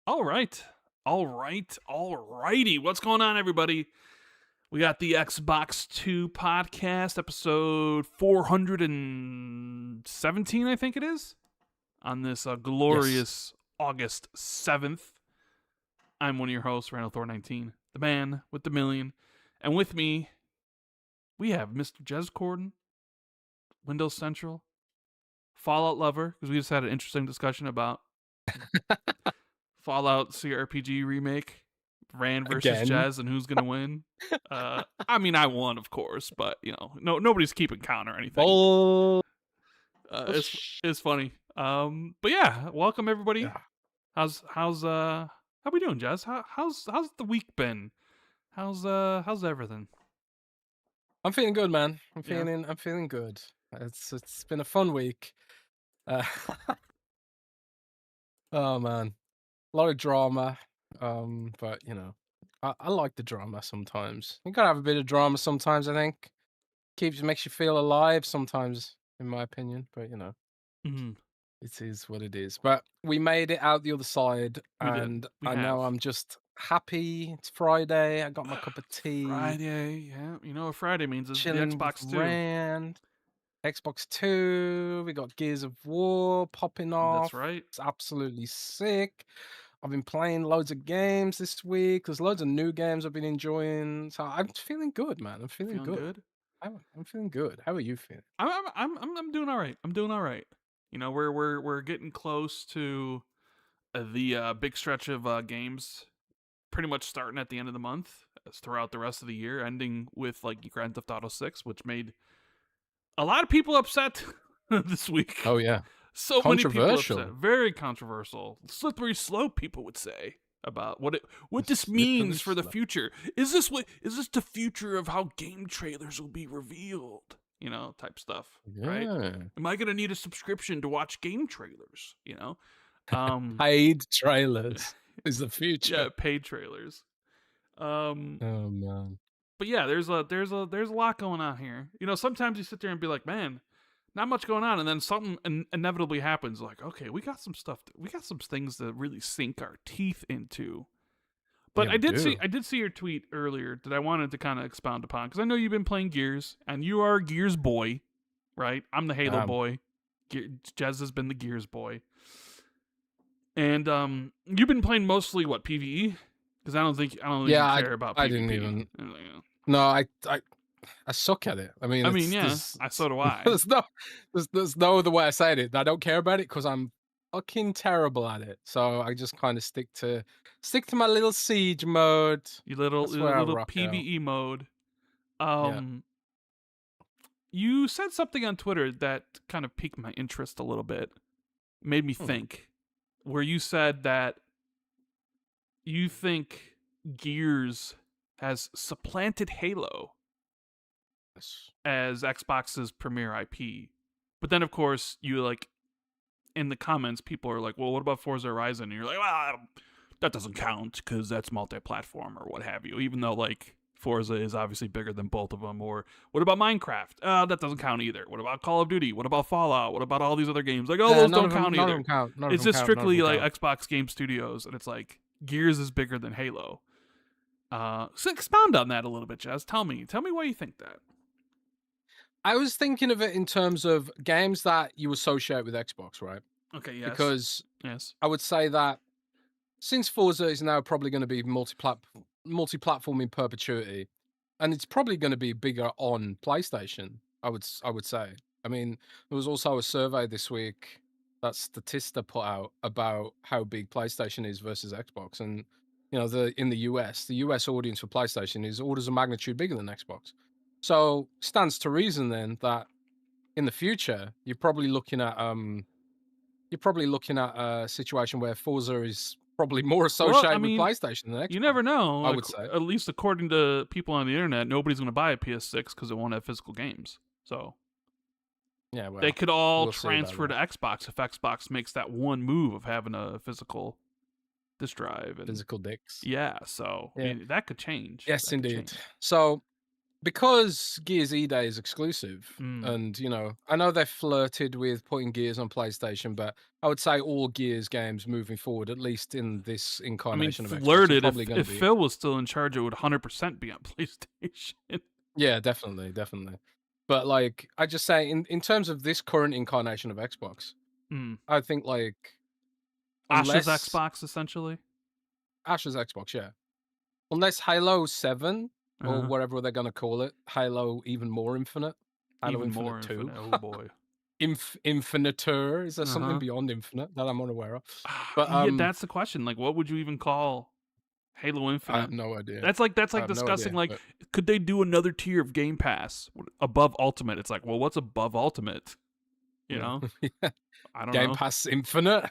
All right. Alrighty. What's going on, everybody? We got the XB2 podcast, episode 417, I think it is, on this Yes. glorious August 7th. I'm one of your hosts, Randall Thor 19, the man with the million. And with me, we have Mr. Jez Corden, Windows Central, Fallout Lover, because we just had an interesting discussion about Fallout CRPG remake, Rand versus Again. Jez, and who's gonna win. I mean, I won, of course, but nobody's keeping count or anything. Bull. It's funny. But yeah, welcome everybody. Yeah. How we doing, Jez? How's the week been? How's everything? I'm feeling good, man. I'm Yeah. feeling good. It's been a fun week. Oh man. A lot of drama. But I like the drama sometimes. You gotta have a bit of drama sometimes, I think. Makes you feel alive sometimes, in my opinion. But Mm-hmm. it is what it is. But we made it out the other side, We and did. We I know have. I'm just happy. It's Friday. I got my cup of tea. Friday, yeah. You know what Friday means? It's the Chilling Xbox with 2. Rand. Xbox 2. We got Gears of War popping off. That's right. It's absolutely sick. I've been playing loads of games this week. There's loads of new games I've been enjoying. So I'm feeling good, man. I'm feeling good. I'm feeling good. How are you feeling? I'm doing all right. I'm doing all right. You know, we're getting close to the big stretch of games, pretty much starting at the end of the month, throughout the rest of the year, ending with like Grand Theft Auto 6, which made a lot of people upset this week. Oh yeah, so many people upset. Very controversial, slippery slope. People would say about what this means for the future. Is this the future of how game trailers will be revealed? You know, type stuff, right? Am I gonna need a subscription to watch game trailers? You know, paid trailers is the future. Yeah, paid trailers. Oh man. But yeah, there's a lot going on here. You know, sometimes you sit there and be like, man, not much going on, and then something inevitably happens. Like, okay, we got some things to really sink our teeth into. But Yeah, I did see your tweet earlier that I wanted to kind of expound upon, because I know you've been playing Gears, and you are a Gears boy, right? I'm the Halo boy. Jez has been the Gears boy, and you've been playing mostly what, PvE? Because I don't think you care about PvP. I didn't even. No, I suck at it. I mean, yeah, so do I. There's no other way I say it. I don't care about it because I'm fucking terrible at it. So I just kind of stick to my little siege mode. Your little PvE mode. You said something on Twitter that kind of piqued my interest a little bit, made me think, where you said that you think Gears has supplanted Halo as Xbox's premier IP. But then, of course, you like, in the comments, people are like, well, what about Forza Horizon? And you're like, well, that doesn't count because that's multi-platform or what have you, even though like Forza is obviously bigger than both of them. Or what about Minecraft? That doesn't count either. What about Call of Duty? What about Fallout? What about all these other games? Like, those don't count either. It's just strictly like Xbox Game Studios, and it's like Gears is bigger than Halo. So expound on that a little bit, Jez. Tell me why you think that. I was thinking of it in terms of games that you associate with Xbox, right? Okay, yes. Because I would say that since Forza is now probably going to be multi-platform in perpetuity, and it's probably going to be bigger on PlayStation, I would say. I mean, there was also a survey this week that Statista put out about how big PlayStation is versus Xbox, and in the US audience for PlayStation is orders of magnitude bigger than Xbox. So stands to reason then that in the future you're probably looking at a situation where Forza is probably more associated with PlayStation than Xbox. You never know. I would say, at least according to people on the internet, nobody's going to buy a PS6 because it won't have physical games. So yeah, well, they could all transfer to Xbox if Xbox makes that one move of having a physical disk drive and physical dicks. Yeah, so I mean, that could change. Yes, indeed. So because Gears E-Day is exclusive, Mm. and I know they flirted with putting Gears on PlayStation, but I would say all Gears games moving forward, at least in this I mean, incarnation of Xbox, are flirted. probably going to If be. Phil was still in charge, it would 100% be on PlayStation. Yeah, definitely, definitely. But like, I just say in terms of this current incarnation of Xbox, Mm. I think like Asha's unless Xbox, essentially. Ash's Xbox, yeah, unless Halo 7 or Uh-huh. whatever they're gonna call it, Halo even more Infinite, Halo Even Infinite more 2, Infinite. Oh boy. Infinitor. Is there something Uh-huh. beyond Infinite that I'm unaware of? But Yeah, that's the question. Like, what would you even call Halo I Infinite? have no idea. That's I like have no discussing idea. like, But could they do another tier of Game Pass above Ultimate? It's like, well, what's above Ultimate? You yeah, know, I don't Game know. Pass Infinite.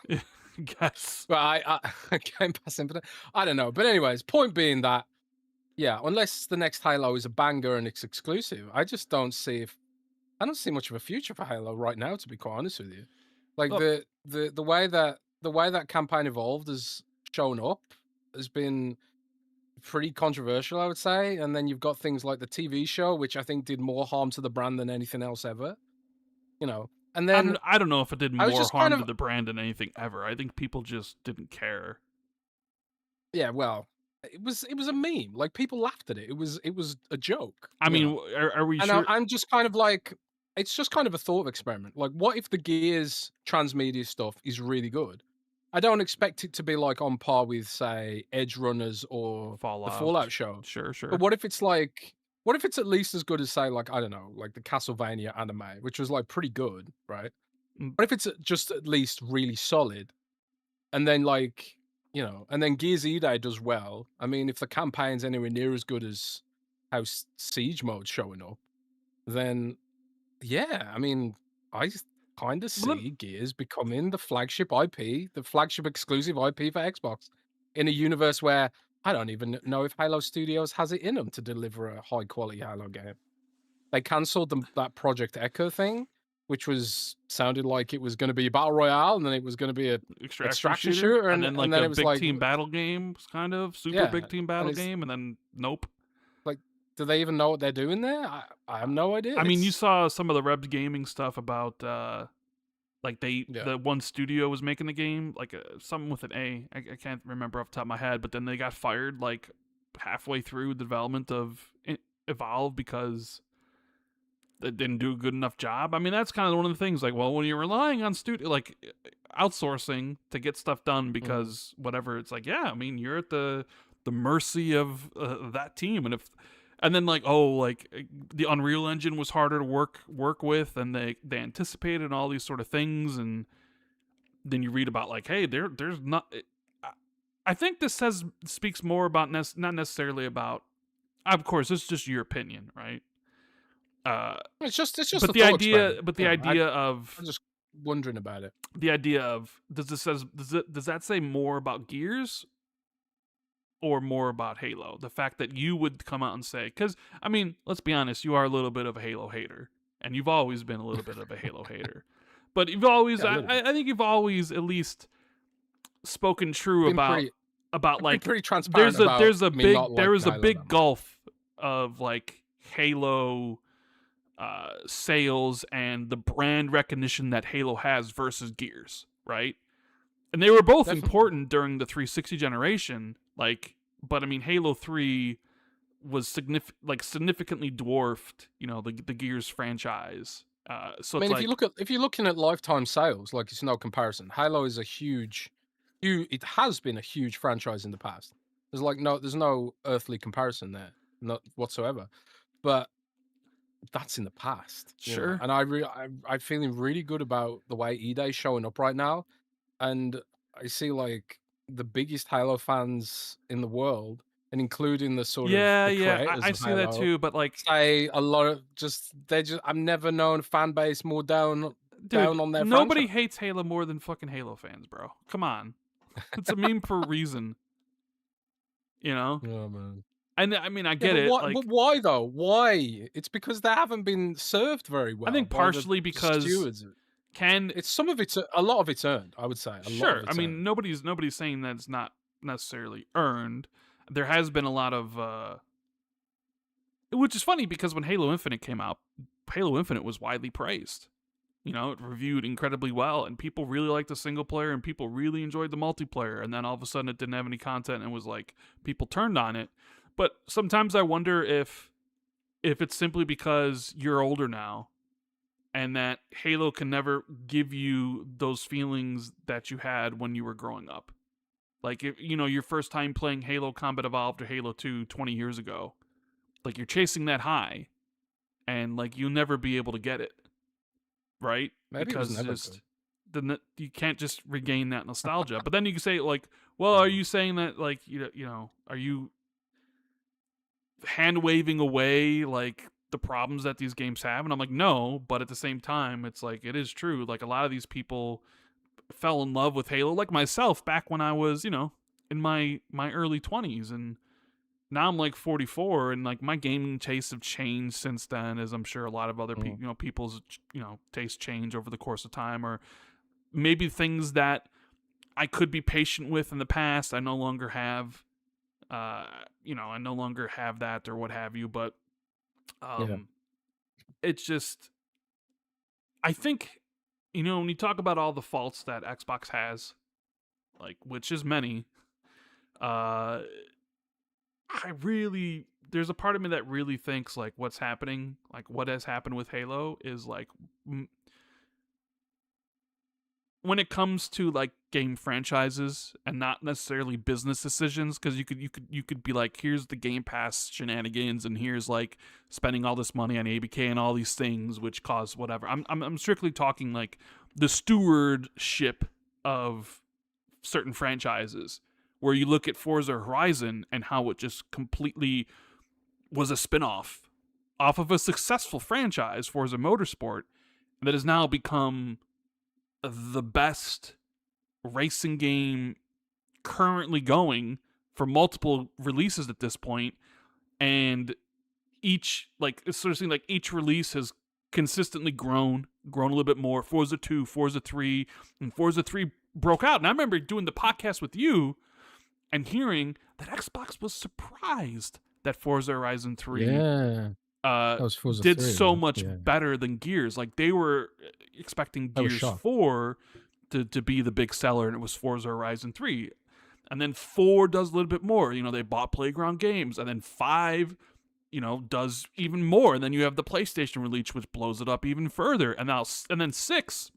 Guess. But Game Pass Infinite. I don't know. But anyways, point being that yeah, unless the next Halo is a banger and it's exclusive, I don't see much of a future for Halo right now, to be quite honest with you. Like Well, the way that campaign evolved has shown up has been pretty controversial, I would say. And then you've got things like the TV show, which I think did more harm to the brand than anything else ever. And then I don't know if it did I was more just kind harm to of the brand than anything ever. I think people just didn't care. yeah, well, it was a meme. Like people laughed at it. It was a joke. I mean, are we And sure? I'm just kind of like, it's just kind of a thought experiment. Like, what if the Gears transmedia stuff is really good? I don't expect it to be like on par with, say, Edge Runners or the Fallout Fallout. show. Sure, But sure. what if it's at least as good as, say, like, I don't know, like the Castlevania anime, which was like pretty good, right? Mm, What if it's just at least really solid? And then, like, and then Gears E-Day does well. I mean, if the campaign's anywhere near as good as how Siege Mode's showing up, then yeah, I mean, I kind of But see Gears becoming the flagship IP, the flagship exclusive IP for Xbox in a universe where I don't even know if Halo Studios has it in them to deliver a high quality Halo game. They cancelled that Project Echo thing, which was sounded like it was going to be a battle royale and then it was going to be a extraction extraction shooter, shooter and and then and like then a it was big like team battle game, kind of super yeah, big team and battle it's game, and then nope. like do they even know what they're doing there? I have no idea. I mean, you It's saw some of the Rebs Gaming stuff about like yeah. the one studio was making the game, like something with an A. I can't remember off the top of my head, but then they got fired like halfway through the development of Evolve because they didn't do a good enough job. I mean, that's kind of one of the things. Like, well, when you're relying on outsourcing to get stuff done Mhm. because whatever, it's like, yeah, I mean, you're at the mercy of that team, and then like, oh, like the Unreal Engine was harder to work with than they anticipated, and all these sort of things, and then you read about like, hey, there's not. I think this speaks more about not necessarily about. Of course, this is just your opinion, right? Uh, It's just but a thought experiment. the idea I'm of just wondering about it. does that say more about Gears or more about Halo? The fact that you would come out and say, because I mean, let's be honest, you are a little bit of a Halo hater, and you've always been a little bit of a Halo hater. But you've always, Yeah, a little bit. I think you've always at least spoken true Been pretty about I've been like pretty transparent about me not there is liking a Halo that big much. gulf of like Halo sales and the brand recognition that Halo has versus Gears, right? And they were both Definitely. important during the 360 generation, like, but I mean, Halo 3 was significantly dwarfed, the Gears franchise. So I it's mean, like, if you're looking at lifetime sales, like it's no comparison. Halo is a it has been a huge franchise in the past. There's no earthly comparison there, not whatsoever. But that's in the past, sure, And I'm feeling really good about the way E-Day's showing up right now, and I see like the biggest Halo fans in the world, and including the sort of yeah, the yeah, creators I of see that Halo, too, but like, say a lot of I've never known a fan base more dude, down on their franchise. nobody hates Halo more than fucking Halo fans, bro. Come on, it's a meme for a reason, you know. Oh man. And I mean, I Yeah, get but it. what? But Like, why though? Why? It's because they haven't been served very I well think by the partially because stewards. can It's some of it's a lot of it's earned. I would say a lot sure. of I it's mean, earned. nobody's saying that it's not necessarily earned. There has been a lot of which is funny because when Halo Infinite came out, Halo Infinite was widely praised. You know, it reviewed incredibly well, and people really liked the single player, and people really enjoyed the multiplayer. And then all of a sudden, it didn't have any content, and was like people turned on it. But sometimes I wonder if it's simply because you're older now, and that Halo can never give you those feelings that you had when you were growing up. Like, if, you know, your first time playing Halo Combat Evolved or Halo 2 20 years ago, like, you're chasing that high, and like you'll never be able to get it, right? Maybe it was Because never just good. you can't just regain that nostalgia. But then you can say like, well, are you saying that like you know, are you hand waving away like the problems that these games have? And I'm like, no, but at the same time, it's like it is true. Like a lot of these people fell in love with Halo, like myself, back when I was, you know, in my early 20s, and now I'm like 44, and like my gaming tastes have changed since then, as I'm sure a lot of other people, you know, people's, you know, tastes change over the course of time, or maybe things that I could be patient with in the past, I no longer have. You know, I no longer have that or what have you, but Yeah. it's just, I think, you know, when you talk about all the faults that Xbox has, like, which is many, uh, there's a part of me that really thinks like what's happening, like what has happened with Halo is like, when it comes to like game franchises and not necessarily business decisions, because you could be like, here's the Game Pass shenanigans, and here's like spending all this money on ABK and all these things which cause whatever. I'm strictly talking like the stewardship of certain franchises, where you look at Forza Horizon and how it just completely was a spin-off off of a successful franchise, Forza Motorsport, that has now become the best racing game currently going for multiple releases at this point. And each, like, it's sort of seems like each release has consistently grown a little bit more. Forza 2, Forza 3, and Forza 3 broke out. And I remember doing the podcast with you and hearing that Xbox was surprised that Forza Horizon 3 Yeah. That was Forza did 3, so right? much Yeah. better than Gears. Like, they were expecting I was Gears shocked. 4 to be the big seller, and it was Forza Horizon 3. And then 4 does a little bit more. You know, they bought Playground Games. And then 5, you know, does even more. And then you have the PlayStation release, which blows it up even further. And then 6,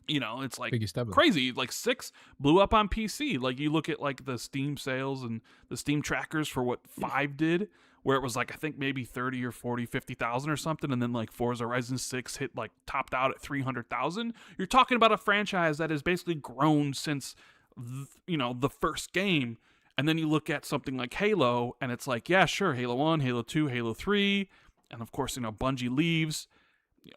you know, it's like Biggest ever. crazy. Like 6 blew up on PC. Like you look at like the Steam sales and the Steam trackers for what 5 did, where it was like I think maybe 30 or 40, 50,000 or something, and then like Forza Horizon 6 hit like topped out at 300,000. You're talking about a franchise that has basically grown since you know, the first game. And then you look at something like Halo, and it's like, yeah, sure, Halo 1, Halo 2, Halo 3, and of course, you know, Bungie leaves.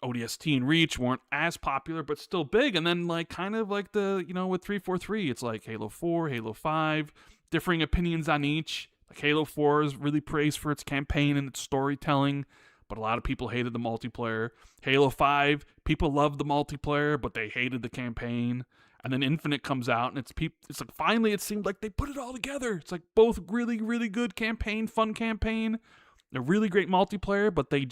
ODST and Reach weren't as popular, but still big. And then, like, kind of like the, you know, with 343, it's like Halo 4, Halo 5, differing opinions on each. Like, Halo 4 is really praised for its campaign and its storytelling, but a lot of people hated the multiplayer. Halo 5, people loved the multiplayer, but they hated the campaign. And then Infinite comes out, and it's like finally it seemed like they put it all together. It's like both really, really good campaign, fun campaign, a really great multiplayer, but they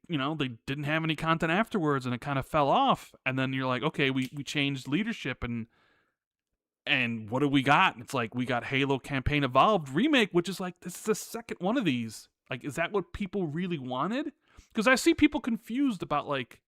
you know, they didn't have any content afterwards, and it kind of fell off. And then you're like, okay, we changed leadership, and what do we got? It's like we got Halo Campaign Evolved Remake, which is like, this is the second one of these. Like, is that what people really wanted? Because I see people confused about like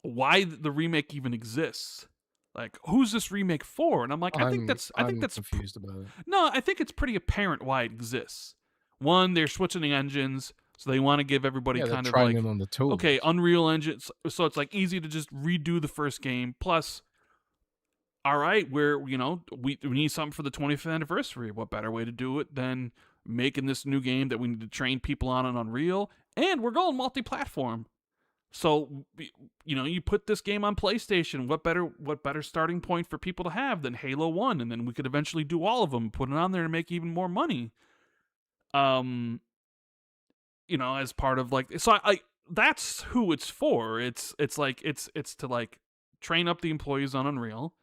why the remake even exists. Like, who's this remake for? And I'm like, I think that's confused about it. no, I think it's pretty apparent why it exists. One, they're switching the engines, so they want to give everybody kind of like, them on the tools. okay, Unreal Engine, so it's like easy to just redo the first game. Plus, all right, you know, we need something for the 25th anniversary. What better way to do it than making this new game that we need to train people on Unreal? And we're going multi-platform. So, you know, you put this game on PlayStation. What better starting point for people to have than Halo 1? And then we could eventually do all of them, put it on there to make even more money. You know, as part of like, so I that's who it's for. It's like it's to like train up the employees on Unreal,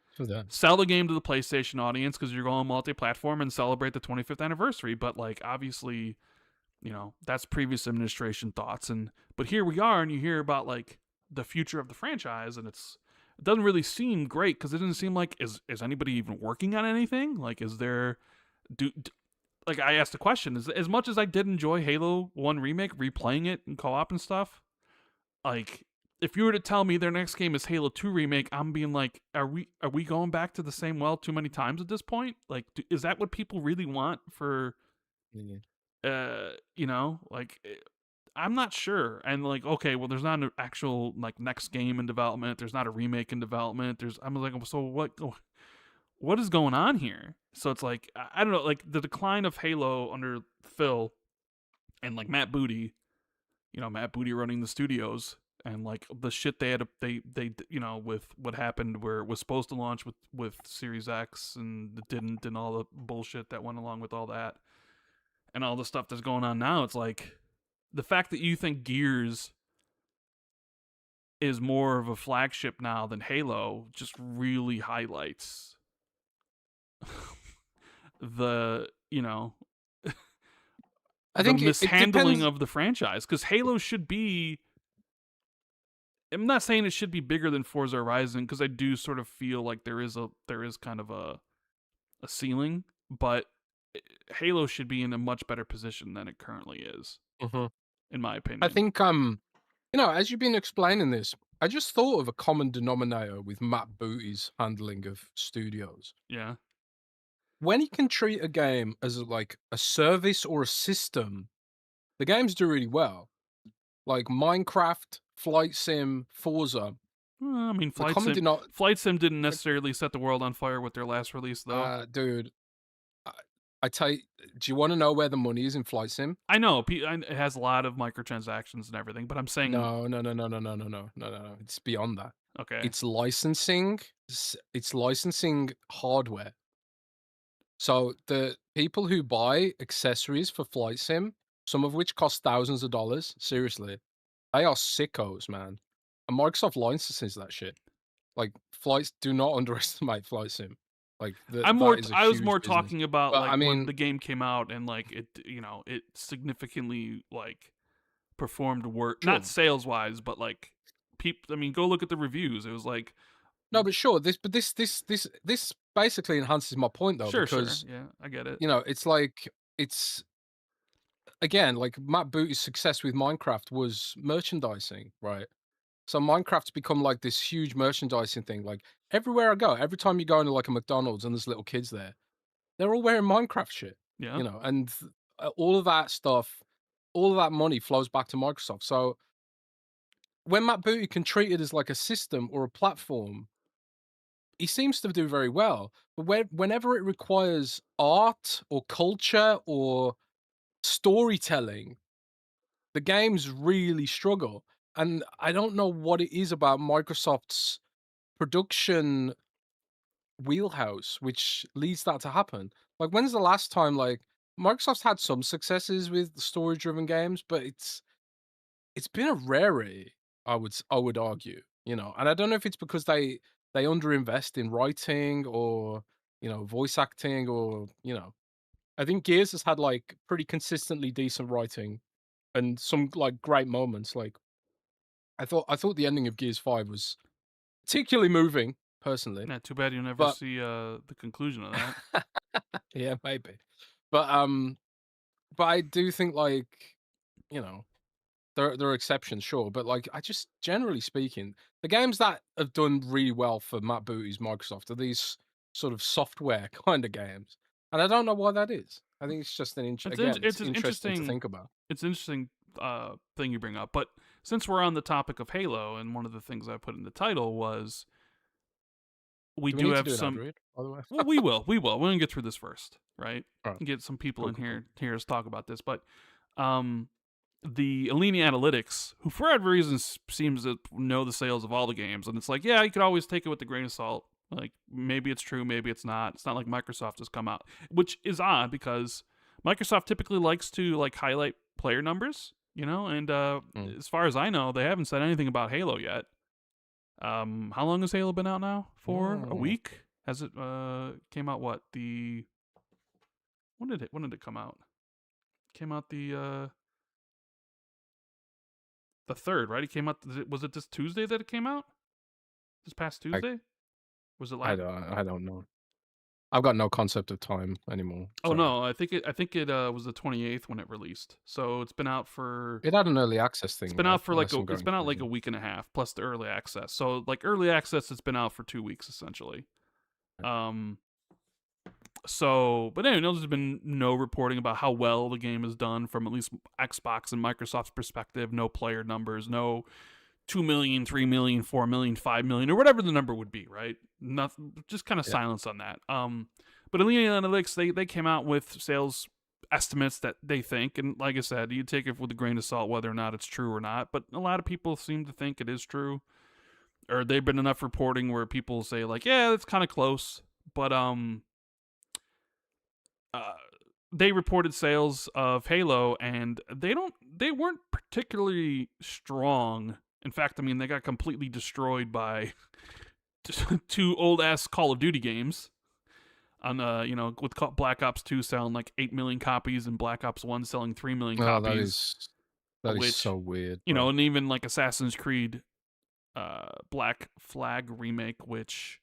sell the game to the PlayStation audience because you're going multi-platform, and celebrate the 25th anniversary. But like, obviously, that's previous administration thoughts. But here we are, and you hear about like the future of the franchise, and it doesn't really seem great because it doesn't seem like is anybody even working on anything? Like, is there do like I asked the question, is as much as I did enjoy Halo 1 remake, replaying it in co-op and stuff, like if you were to tell me their next game is Halo 2 remake, I'm being like, are we going back to the same well too many times at this point? Like, is that what people really want for Yeah. like I'm not sure. And like, okay, well, there's not an actual like next game in development. There's not a remake in development. I'm like, so what is going on here? So it's like I don't know, like the decline of Halo under Phil and like Matt Booty, Matt Booty running the studios, and like the shit they had to, they with what happened where it was supposed to launch with Series X and it didn't, and all the bullshit that went along with all that, and all the stuff that's going on now. It's like the fact that you think Gears is more of a flagship now than Halo just really highlights the I the think it mishandling depends. of the franchise, because Halo should be, I'm not saying it should be bigger than Forza Horizon, because I do sort of feel like there is kind of a ceiling, but Halo should be in a much better position than it currently is, Mhm. in my I opinion. think as you've been explaining this, I just thought of a common denominator with Matt Booty's handling of studios. Yeah. When he can treat a game as like a service or a system, the games do really well. Like Minecraft, Flight Sim, Forza. Well, I mean, The common denominator, Flight Sim didn't necessarily set the world on fire with their last release, though. dude. I, I tell you, do you want to know where the money is in Flight Sim? I know it has a lot of microtransactions and everything, but I'm saying, No, no, no, no, no, no, no, no, no, no. It's beyond that. okay, It's licensing. It's licensing hardware. So the people who buy accessories for Flight Sim, some of which cost thousands of dollars, seriously, they are sickos, man. And Microsoft licenses that shit. Like flights, do not underestimate Flight Sim. Like that is a I was huge more business. talking about But like I when mean, the game came out and like it significantly like performed work, not sure. sales wise, but like people. I mean, go look at the reviews. It was like, No, but sure. This basically enhances my point though, sure, because yeah, I get it. it's like it's again like Matt Booty's success with Minecraft was merchandising, right? So Minecraft's become like this huge merchandising thing. Like everywhere I go, every time you go into like a McDonald's and there's little kids there, they're all wearing Minecraft shit, Yeah, and all of that stuff, all of that money flows back to Microsoft. So when Matt Booty can treat it as like a system or a platform, he seems to do very well. But whenever it requires art or culture or storytelling, the games really struggle. And I don't know what it is about Microsoft's production wheelhouse which leads that to happen. Like, when's the last time like Microsoft's had some successes with story-driven games, but it's been a rarity, I would argue, And I don't know if it's because they underinvest in writing or, voice acting or, I think Gears has had like pretty consistently decent writing and some like great moments. Like I thought the ending of Gears 5 was particularly moving, personally. yeah. Too bad you never But see the conclusion of that. yeah, maybe. But I do think like, you know, there are exceptions, sure, but like I just generally speaking, the games that have done really well for Matt Booty's Microsoft are these sort of software kind of games. And I don't know why that is. I think it's just again, it's It's an interesting to think about. interesting thing you bring up. But since we're on the topic of Halo, and one of the things I put in the title was we Do we do need to have do an ad some. read, by the way? Well, we will. We're gonna get through this first, right? All right. Get some people Cool, in cool, cool. here to talk about this, but um, the Alini Analytics, who for whatever reason seems to know the sales of all the games, and it's like, yeah, you could always take it with a grain of salt. Like maybe it's true, maybe it's not. It's not like Microsoft has come out, which is odd because Microsoft typically likes to like highlight player numbers, and Mm. as far as I know, they haven't said anything about Halo yet. How long has Halo been out now? For a Mm. week? Has it came out what? When did it come out? came out the 3rd, right? It came out. Was it this Tuesday that it came out? This past I Tuesday? Was it I last? don't know. I've got no concept of time anymore. Oh Sorry. no, I think it was the 28th when it released. So it's been out for It had an early access it's thing been though, out for like unless I'm it's going been out like a crazy. week and a half plus the early access. So like early access, it's been out for 2 weeks essentially. Um. So, but anyway, there's been no reporting about how well the game is done from at least Xbox and Microsoft's perspective. No player numbers, no 2 million, 3 million, 4 million, 5 million, or whatever the number would be, right? Nothing, just kind of Yeah. silence on that. But Elite Analytics, they came out with sales estimates that they think, and like I said, you take it with a grain of salt whether or not it's true or not. But a lot of people seem to think it is true, or they've been enough reporting where people say like, yeah, it's kind of close. But uh, they reported sales of Halo, and they weren't particularly strong. In fact, I mean, they got completely destroyed by two old ass Call of Duty games. On with Black Ops 2 selling like 8 million copies and Black Ops 1 selling 3 million Oh, copies, that is which so weird, bro. and even like Assassin's Creed Black Flag remake, which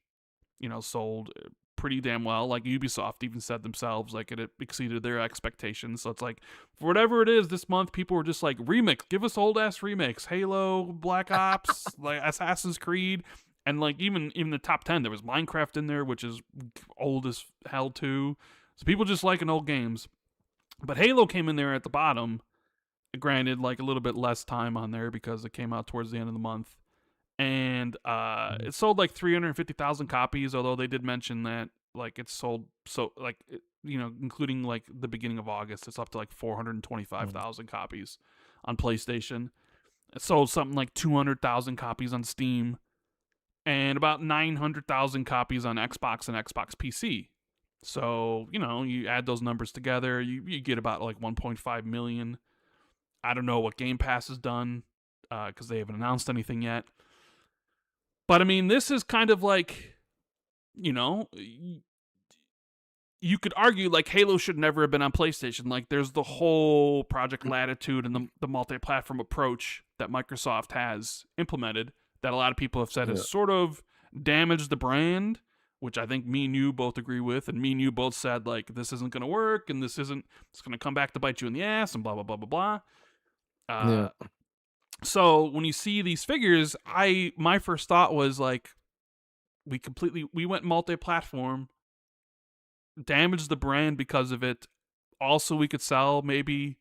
sold pretty damn well. Like Ubisoft even said themselves, like it exceeded their expectations. So it's like, for whatever it is, this month people were just like, remix, give us old ass remakes, Halo, Black Ops, like Assassin's Creed, and like even the top 10, there was Minecraft in there, which is old as hell too. So people just liking old games, but Halo came in there at the bottom. Granted, like a little bit less time on there because it came out towards the end of the month, and Mhm. it sold like 350,000 copies. Although they did mention that like it's sold including like the beginning of August, it's up to like Mhm. 425,000 copies on PlayStation. It sold something like 200,000 copies on Steam, and about 900,000 copies on Xbox and Xbox PC. So you add those numbers together, you get about like 1.5 million. I don't know what Game Pass has done because they haven't announced anything yet. But I mean, this is kind of like, you know, you could argue like Halo should never have been on PlayStation. Like there's the whole Project Latitude and the multi-platform approach that Microsoft has implemented that a lot of people have said has Yeah. sort of damaged the brand, which I think me and you both agree with, and me and you both said like this isn't going to work and it's going to come back to bite you in the ass and blah blah blah blah blah. Yeah. So when you see these figures, my first thought was like we went multi-platform, damaged the brand because of it. Also, we could sell maybe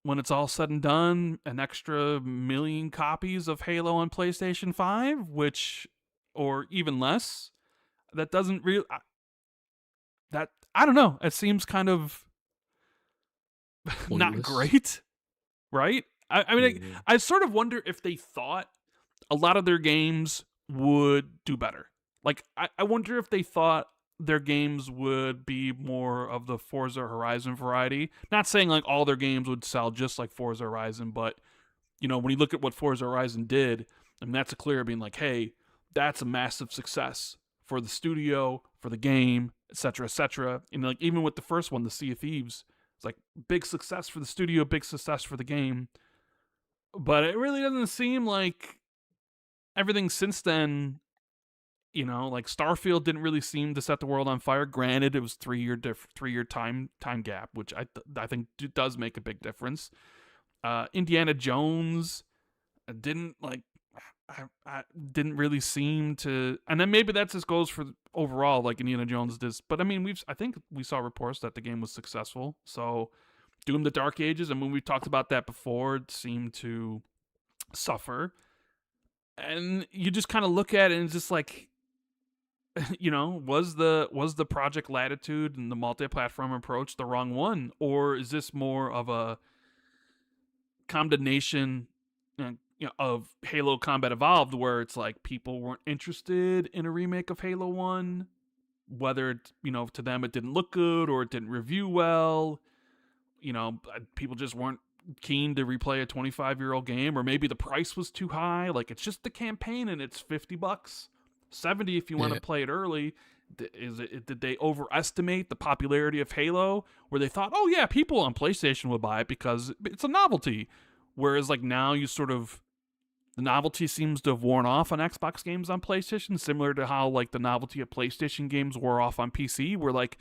when it's all said and done an extra million copies of Halo on PlayStation 5, which or even less. That doesn't really that I don't know. It seems kind of not Pointless. great, right? I mean, Yeah. I sort of wonder if they thought a lot of their games would do better. Like, I wonder if they thought their games would be more of the Forza Horizon variety. Not saying like all their games would sell just like Forza Horizon, but when you look at what Forza Horizon did, I mean, that's a clear being like, hey, that's a massive success for the studio, for the game, etc., etc. And like even with the first one, the Sea of Thieves, it's like big success for the studio, big success for the game. But it really doesn't seem like everything since then, like Starfield didn't really seem to set the world on fire. Granted, it was 3 year time gap, which I think does make a big difference. Indiana Jones didn't like. I didn't really seem to, and then maybe that just goes for overall like Indiana Jones does. But I mean, I think we saw reports that the game was successful. So Doom: The Dark Ages, I mean, we talked about that before. It seemed to suffer, and you just kind of look at it and it's just like, was the Project Latitude and the multi-platform approach the wrong one, or is this more of a combination of Halo Combat Evolved, where it's like people weren't interested in a remake of Halo 1, whether to them it didn't look good or it didn't review well, people just weren't keen to replay a 25-year-old game, or maybe the price was too high. Like it's just the campaign and it's $50, $70 if you want to Yeah. play it early. Did they overestimate the popularity of Halo, where they thought, oh yeah, people on PlayStation will buy it because it's a novelty, whereas like now you sort of the novelty seems to have worn off on Xbox games on PlayStation, similar to how like the novelty of PlayStation games wore off on PC. Where like,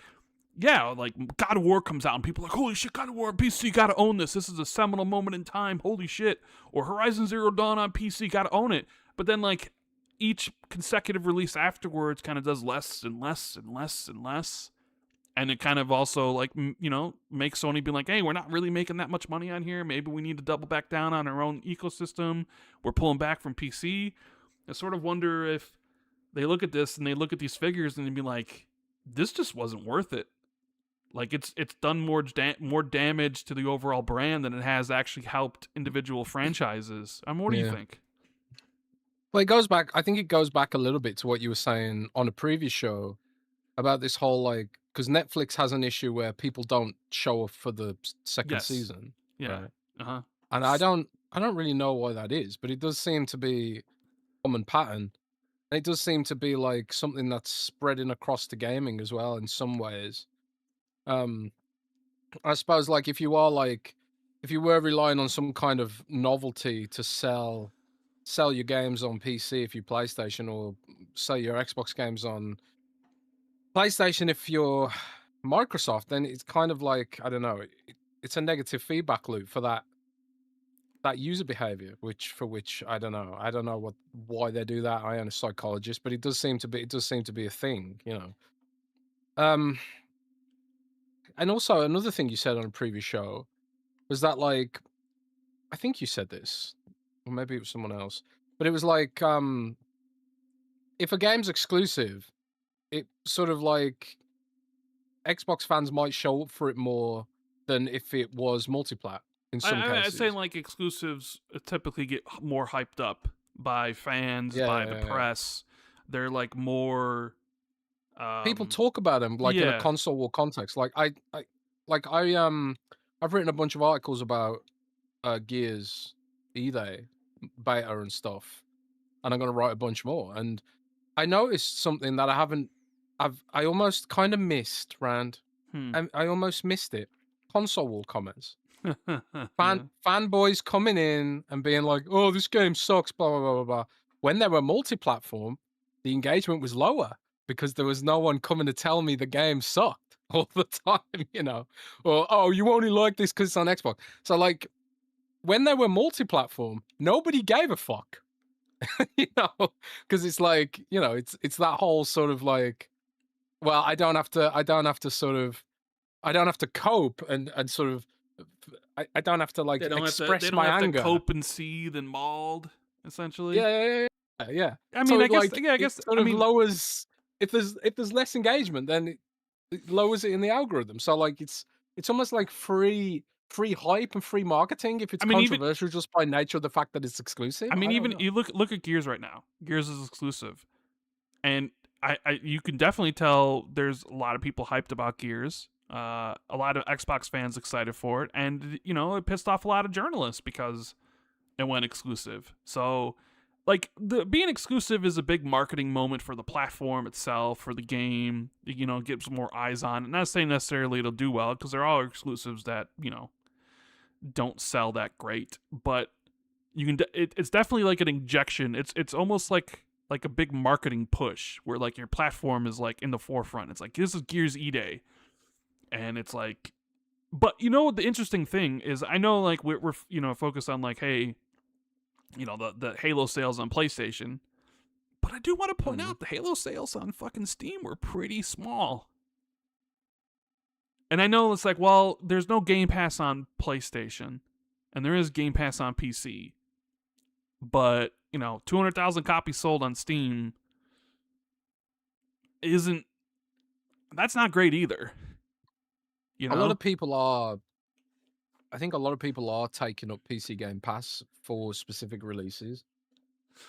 yeah, like God of War comes out and people are like, holy shit, God of War on PC, gotta own this. This is a seminal moment in time. Holy shit. Or Horizon Zero Dawn on PC, gotta own it. But then like each consecutive release afterwards kind of does less and less and less and less. And it kind of also like, makes Sony be like, hey, we're not really making that much money on here. Maybe we need to double back down on our own ecosystem. We're pulling back from PC. I sort of wonder if they look at this and they look at these figures and they'd be like, this just wasn't worth it. Like it's done more damage to the overall brand than it has actually helped individual franchises. What do you think? Well, it goes back. I think it goes back a little bit to what you were saying on a previous show about this whole like, because Netflix has an issue where people don't show up for the second season. Yeah. Right? And I don't really know why that is, but it does seem to be a common pattern. And it does seem to be like something that's spreading across the gaming as well in some ways. I suppose like if you were relying on some kind of novelty to sell your games on PC if you PlayStation, or sell your Xbox games on PlayStation if you're Microsoft, then it's kind of like, I don't know, it's a negative feedback loop for that user behavior, which I don't know why they do that. I am a psychologist, but it does seem to be a thing, and also another thing you said on a previous show was that, like, I think you said this, or maybe it was someone else, but it was like, if a game's exclusive, it sort of like Xbox fans might show up for it more than if it was multiplat in some cases. I'd say like exclusives typically get more hyped up by fans, by the press. They're like more. People talk about them like in a console war context. Like I've written a bunch of articles about Gears beta and stuff, and I'm gonna write a bunch more. And I noticed something that I almost kind of missed, Rand. I almost missed it. Console war comments. Fanboys coming in and being like, "Oh, this game sucks," blah blah blah blah blah. When they were multi-platform, the engagement was lower because there was no one coming to tell me the game sucked all the time, Or, "Oh, you only like this because it's on Xbox." So like, when they were multi-platform, nobody gave a fuck, because it's like, it's that whole sort of like, well, I don't have to cope and sort of, I don't have to like express my anger. They don't have to cope and seethe and mauled, essentially. Yeah. I mean, so I guess sort of lowers, if there's less engagement, then it lowers it in the algorithm. So like it's almost like free hype and free marketing if it's controversial just by nature of the fact that it's exclusive. I mean, even you look at Gears right now. Gears is exclusive, and you can definitely tell there's a lot of people hyped about Gears. A lot of Xbox fans excited for it, and it pissed off a lot of journalists because it went exclusive. So, like, being exclusive is a big marketing moment for the platform itself, for the game. Gives more eyes on it. Not saying necessarily it'll do well, because there are exclusives that don't sell that great, but you can. It's definitely like an injection. It's almost like a big marketing push where like your platform is like in the forefront. It's like, this is Gears E-Day. And it's like, but the interesting thing is, I know like we're focused on like, hey, the Halo sales on PlayStation, but I do want to point out the Halo sales on fucking Steam were pretty small. And I know it's like, well, there's no Game Pass on PlayStation, and there is Game Pass on PC, but 200,000 copies sold on Steam that's not great either. A lot of people are. I think a lot of people are taking up PC Game Pass for specific releases.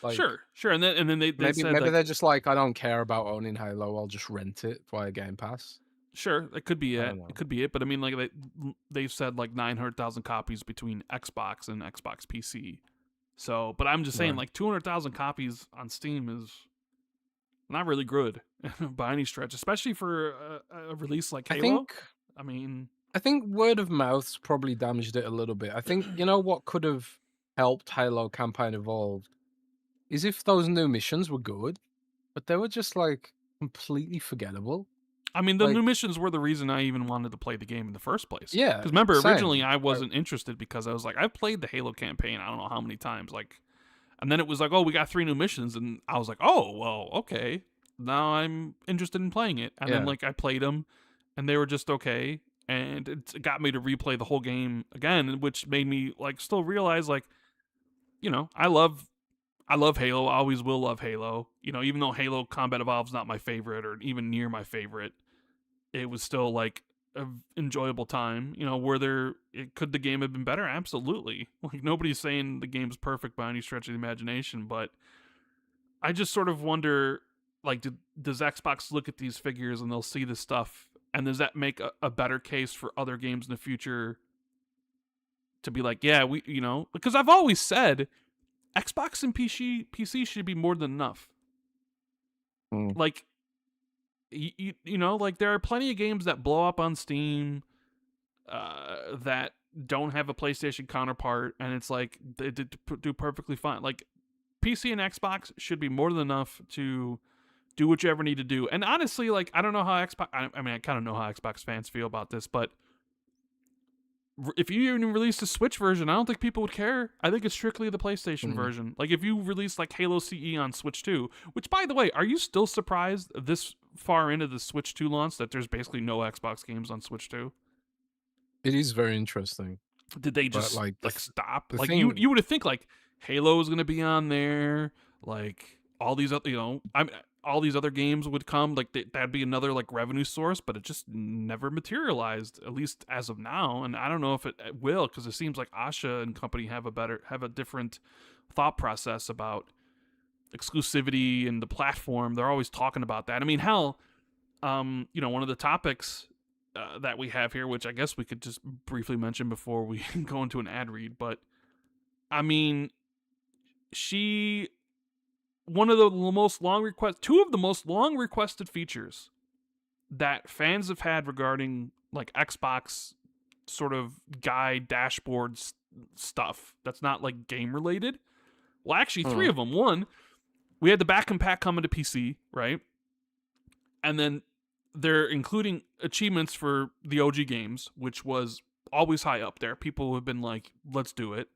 Like, sure, and then they maybe said they're just like, I don't care about owning Halo. I'll just rent it via Game Pass. Sure, that could be it. It could be it, but I mean, like they've said like 900,000 copies between Xbox and Xbox PC. So, but I'm just saying, like 200,000 copies on Steam is not really good by any stretch, especially for a release like I Halo. think I mean, I think word of mouth's probably damaged it a little bit. I think you know what could have helped Halo campaign evolve is if those new missions were good, but they were just like completely forgettable. the new Like, missions were the reason I even wanted to play the game in the first place. yeah, Because remember, originally same. I wasn't interested because I was like, I've played the Halo campaign, I don't know how many times, like, and then it was like, oh, we got 3 new missions, and I was like, oh, well, okay, now I'm interested in playing it. And then Yeah. like I played them, and they were just okay, and it got me to replay the whole game again, which made me like still realize like, I love Halo. I always will love Halo. Even though Halo Combat Evolved's not my favorite or even near my favorite, it was still like an enjoyable time. Could the game have been better? Absolutely. Like nobody's saying the game's perfect by any stretch of the imagination, but I just sort of wonder, like, does Xbox look at these figures and they'll see this stuff, and does that make a better case for other games in the future to be like, yeah, because I've always said Xbox and PC should be more than enough. Mm. Like, like there are plenty of games that blow up on Steam that don't have a PlayStation counterpart, and it's like they do perfectly fine. Like PC and Xbox should be more than enough to do what you ever need to do. And honestly, like I don't know how Xbox. I mean, I kind of know how Xbox fans feel about this, but if you even released a Switch version, I don't think people would care. I think it's strictly the PlayStation Mm. version. Like if you release like Halo CE on Switch 2, which by the way, are you still surprised this far into the Switch 2 launch that there's basically no Xbox games on Switch 2? It is very interesting. Did they But just like stop? the Like you thing, would have think like Halo is going to be on there, like all these other, all these other games would come, like that'd be another like revenue source, but it just never materialized, at least as of now. And I don't know if it will, because it seems like Asha and company have a different thought process about exclusivity and the platform. They're always talking about that. I mean, hell, one of the topics that we have here, which I guess we could just briefly mention before we go into an ad read, but I mean, she one of the most two of the most long requested features that fans have had regarding like Xbox sort of guide dashboards stuff that's not like game related. Well, actually, 3 mm, of them. One, we had the back and pack coming to PC, right? And then they're including achievements for the OG games, which was always high up there. People have been like, let's do it.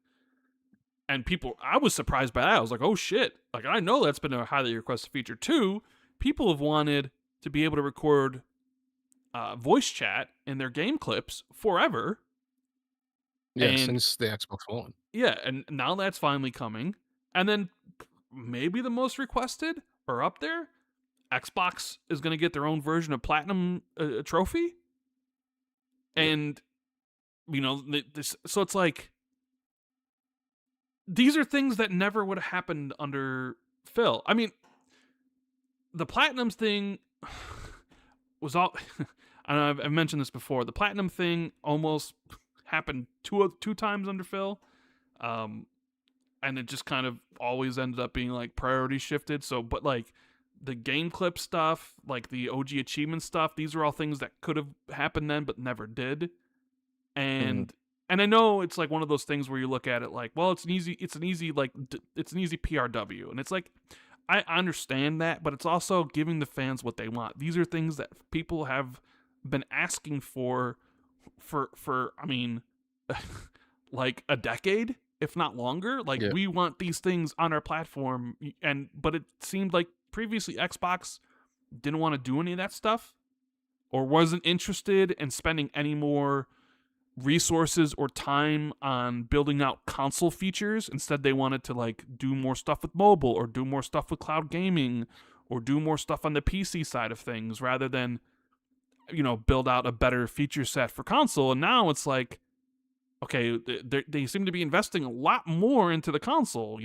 And I was surprised by that. I was like, oh shit. Like, I know that's been a highly requested feature. 2, people have wanted to be able to record voice chat in their game clips forever. yeah, And since the Xbox One. yeah, and now that's finally coming. And then maybe the most requested or up there, Xbox is going to get their own version of Platinum Trophy. And, so it's like, these are things that never would have happened under Phil. I mean, the Platinums thing was all. I know I've mentioned this before. The Platinum thing almost happened two times under Phil. And it just kind of always ended up being like priority shifted. So, but like the game clip stuff, like the OG achievement stuff, these are all things that could have happened then, but never did. And I know it's like one of those things where you look at it like, well, it's an easy PRW, and it's like, I understand that, but it's also giving the fans what they want. These are things that people have been asking for I mean, like a decade, if not longer. Like Yeah. we want these things on our platform, but it seemed like previously Xbox didn't want to do any of that stuff, or wasn't interested in spending any more resources or time on building out console features. Instead, they wanted to like do more stuff with mobile, or do more stuff with cloud gaming, or do more stuff on the PC side of things, rather than build out a better feature set for console. And now it's like, okay, they seem to be investing a lot more into the console,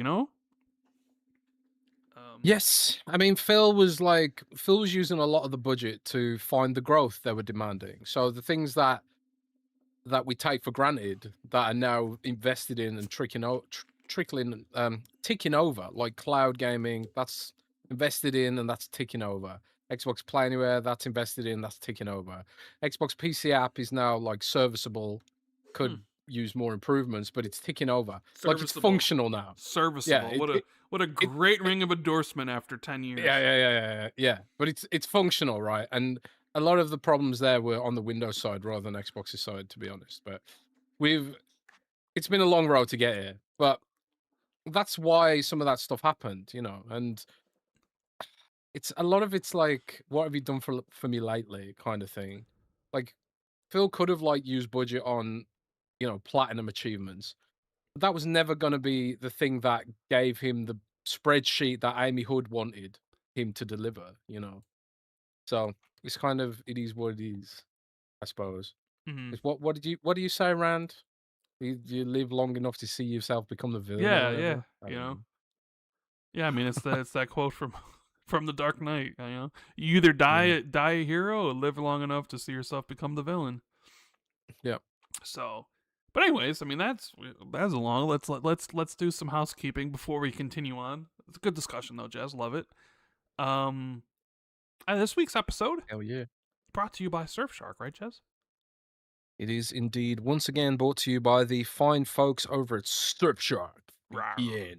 Yes, I mean Phil was using a lot of the budget to find the growth they were demanding. So the things that we take for granted that are now invested in and ticking over, like cloud gaming, that's invested in, and that's ticking over. Xbox Play Anywhere, that's invested in, that's ticking over. Xbox PC app is now like serviceable, Hmm. could use more improvements, but it's ticking over. Like it's Serviceable. functional now. Yeah, Serviceable. What a it, great it ring of endorsement after 10 yeah, years. yeah, yeah, yeah, yeah. But it's functional, right? And a lot of the problems there were on the Windows side rather than Xbox's side, to be honest. But we've it's been a long road to get here. But that's why some of that stuff happened, and it's a lot of it's like, what have you done for me lately kind of thing. Like Phil could have like used budget on, platinum achievements. But that was never gonna be the thing that gave him the spreadsheet that Amy Hood wanted him to deliver. So it's kind of, it is what it is, I suppose. Hmm. It's what do you say, Rand? You live long enough to see yourself become the villain or Yeah, yeah. whatever. I You don't know. know. Yeah, I mean it's that quote from from The Dark Knight. You either Yeah. die a hero or live long enough to see yourself become the villain. Yeah. So, but anyways, I mean that's a long. Let's do some housekeeping before we continue on. It's a good discussion though, Jazz. Love it. Um, this week's episode Hell yeah. brought to you by Surfshark, right, Jazz? It is indeed once again brought to you by the fine folks over at Surfshark Rawr. VPN.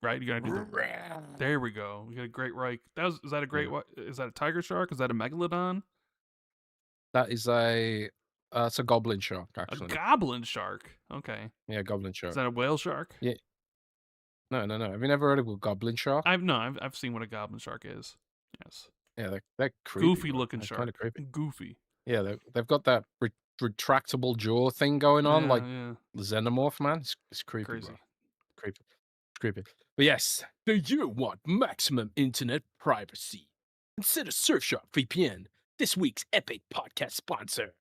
Right, you gotta do the. There we go. We got a great right. Is that a great Yeah. what? Is that a tiger shark? Is that a megalodon? That is it's a goblin shark, A actually. goblin shark. Okay. Yeah, goblin Is shark. that a whale shark? Yeah. No, no, no. Have you never heard of a goblin shark? I've seen what a goblin shark is. Yes. Yeah, they're creepy, Goofy bro. looking They're kind shark. of creepy. Goofy. Yeah, they've got that retractable jaw thing going on, Yeah, like yeah. the xenomorph, man. It's creepy, bro. Crazy. Creepy. It's creepy. But yes, do you want maximum internet privacy? Consider Surfshark VPN, this week's epic podcast sponsor.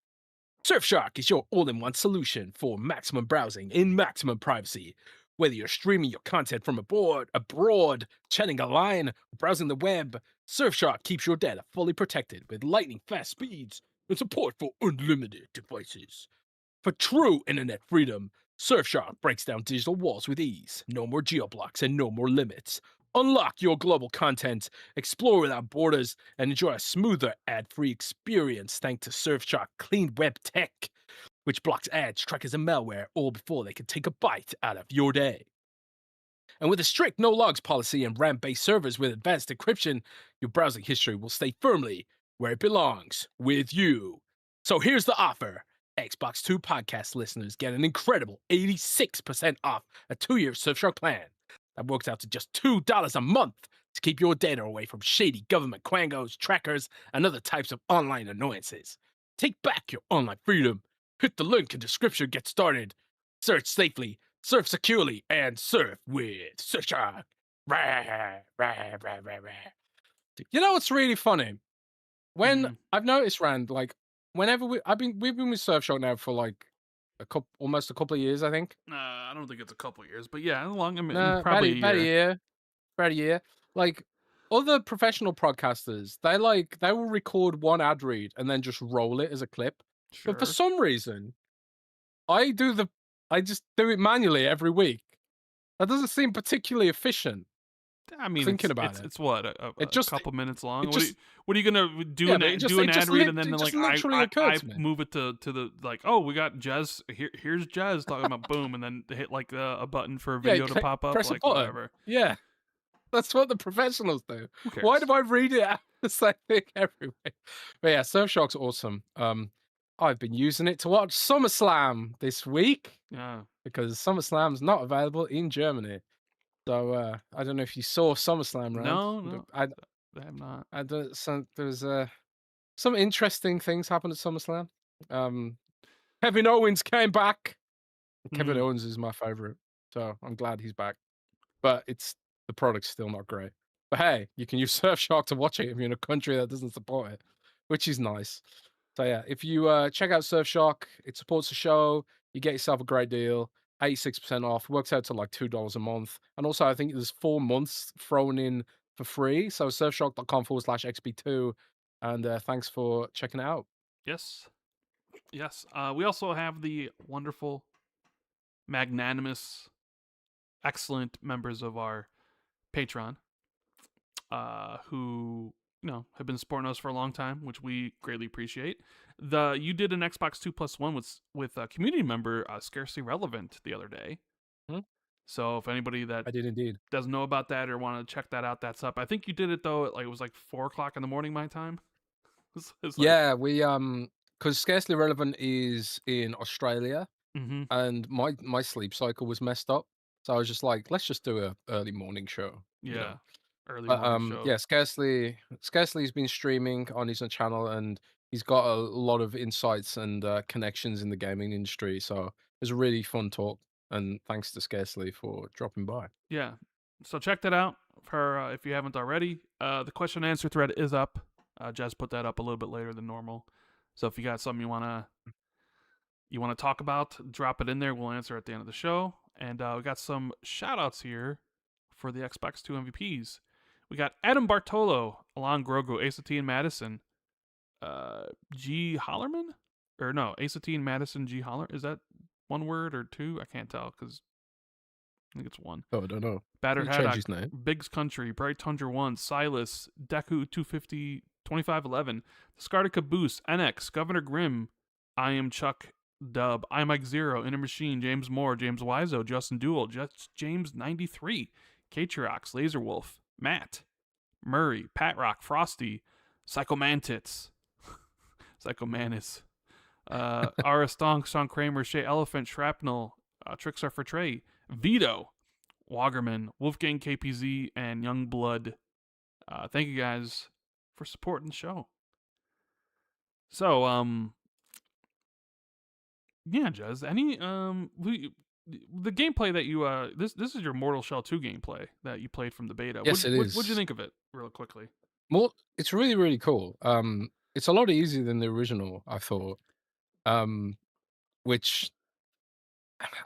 Surfshark is your all-in-one solution for maximum browsing and maximum privacy. Whether you're streaming your content from abroad, chatting online, or browsing the web, Surfshark keeps your data fully protected with lightning-fast speeds and support for unlimited devices. For true internet freedom, Surfshark breaks down digital walls with ease. No more geoblocks and no more limits. Unlock your global content, explore without borders, and enjoy a smoother ad-free experience thanks to Surfshark Clean Web Tech, which blocks ads, trackers, and malware all before they can take a bite out of your day. And with a strict no logs policy and RAM based servers with advanced encryption, your browsing history will stay firmly where it belongs, with you. So here's the offer. Xbox 2 podcast listeners get an incredible 86% off a 2-year Surfshark plan. That works out to just $2 a month to keep your data away from shady government quangos, trackers, and other types of online annoyances. Take back your online freedom. Hit the link in the description to get started. Search safely, surf securely, and surf with Surfshark. Rah, rah, rah, rah, rah. You know what's really funny? When Mm-hmm. I've noticed, Rand, like whenever we've been with Surfshark now for like almost a couple of years, I think. I don't think it's a couple years, but yeah, long. I mean, No, probably a about a year. year, about a year. Like other professional podcasters, they will record one ad read and then just roll it as a clip. But for Sure. some reason, I do the I just do it manually every week. That doesn't seem particularly efficient. I mean, Thinking about it's it, it's what it a just couple minutes long. it just What are you gonna do yeah, but do an ad read and then it like just literally occurred I to me. move it to the like, oh, we got Jez here's Jez talking about boom, and then hit like a button for a Yeah, you video to pop up, press a like button. whatever. Yeah, that's what the professionals do. Who cares? Why do I read it out the same thing every week? But yeah, Surfshark's awesome. I've been using it to watch SummerSlam this week Yeah. because SummerSlam's not available in Germany. So I don't know if you saw SummerSlam, Rand, No, but no, I have not. I don't. There's some interesting things happened at SummerSlam. Um, Kevin Owens came back. Kevin Mm. Owens is my favorite, so I'm glad he's back. But the product's still not great. But hey, you can use Surfshark to watch it if you're in a country that doesn't support it, which is nice. So yeah, if you check out Surfshark, it supports the show. You get yourself a great deal, 86% off. Works out to like $2 a month, and also I think there's 4 months thrown in for free. So surfshark.com/xb2, and thanks for checking it out. Yes. Yes. We also have the wonderful, magnanimous, excellent members of our Patreon. who have been supporting us for a long time, which we greatly appreciate. You did an Xbox 2+1 with a community member, Scarcely Relevant, the other day. Hmm? So if anybody that I did indeed. doesn't know about that or want to check that out, that's up. I think you did it though at it was like 4 o'clock in the morning my time. It's like, Yeah, we because Scarcely Relevant is in Australia, mm-hmm, and my sleep cycle was messed up, so I was just like, let's just do a early morning show, you yeah, know. early But morning show. yeah, Scarcely's been streaming on his own channel, and he's got a lot of insights and connections in the gaming industry. So it was a really fun talk, and thanks to Scarcely for dropping by. Yeah, so check that out for if you haven't already. The question and answer thread is up. Jess put that up a little bit later than normal. So if you got something you want to talk about, drop it in there. We'll answer at the end of the show. And we got some shout outs here for the Xbox 2 MVPs. We got Adam Bartolo, Alon Grogu, Ace Madison, G. Hollerman? Or no, Ace Madison, G. Holler. Is that one word or two? I can't tell because I think it's one. Oh, I don't know. Battered He changed Haddock, his name. Biggs Country, Bright Tundra 1, Silas, Deku 250, 2511, Discarded Caboose, NX, Governor Grimm, I Am Chuck Dub, I Mike Zero, Inner Machine, James Moore, James Wiseau, Justin Duel, James 93, Katrox, Laser Wolf, Matt, Murray, Pat Rock, Frosty, Psychomantits, Psychomanus, Ara Stonk, Sean Kramer, Shay Elephant, Shrapnel, Tricks Are for Trey, Vito, Wagerman, Wolfgang KPZ, and Youngblood. Thank you guys for supporting the show. So, yeah, Jez, the gameplay that you this is your Mortal Shell 2 gameplay that you played from the beta. Yes, it What'd you is. think of it, real quickly? More, it's really really cool. It's a lot easier than the original, I thought. Which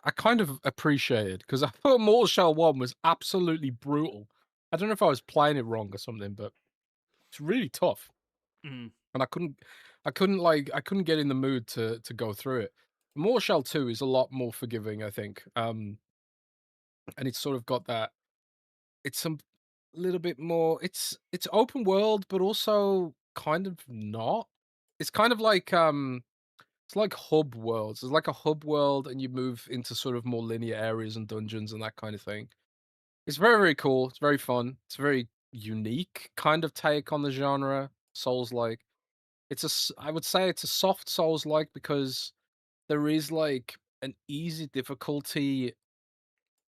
I kind of appreciated because I thought Mortal Shell 1 was absolutely brutal. I don't know if I was playing it wrong or something, but it's really tough. Mm. And I couldn't get in the mood to go through it. Mortal Shell 2 is a lot more forgiving, I think. And it's sort of got that it's some little bit more it's open world, but also kind of not. It's kind of like it's like hub worlds. It's like a hub world, and you move into sort of more linear areas and dungeons and that kind of thing. It's very, very cool. It's very fun. It's a very unique kind of take on the genre, Souls-like. I would say it's a soft Souls-like because there is like an easy difficulty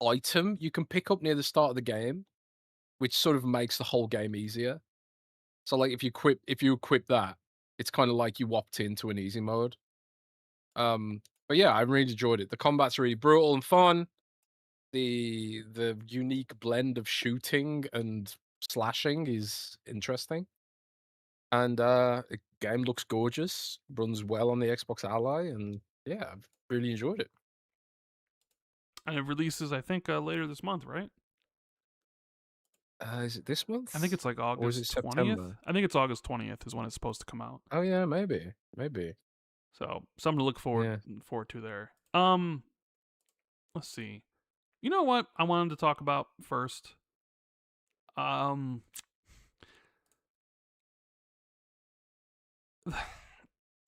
item you can pick up near the start of the game, which sort of makes the whole game easier. So like if you equip that, it's kind of like you opt into an easy mode. But yeah, I really enjoyed it. The combat's really brutal and fun. The unique blend of shooting and slashing is interesting. And the game looks gorgeous, runs well on the Xbox Ally, and yeah, I've really enjoyed it. And it releases, I think, later this month, right? Is it this I think month? it's like Or is it August 20th. September? I think it's August 20th is when it's supposed to come out. Oh yeah, maybe. Maybe. So something to look Yeah. forward to there. Let's see. You know what I wanted to talk about first? Um,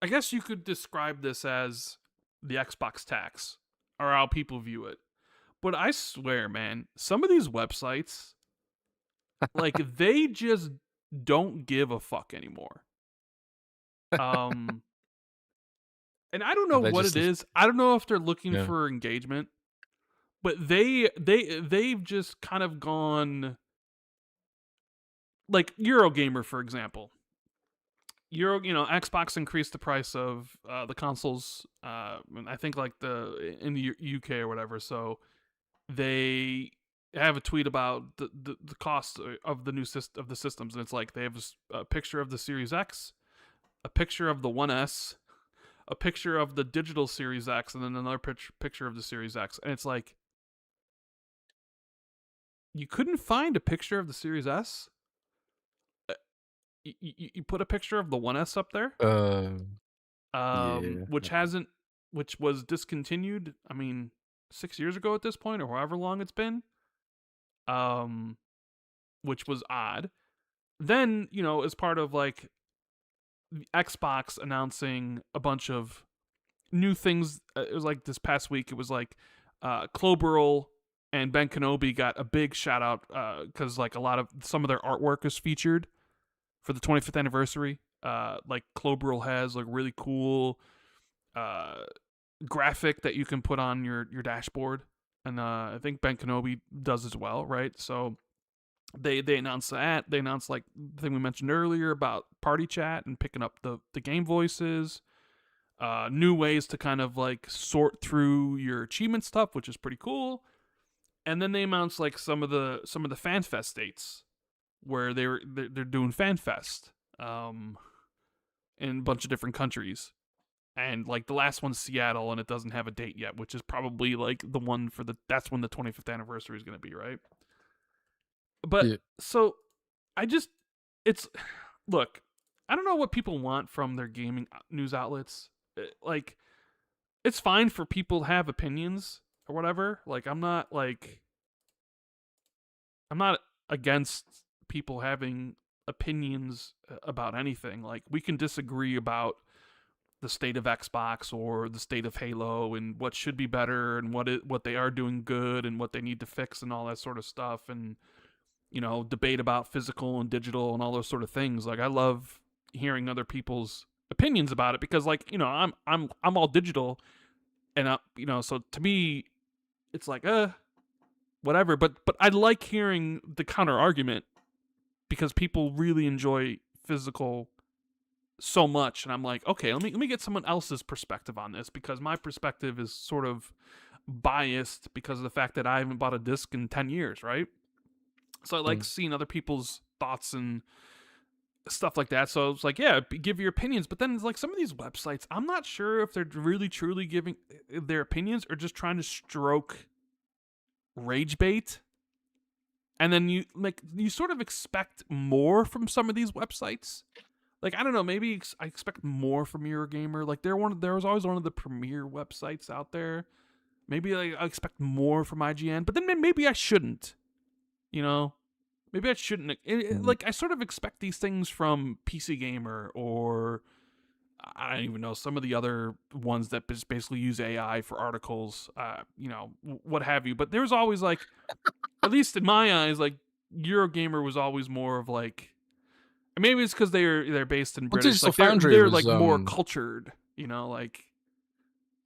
I guess you could describe this as the Xbox tax, or how people view it. But I swear, man, some of these websites, like, they just don't give a fuck anymore. Um, and I don't know They what just it is. I don't know if they're looking yeah. for engagement, but they've just kind of gone, like Eurogamer, for example. Xbox increased the price of the consoles. I think like in the UK or whatever. So they have a tweet about the cost of the of the systems, and it's like they have a picture of the Series X, a picture of the One S, a picture of the digital Series X, and then another picture of the Series X, and it's like you couldn't find a picture of the Series S. You put a picture of the One S up there, Uh yeah. which hasn't, which was discontinued. I mean, 6 years ago at this point, or however long it's been. Um, which was odd. then, as part of like Xbox announcing a bunch of new things, it was like this past week, it was like Cloburl and Ben Kenobi got a big shout out because like some of their artwork is featured for the 25th anniversary. Like Cloburl has like really cool uh, graphic that you can put on your dashboard, and I think Ben Kenobi does as well, right? So they announced that. They announced like the thing we mentioned earlier about party chat and picking up the game voices. New ways to kind of like sort through your achievement stuff, which is pretty cool. And then they announced like some of the FanFest dates where they're doing FanFest in a bunch of different countries. And like the last one's Seattle, and it doesn't have a date yet, which is probably like the one for that's when the 25th anniversary is going to be, right? But Yeah. so it's look, I don't know what people want from their gaming news outlets. Like, it's fine for people to have opinions or whatever. Like, I'm not against people having opinions about anything. Like, we can disagree about the state of Xbox or the state of Halo and what should be better and what they are doing good and what they need to fix and all that sort of stuff, and debate about physical and digital and all those sort of things. Like, I love hearing other people's opinions about it because, like, I'm all digital, and so to me, it's like whatever. But I like hearing the counter argument because people really enjoy physical so much, and I'm like, okay, let me get someone else's perspective on this, because my perspective is sort of biased because of the fact that I haven't bought a disc in 10 years, right? So I like seeing other people's thoughts and stuff like that. So it's like, yeah, give your opinions. But then it's like some of these websites, I'm not sure if they're really truly giving their opinions or just trying to stroke rage bait. And then you sort of expect more from some of these websites. Like, I don't know, maybe I expect more from Eurogamer. Like, there was always one of the premier websites out there. Maybe like I expect more from IGN, but then maybe I shouldn't. Maybe I shouldn't. Like, I sort of expect these things from PC Gamer, or I don't even know, some of the other ones that just basically use AI for articles, what have you. But there's always like, at least in my eyes, like Eurogamer was always more of like, maybe it's because they're based in British, Digital like they're Foundry was, like more cultured, like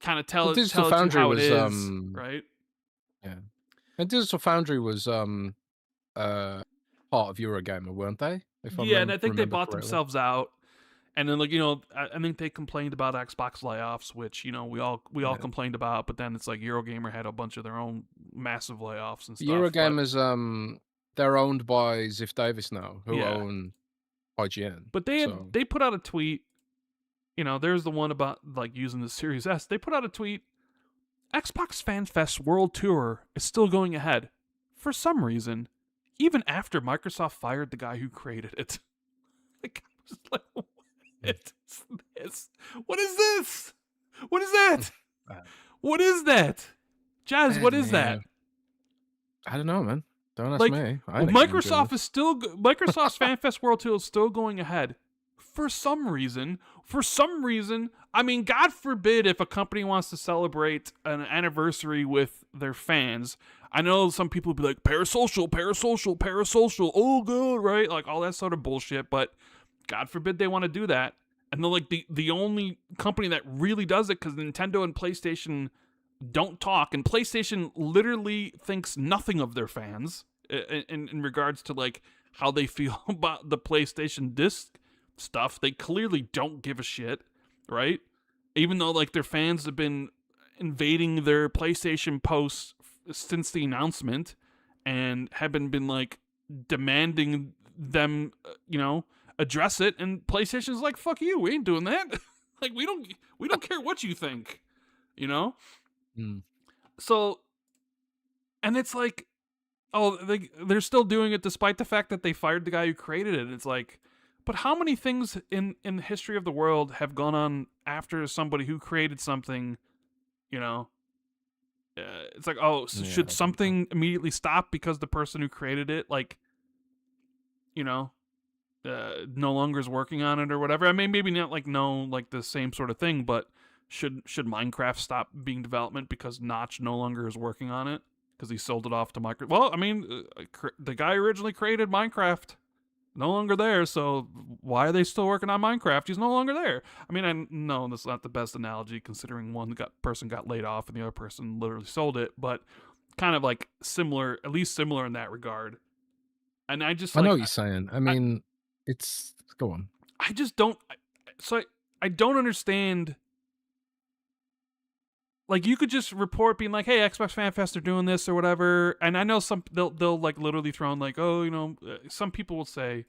kind of tell Digital you Foundry how was, it is, right? yeah. And Digital Foundry was part of Eurogamer, weren't they? If I Yeah, and I think they remember bought correctly. themselves out. And then, like, I think they complained about Xbox layoffs, which, we all complained about. But then it's like Eurogamer had a bunch of their own massive layoffs and stuff. Eurogamers, they're owned by Ziff Davis now, who Yeah. own IGN. But they put out a tweet. There's the one about like using the Series S. They put out a tweet. Xbox Fan Fest World Tour is still going ahead for some reason, even after Microsoft fired the guy who created it. Like, I was like, what is this? What is this? What is that? What is that? Jazz, what is that? I don't know, man. Don't ask like, me. Microsoft's FanFest World Tour is still going ahead for some reason. I mean, God forbid if a company wants to celebrate an anniversary with their fans. I know some people would be like, parasocial, oh good, right? Like all that sort of bullshit, but God forbid they want to do that. And they're like the only company that really does it, because Nintendo and PlayStation don't talk, and PlayStation literally thinks nothing of their fans in regards to like how they feel about the PlayStation disc stuff. They clearly don't give a shit, right? Even though like their fans have been invading their PlayStation posts since the announcement and have been like demanding them, address it, and PlayStation's like, fuck you, we ain't doing that. Like, we don't care what you think, So, and it's like, oh, they're still doing it despite the fact that they fired the guy who created it. It's like, but how many things in the history of the world have gone on after somebody who created something, it's like, oh, should something immediately stop because the person who created it, like, no longer is working on it or whatever. I mean, maybe not like no like the same sort of thing, but should Minecraft stop being development because Notch no longer is working on it because he sold it off to Microsoft? Well, I mean, the guy originally created Minecraft no longer there, so why are they still working on Minecraft? He's no longer there. I mean, I know that's not the best analogy considering person got laid off and the other person literally sold it, but kind of like similar, at least similar in that regard. And I just I know like what you're saying. I I, mean, it's go on. I just don't. So I don't understand. Like you could just report being like, "Hey, Xbox Fan Fest are doing this or whatever," and I know some they'll like literally throw in like, "Oh, some people will say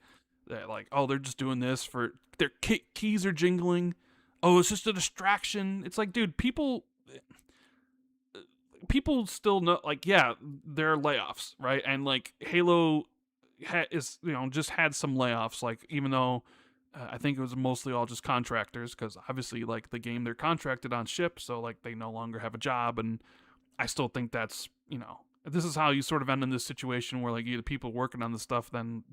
that like, oh, they're just doing this for their keys are jingling. Oh, it's just a distraction." It's like, dude, people still know like, yeah, there are layoffs, right? And like Halo is just had some layoffs, like even though I think it was mostly all just contractors because obviously like the game they're contracted on ship, so like they no longer have a job, and I still think that's this is how you sort of end in this situation where like either people working on the stuff then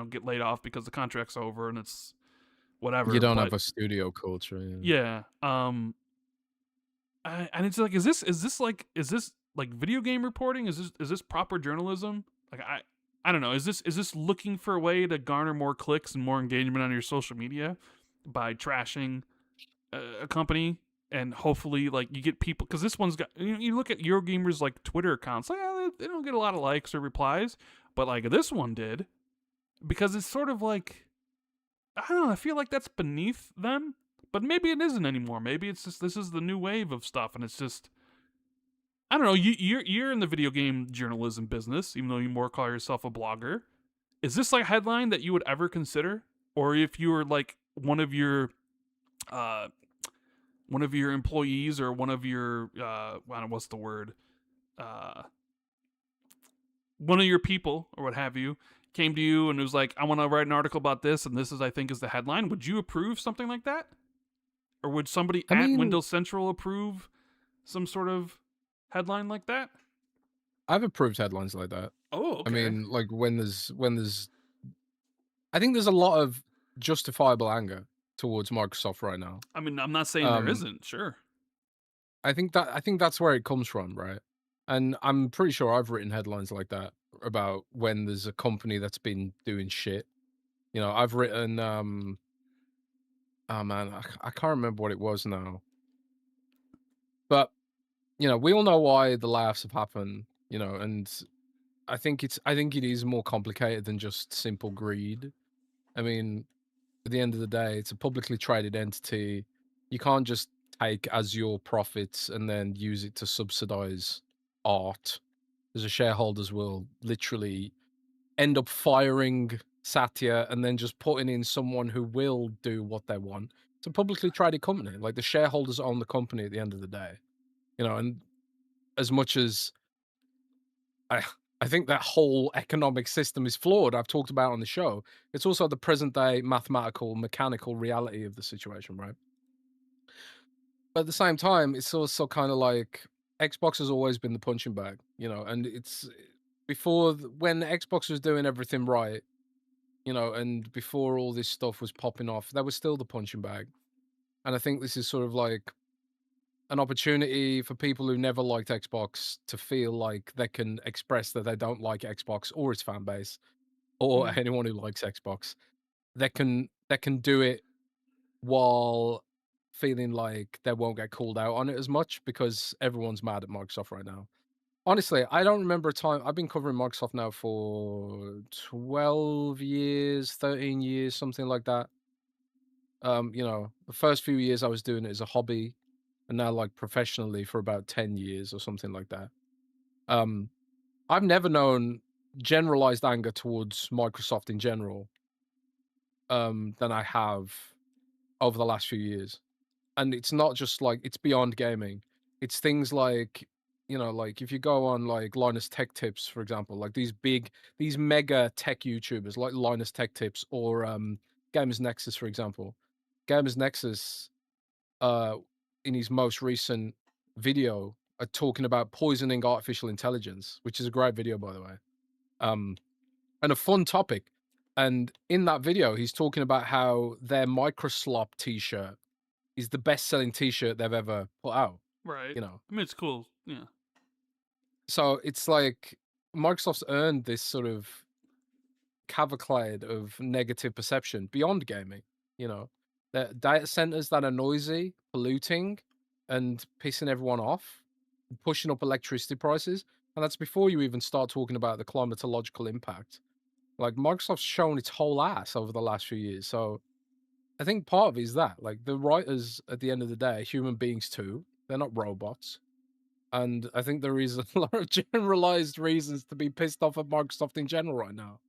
get laid off because the contract's over and it's You whatever. don't have But a studio culture. Yeah. yeah, and it's like is this like video game reporting? Is this proper journalism? Like I don't know. Is this looking for a way to garner more clicks and more engagement on your social media by trashing a company and hopefully like you get people because this one's got you look at Eurogamer's like Twitter accounts like they don't get a lot of likes or replies, but like this one did because it's sort of like I don't know. I feel like that's beneath them, but maybe it isn't anymore. Maybe it's just this is the new wave of stuff, and it's just I don't know. You're in the video game journalism business, even though you more call yourself a blogger. Is this like a headline that you would ever consider, or if you were like uh one of your employees or one of your I don't know, what's the word uh one of your people or what have you came to you and was like, I want to write an article about this, and this is I think is the headline. Would you approve something like that? Or would somebody I at mean, Windows Central approve some sort of headline like that? I've approved headlines like that. Oh, I okay. mean, like when there's I think there's a lot of justifiable anger towards Microsoft right now. I mean, I'm not saying there Um, isn't. Sure. I think that's where it comes from, right? And I'm pretty sure I've written headlines like that about when there's a company that's been doing shit. I've written oh man, I can't remember what it was now. But, we all know why the layoffs have happened, and I think it is more complicated than just simple greed. I mean, at the end of the day, it's a publicly traded entity. You can't just take as your profits and then use it to subsidize art. Because the shareholders will literally end up firing Satya and then just putting in someone who will do what they want. It's a publicly traded company. Like the shareholders own the company at the end of the day. And as much as I I think that whole economic system is flawed, I've talked about on the show, it's also the present day mathematical, mechanical reality of the situation, right? But at the same time, it's also kind of like Xbox has always been the punching bag, and it's when Xbox was doing everything right, and before all this stuff was popping off, that was still the punching bag. And I think this is sort of like an opportunity for people who never liked Xbox to feel like they can express that they don't like Xbox or its fan base or Mm. anyone who likes Xbox. They can do it while feeling like they won't get called out on it as much because everyone's mad at Microsoft right now. Honestly, I don't remember a time I've been covering Microsoft now for 12 years, 13 years, something like that. The first few years I was doing it as a hobby and now like professionally for about 10 years or something like that. Um, I've never known generalized anger towards Microsoft in general than I have over the last few years. And it's not just like it's beyond gaming. It's things like, like if you go on like Linus Tech Tips, for example, like these mega tech YouTubers like Linus Tech Tips or Gamers Nexus, for example. Gamers Nexus, uh, in his most recent video, are talking about poisoning artificial intelligence, which is a great video, by the way. And a fun topic. And in that video, he's talking about how their Microslop T-shirt is the best-selling T-shirt they've ever put out. Right. You know, I mean, it's cool. Yeah. so it's like Microsoft's earned this sort of cavalcade of negative perception beyond gaming. You know, the data centers that are noisy, polluting, and pissing everyone off, pushing up electricity prices, and that's before you even start talking about the climatological impact. Like Microsoft's shown its whole ass over the last few years. So I think part of it is that, like, the writers at the end of the day are human beings too. They're not robots. And I think there is a lot of generalized reasons to be pissed off at Microsoft in general right now.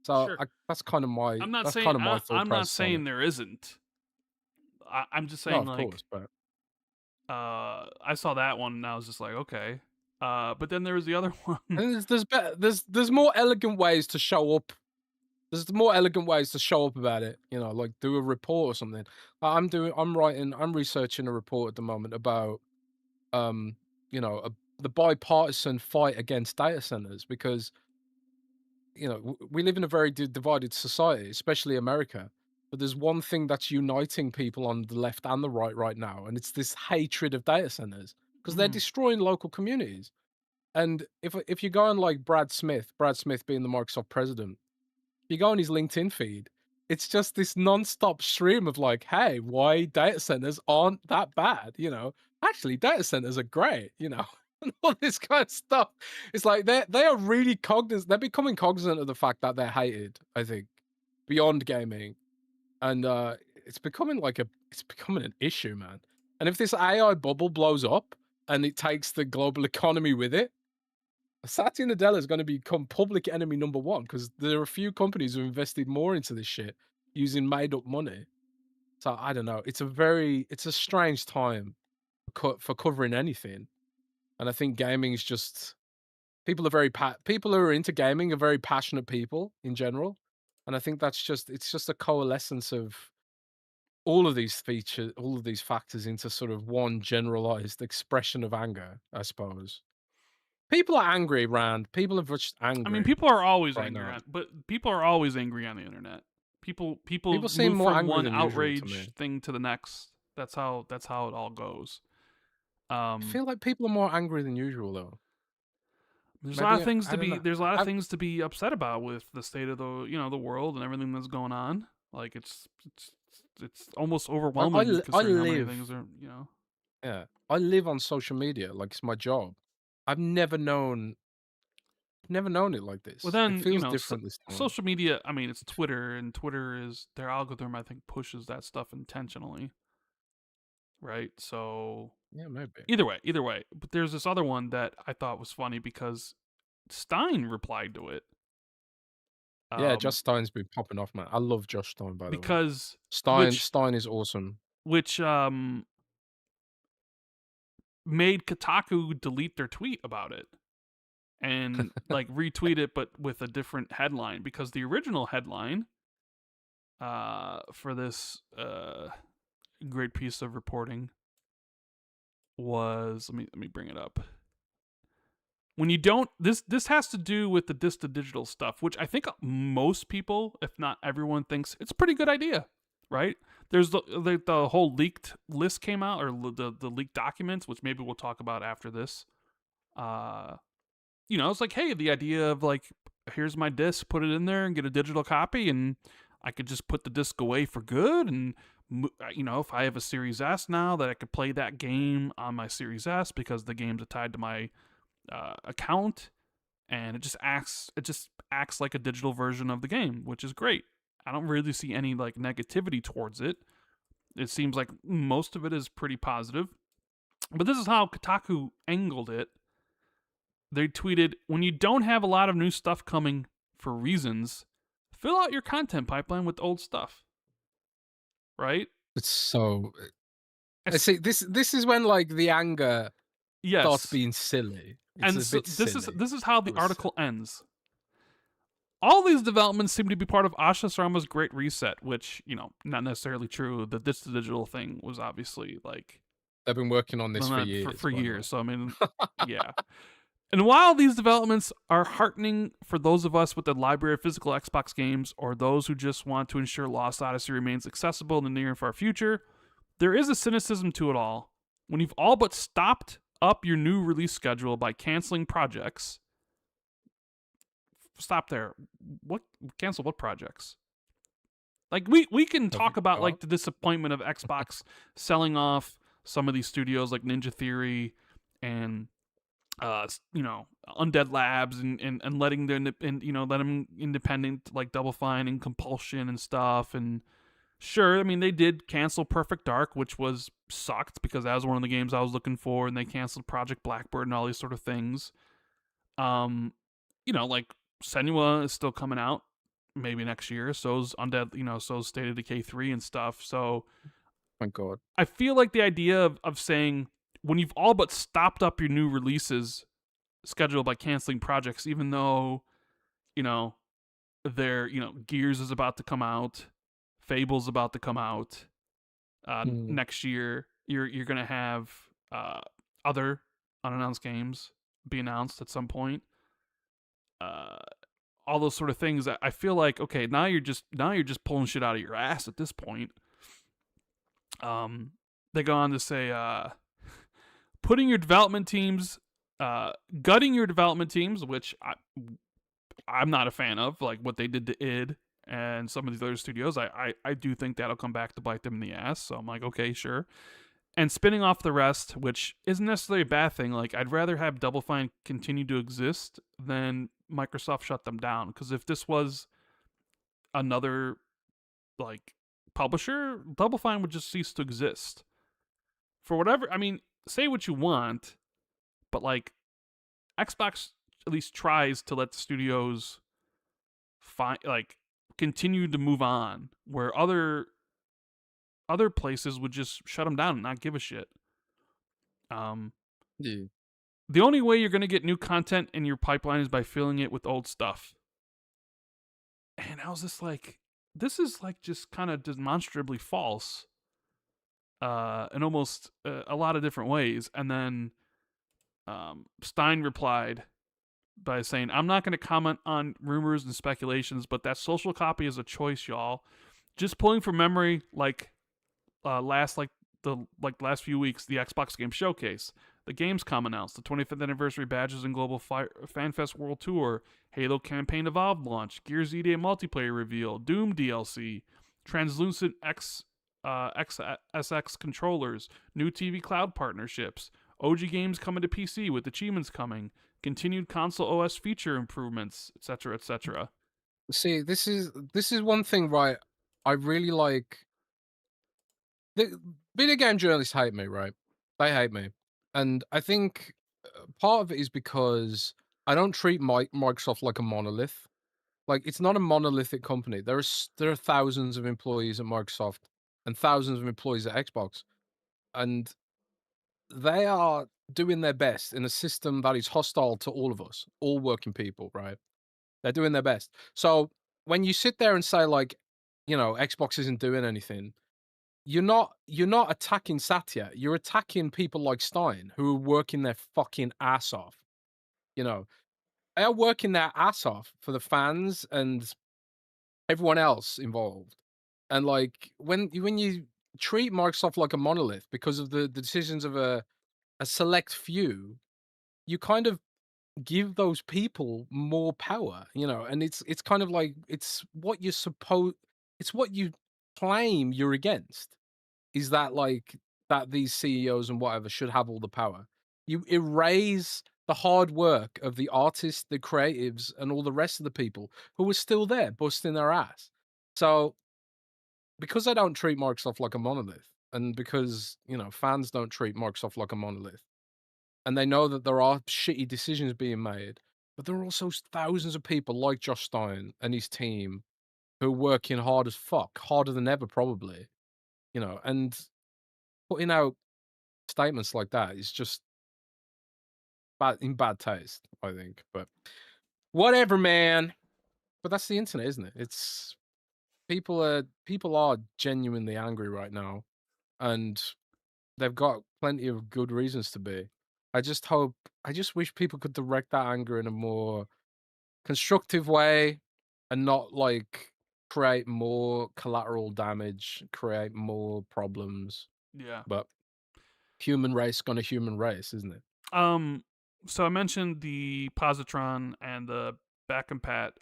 So Sure. that's kind of my thought I'm not process on saying it. there isn't. I'm just No, saying of like course, but I saw that one and I was just like, okay. But then there was the other one. and there's more elegant ways to show up. There's more elegant ways to show up about it. You know, like do a report or something. I'm researching a report at the moment about um, you know, the bipartisan fight against data centers because you know we live in a very divided society, especially America. But there's one thing that's uniting people on the left and the right now, and it's this hatred of data centers because they're Mhm. destroying local communities. And if you go on like Brad Smith being the Microsoft president, if you go on his LinkedIn feed, it's just this non-stop stream of like, hey, why data centers aren't that bad, you know? Actually, data centers are great, you know, and all this kind of stuff. It's like they are really cognizant. They're becoming cognizant of the fact that they're hated. I think beyond gaming, and it's becoming an issue, man. And if this AI bubble blows up and it takes the global economy with it, Satya Nadella is going to become public enemy number one because there are a few companies who invested more into this shit using made up money. So I don't know. It's a strange time for covering anything, and I think gaming is just people who are into gaming are very passionate people in general, and I think it's just a coalescence of all of these factors into sort of one generalized expression of anger, I suppose. People are angry, Rand. People are just I mean, angry people are always right angry now. on, but people are always angry on the internet. People People seem move more from angry one than usual to me. outrage thing to the next. That's how it all goes. I Um, feel like people are more angry than usual, though. there's a lot of Maybe things I to don't be know. there's a lot of things to be upset about with the state of the world and everything that's going on. Like it's almost overwhelming I considering how many things live, are. yeah, I live on social media like it's my job. I've never known it like Well, this. It then feels different this time. social media. I mean, it's Twitter, and Twitter is their algorithm. I think pushes that stuff intentionally, right? So Yeah, maybe. either way. But there's this other one that I thought was funny because Stein replied to it. Yeah, Um, Josh Stein's been popping off, man. I love Josh Stein, by the way. because Stein which Stein is awesome. which made Kotaku delete their tweet about it and like retweet it, but with a different headline because the original headline for this great piece of reporting was let me bring it up. When you don't this has to do with the disc to digital stuff, which I think most people, if not everyone, thinks it's a pretty good idea, right? There's the whole leaked list came out, or the leaked documents, which maybe we'll talk about after this. Uh, it's like, hey, the idea of like, here's my disc, put it in there and get a digital copy, and I could just put the disc away for good. And if I have a Series S now, that I could play that game on my Series S because the games are tied to my account, and it just acts like a digital version of the game, which is great. I don't really see any like negativity towards it. It seems like most of it is pretty positive. But this is how Kotaku angled it. They tweeted, when you don't have a lot of new stuff coming for reasons, fill out your content pipeline with old stuff. Right? It's so I It's, see this is when like the anger starts yes. being silly. It's And a so bit silly. this is how I the would say. article ends. All these developments seem to be part of Asha Sharma's Great Reset, which, not necessarily true. The This to Digital thing was obviously like, They've been working on this well, for not years, for by the way. years. So, I mean, yeah. And while these developments are heartening for those of us with a library of physical Xbox games or those who just want to ensure Lost Odyssey remains accessible in the near and far future, there is a cynicism to it all. When you've all but stopped up your new release schedule by canceling projects, stop there. What cancel what projects? Like we can Have you talk about got? like the disappointment of Xbox selling off some of these studios like Ninja Theory and Undead Labs and letting them let them independent like Double Fine and Compulsion and stuff. And sure, I mean they did cancel Perfect Dark, which was sucked because that was one of the games I was looking for, and they canceled Project Blackbird and all these sort of things. Um, like Senua is still coming out maybe next year. So's Undead, so's State of Decay 3 and stuff. So Thank God. I feel like the idea of saying when you've all but stopped up your new releases schedule by canceling projects, even though, you know, Gears is about to come out, Fable's about to come out Hmm. next year. You're gonna have other unannounced games be announced at some point. Uh, all those sort of things. I feel like okay, now you're just pulling shit out of your ass at this point. Um, they go on to say, putting your development teams, gutting your development teams, which I'm not a fan of, like what they did to id and some of these other studios. I do think that'll come back to bite them in the ass. So I'm like, okay, sure. And spinning off the rest, which isn't necessarily a bad thing. Like I'd rather have Double Fine continue to exist than Microsoft shut them down. Because if this was another like publisher, Double Fine would just cease to exist. For whatever, I mean, say what you want, but like Xbox at least tries to let the studios find like continue to move on, where other places would just shut them down and not give a shit. Um, Yeah. the only way you're gonna get new content in your pipeline is by filling it with old stuff. And I was just like, this is like just kind of demonstrably false, in almost a lot of different ways. And then Stein replied by saying, I'm not going to comment on rumors and speculations, but that social copy is a choice, y'all. Just pulling from memory, like last few weeks, the Xbox Game Showcase, the Gamescom announced the 25th anniversary badges and global FanFest World Tour, Halo Campaign Evolved launch, Gears EDA multiplayer reveal, Doom DLC, translucent XSX controllers, new TV cloud partnerships, OG games coming to PC with achievements coming, continued console OS feature improvements, etc., etc. See, this is one thing, right? I really like the video game journalists hate me, right? They hate me, and I think part of it is because I don't treat Microsoft like a monolith. Like it's not a monolithic company. There are thousands of employees at Microsoft and thousands of employees at Xbox, and they are doing their best in a system that is hostile to all of us, all working people, right? They're doing their best. So when you sit there and say like, Xbox isn't doing anything, you're not attacking Satya. You're attacking people like Stein who are working their fucking ass off. You know, they're working their ass off for the fans and everyone else involved. And like when you treat Microsoft like a monolith because of the decisions of a select few, you kind of give those people more power, and it's kind of like it's what you claim you're against is that like that these CEOs and whatever should have all the power. You erase the hard work of the artists, the creatives, and all the rest of the people who are still there busting their ass. So because I don't treat Microsoft like a monolith, and because fans don't treat Microsoft like a monolith, and they know that there are shitty decisions being made, but there are also thousands of people like Josh Stein and his team who are working hard as fuck, harder than ever probably, and putting out statements like that is just bad taste, I think. But whatever, man. But that's the internet, isn't it? It's people are genuinely angry right now, and they've got plenty of good reasons to be. I just hope I just wish people could direct that anger in a more constructive way and not, like, create more collateral damage, create more problems. Yeah. But human race gonna human race, isn't it? Um. So I mentioned the positron and the back and pat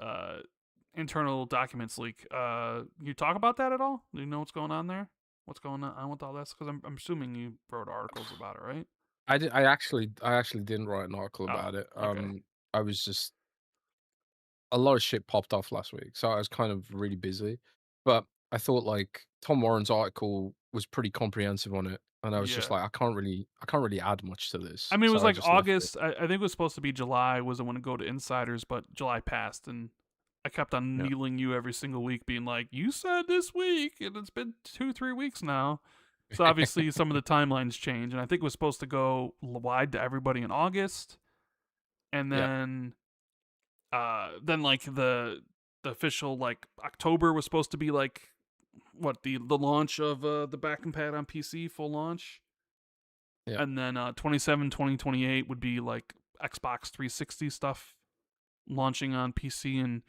internal documents leak. You talk about that at all? Do you know what's going on there? What's going on with all this? Because I'm assuming you wrote articles about it, right? I actually didn't write an article Oh, about it. okay. I was just a lot of shit popped off last week, so I was kind of really busy. But I thought like Tom Warren's article was pretty comprehensive on it, and I was just Yeah. like, I can't really add much to I this, mean, it so was I like just left it. August. I think it was supposed to be July was the one to go to insiders, but July passed, and I kept on Yeah. needling you every single week, being like, "You said this week, and it's been 2, 3 weeks now." So obviously, some of the timelines change, and I think it was supposed to go wide to everybody in August, and Yeah. then like the official like October was supposed to be like what the launch of the back and pad on PC full launch, Yeah. and then 2028 would be like Xbox 360 stuff launching on PC, and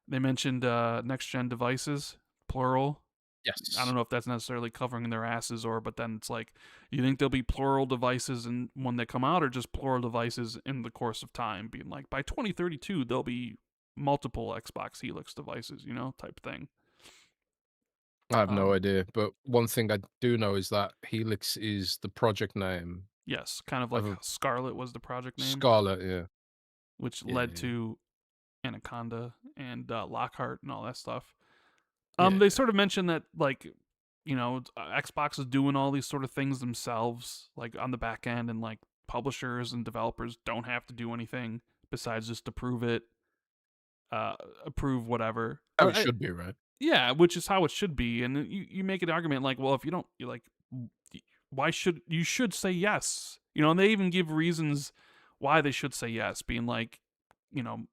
they mentioned next gen devices plural. I Yes. don't know if that's necessarily covering their asses or, but then it's like, you think there'll be plural devices and when they come out, or just plural devices in the course of time, being like by 2032 there'll be multiple Xbox Helix devices, type thing. I have no Um, idea, but one thing I do know is that Helix is the project name yes, kind of of like a Scarlet was the project name, Scarlet. Yeah. which Yeah. led Yeah. to Anaconda and Lockhart and all that stuff. Yeah. They Yeah. sort of mentioned that like, Xbox is doing all these sort of things themselves, like on the back end, and like publishers and developers don't have to do anything besides just approve it, uh, approve whatever. How it should be, right? Yeah, which is how it should be. And you make an argument like, well, if you don't, you like, why should you should say yes? And they even give reasons why they should say yes, being like,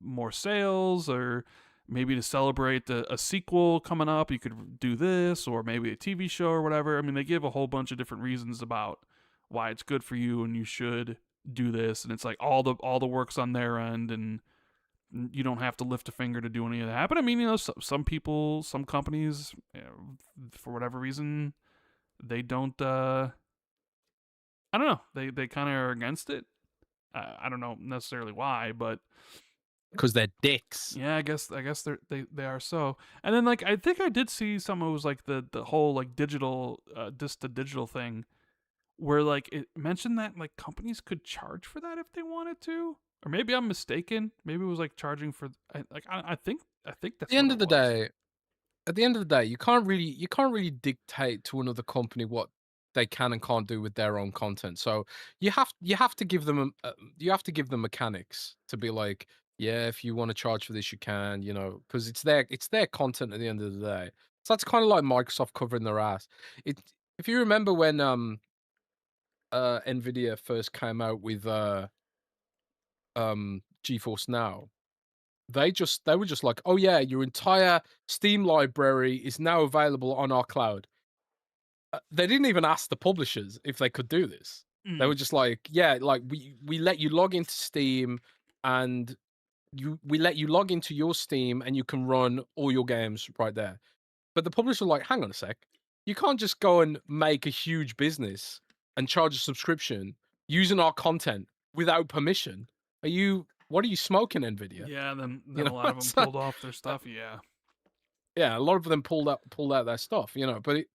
more sales, or maybe to celebrate a sequel coming up, you could do this, or maybe a TV show or whatever. I mean, they give a whole bunch of different reasons about why it's good for you and you should do this, and it's like all the work's on their end, and you don't have to lift a finger to do any of that. But I mean, some people, some companies, for whatever reason, they don't. I don't know. They kind of are against it. I don't know necessarily why, but Because they're dicks. yeah, I guess they are so. And then like I think I did see some. It was like the whole like digital this to digital thing, where like it mentioned that like companies could charge for that if they wanted to, or maybe I'm mistaken. Maybe it was like charging for I think At the that's what end it of the was. day, at the end of the day, you can't really dictate to another company what they can and can't do with their own content. So you have to give them you have to give them mechanics to be like, yeah, if you want to charge for this, you can, because it's their content at the end of the day. So that's kind of like Microsoft covering their ass. It If you remember when Nvidia first came out with GeForce Now, they were just like, "Oh yeah, your entire Steam library is now available on our cloud." They didn't even ask the publishers if they could do this. They Mm. were just like, "Yeah, like we let you log into Steam, and we let you log into your Steam, and you can run all your games right there." But the publisher were like, "Hang on a sec, you can't just go and make a huge business and charge a subscription using our content without permission. What are you smoking, Nvidia?" Yeah, then You a know, lot of them so, pulled off their stuff. Yeah. yeah, a lot of them pulled out their stuff, but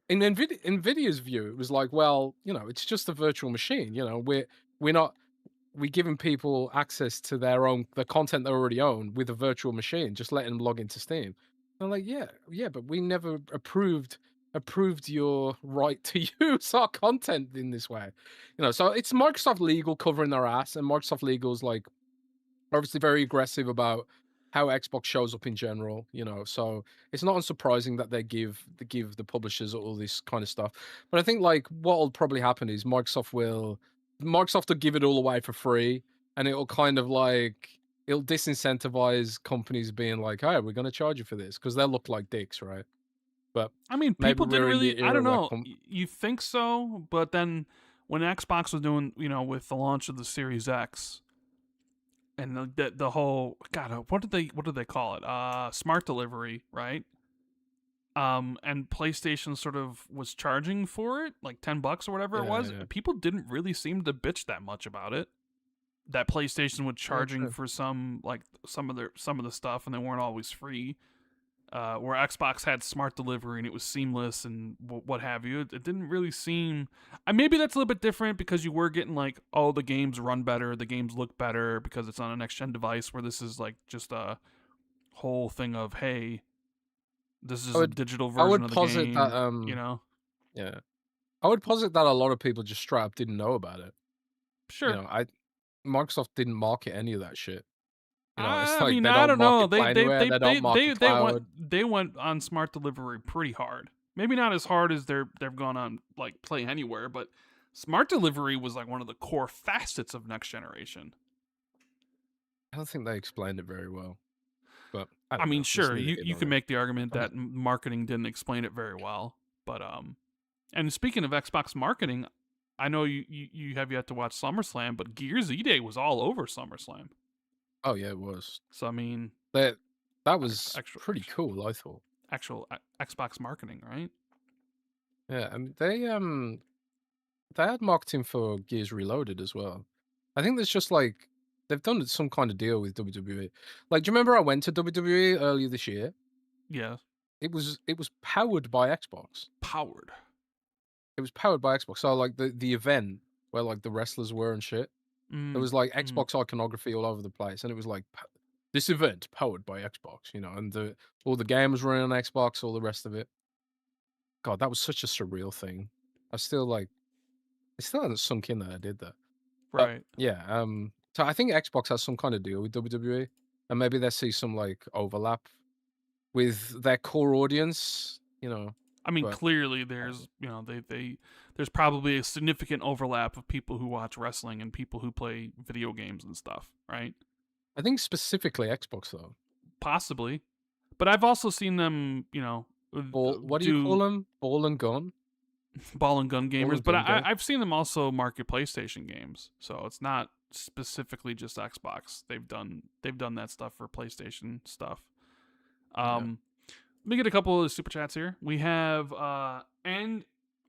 in Nvidia's view, it was like, well, it's just a virtual machine. We're not we giving people access to the content they already own with a virtual machine, just letting them log into Steam. I'm like, yeah, yeah, but we never approved your right to use our content in this way. So it's Microsoft legal covering their ass, and Microsoft legal is like obviously very aggressive about how Xbox shows up in general, so it's not unsurprising that they give the publishers all this kind of stuff. But I think like what'll probably happen is Microsoft will give it all away for free, and it'll kind of like it'll disincentivize companies being like, "Hey, we're going to charge you for this," because they'll look like dicks, right? But I mean, maybe people didn't we're in really. the I era don't where know. You think so, but then when Xbox was doing, with the launch of the Series X and the whole what did they call it? Smart delivery, right? And PlayStation sort of was charging for it, like $10 or whatever it Yeah, was. yeah. People didn't really seem to bitch that much about it. That PlayStation was Yeah, charging true. for some of the stuff, and they weren't always free. Where Xbox had smart delivery and it was seamless and what have you. It didn't really seem. Maybe that's a little bit different because you were getting like, oh, the games run better, the games look better because it's on a next gen device. Where this is like just a whole thing of, hey, this I is a would digital I version would of the posit that game. You know, yeah. I would posit that a lot of people just straight up didn't know about it. You sure. know, I Microsoft didn't market any of that shit. You know, it's I like mean, they I don't don't know. market They Play they Anywhere, they they they don't they market they went Cloud. they went on smart delivery pretty hard. Maybe not as hard as they've gone on like Play Anywhere, but smart delivery was like one of the core facets of next generation. I don't think they explained it very well, but I I don't mean, know. It's sure, neither you here you nor can there. make the argument I'm that marketing didn't explain it very well, but and speaking of Xbox marketing, I know you have yet to watch SummerSlam, but Gears E-Day was all over SummerSlam. Oh yeah, it was. So I mean, That that was actual pretty cool, I thought. actual Xbox marketing, right? Yeah, I mean they had marketing for Gears Reloaded as well. I think there's just like they've done some kind of deal with WWE. Like, do you remember I went to WWE earlier this year? Yeah, It was powered by Xbox. powered. It was powered by Xbox. So like the event where like the wrestlers were and shit, there Mm, was like mm. Xbox iconography all over the place, and it was like this event powered by Xbox, and all the games running on Xbox, all the rest of it. God, that was such a surreal thing. I still like it still hasn't sunk in that I did that. But Right. yeah, so I think Xbox has some kind of deal with WWE, and maybe they see some like overlap with their core audience, I mean, but clearly I don't know. there's there's probably a significant overlap of people who watch wrestling and people who play video games and stuff, right? I think specifically Xbox though. Possibly, but I've also seen them, What do you call do them? Ball and gun? ball and gun Ball gamers. and But gun game? I've seen them also market PlayStation games, so it's not specifically just Xbox. They've done that stuff for PlayStation stuff. Yeah. Let me get a couple of super chats here. We have and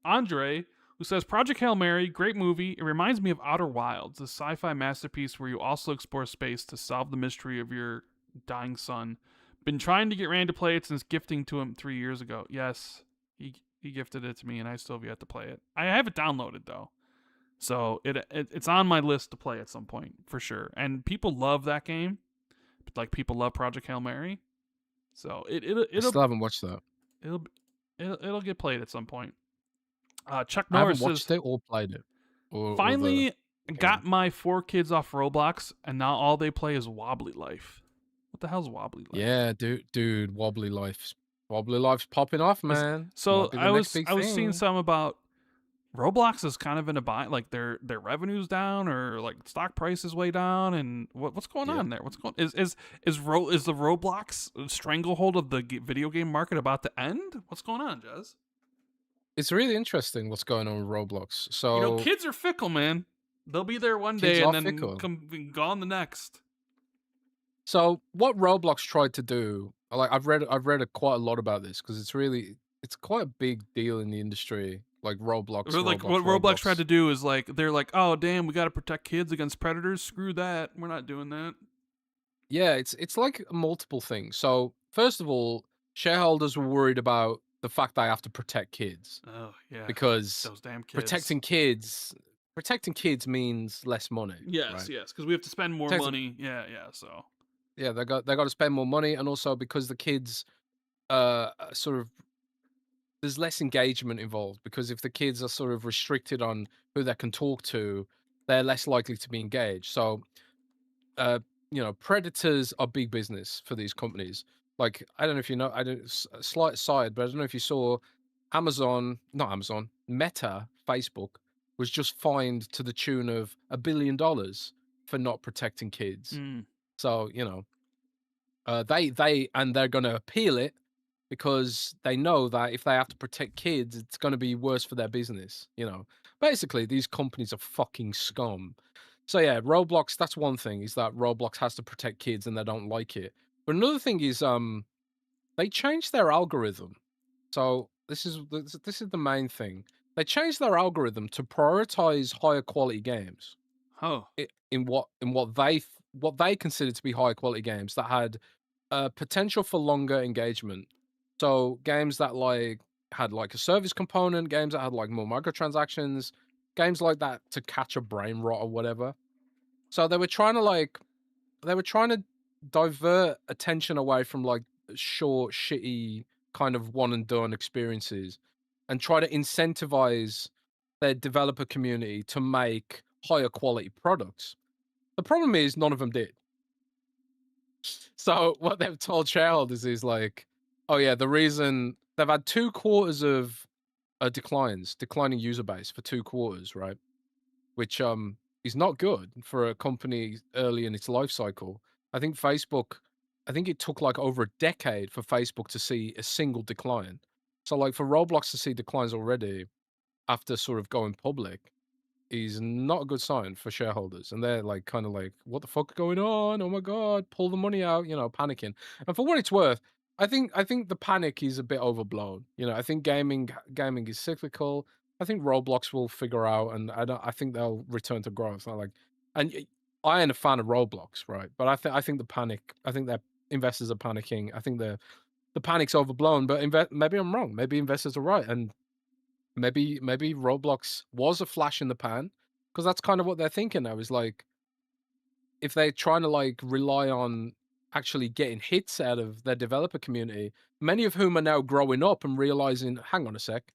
Andre, who says Project Hail Mary, great movie. It reminds me of Outer Wilds, a sci-fi masterpiece where you also explore space to solve the mystery of your dying son. Been trying to get Rand to play it since gifting to him 3 years ago. Yes, he gifted it to me, and I still have yet to play it. I have it downloaded though, so it's on my list to play at some point for sure. And people love that game, like people love Project Hail Mary. So I still haven't watched that. it'll it'll get played at some point. Chuck I haven't Norris watched says, it or played it. Or finally the got game. my 4 kids off Roblox, and now all they play is Wobbly Life. What the hell's Wobbly Life? Yeah, dude, Wobbly Life's popping off, Is man. so Might be the next big I was seeing thing. some about Roblox is kind of in a bind, like their revenues down or like stock prices way down, and what's going Yep. on there? What's going is the Roblox stranglehold of the video game market about to end? What's going on, Jez? It's really interesting what's going on with Roblox. So Kids are fickle, man. They'll be there one kids day and are then fickle. come gone the next. So what Roblox tried to do, like I've read quite a lot about this because it's quite a big deal in the industry. Like Roblox, Or like Roblox, what Roblox tried Roblox. to do is like they're like, oh damn, we got to protect kids against predators. Screw that, we're not doing that. Yeah, it's like multiple things. So first of all, shareholders were worried about the fact they have to protect kids Oh yeah, because those damn kids. protecting kids protecting kids means less money, Yes, right? yes, because we have to spend more Protecting, money. Yeah, yeah. So yeah, they got to spend more money, and also because the kids sort of there's less engagement involved because if the kids are sort of restricted on who they can talk to, they're less likely to be engaged. So uh, predators are big business for these companies. Like, I don't know if you know, I don't, slight aside, but I don't know if you saw not Amazon, Meta, Facebook was just fined to the tune of $1 billion for not protecting kids. mm, So, they're going to appeal it because they know that if they have to protect kids, it's going to be worse for their business. Basically, these companies are fucking scum. So yeah, Roblox. That's one thing, is that Roblox has to protect kids, and they don't like it. But another thing is, they changed their algorithm. So this is the main thing. They changed their algorithm to prioritize higher quality games Oh, what they consider to be high quality games that had potential for longer engagement. So games that had like a service component, games that had like more microtransactions, games like that to catch a brain rot or whatever. So they were trying to divert attention away from like short, shitty kind of one and done experiences and try to incentivize their developer community to make higher quality products. The problem is none of them did. So what they've told shareholders is like, oh yeah, the reason they've had 2 quarters of declining user base for 2 quarters, right? Which is not good for a company early in its life cycle. I think it took like over a decade for Facebook to see a single decline. So like for Roblox to see declines already after sort of going public is not a good sign for shareholders. And they're like kind of like, what the fuck going on? Oh my god, pull the money out, panicking. And for what it's worth, I think the panic is a bit overblown. I think gaming is cyclical. I think Roblox will figure out, and I think they'll return to growth. I ain't a fan of Roblox, right? But I think that investors are panicking. I think the panic's overblown, but maybe I'm wrong. Maybe investors are right, and maybe Roblox was a flash in the pan, because that's kind of what they're thinking now. Is like, if they're trying to like rely on actually getting hits out of their developer community, many of whom are now growing up and realizing, hang on a sec,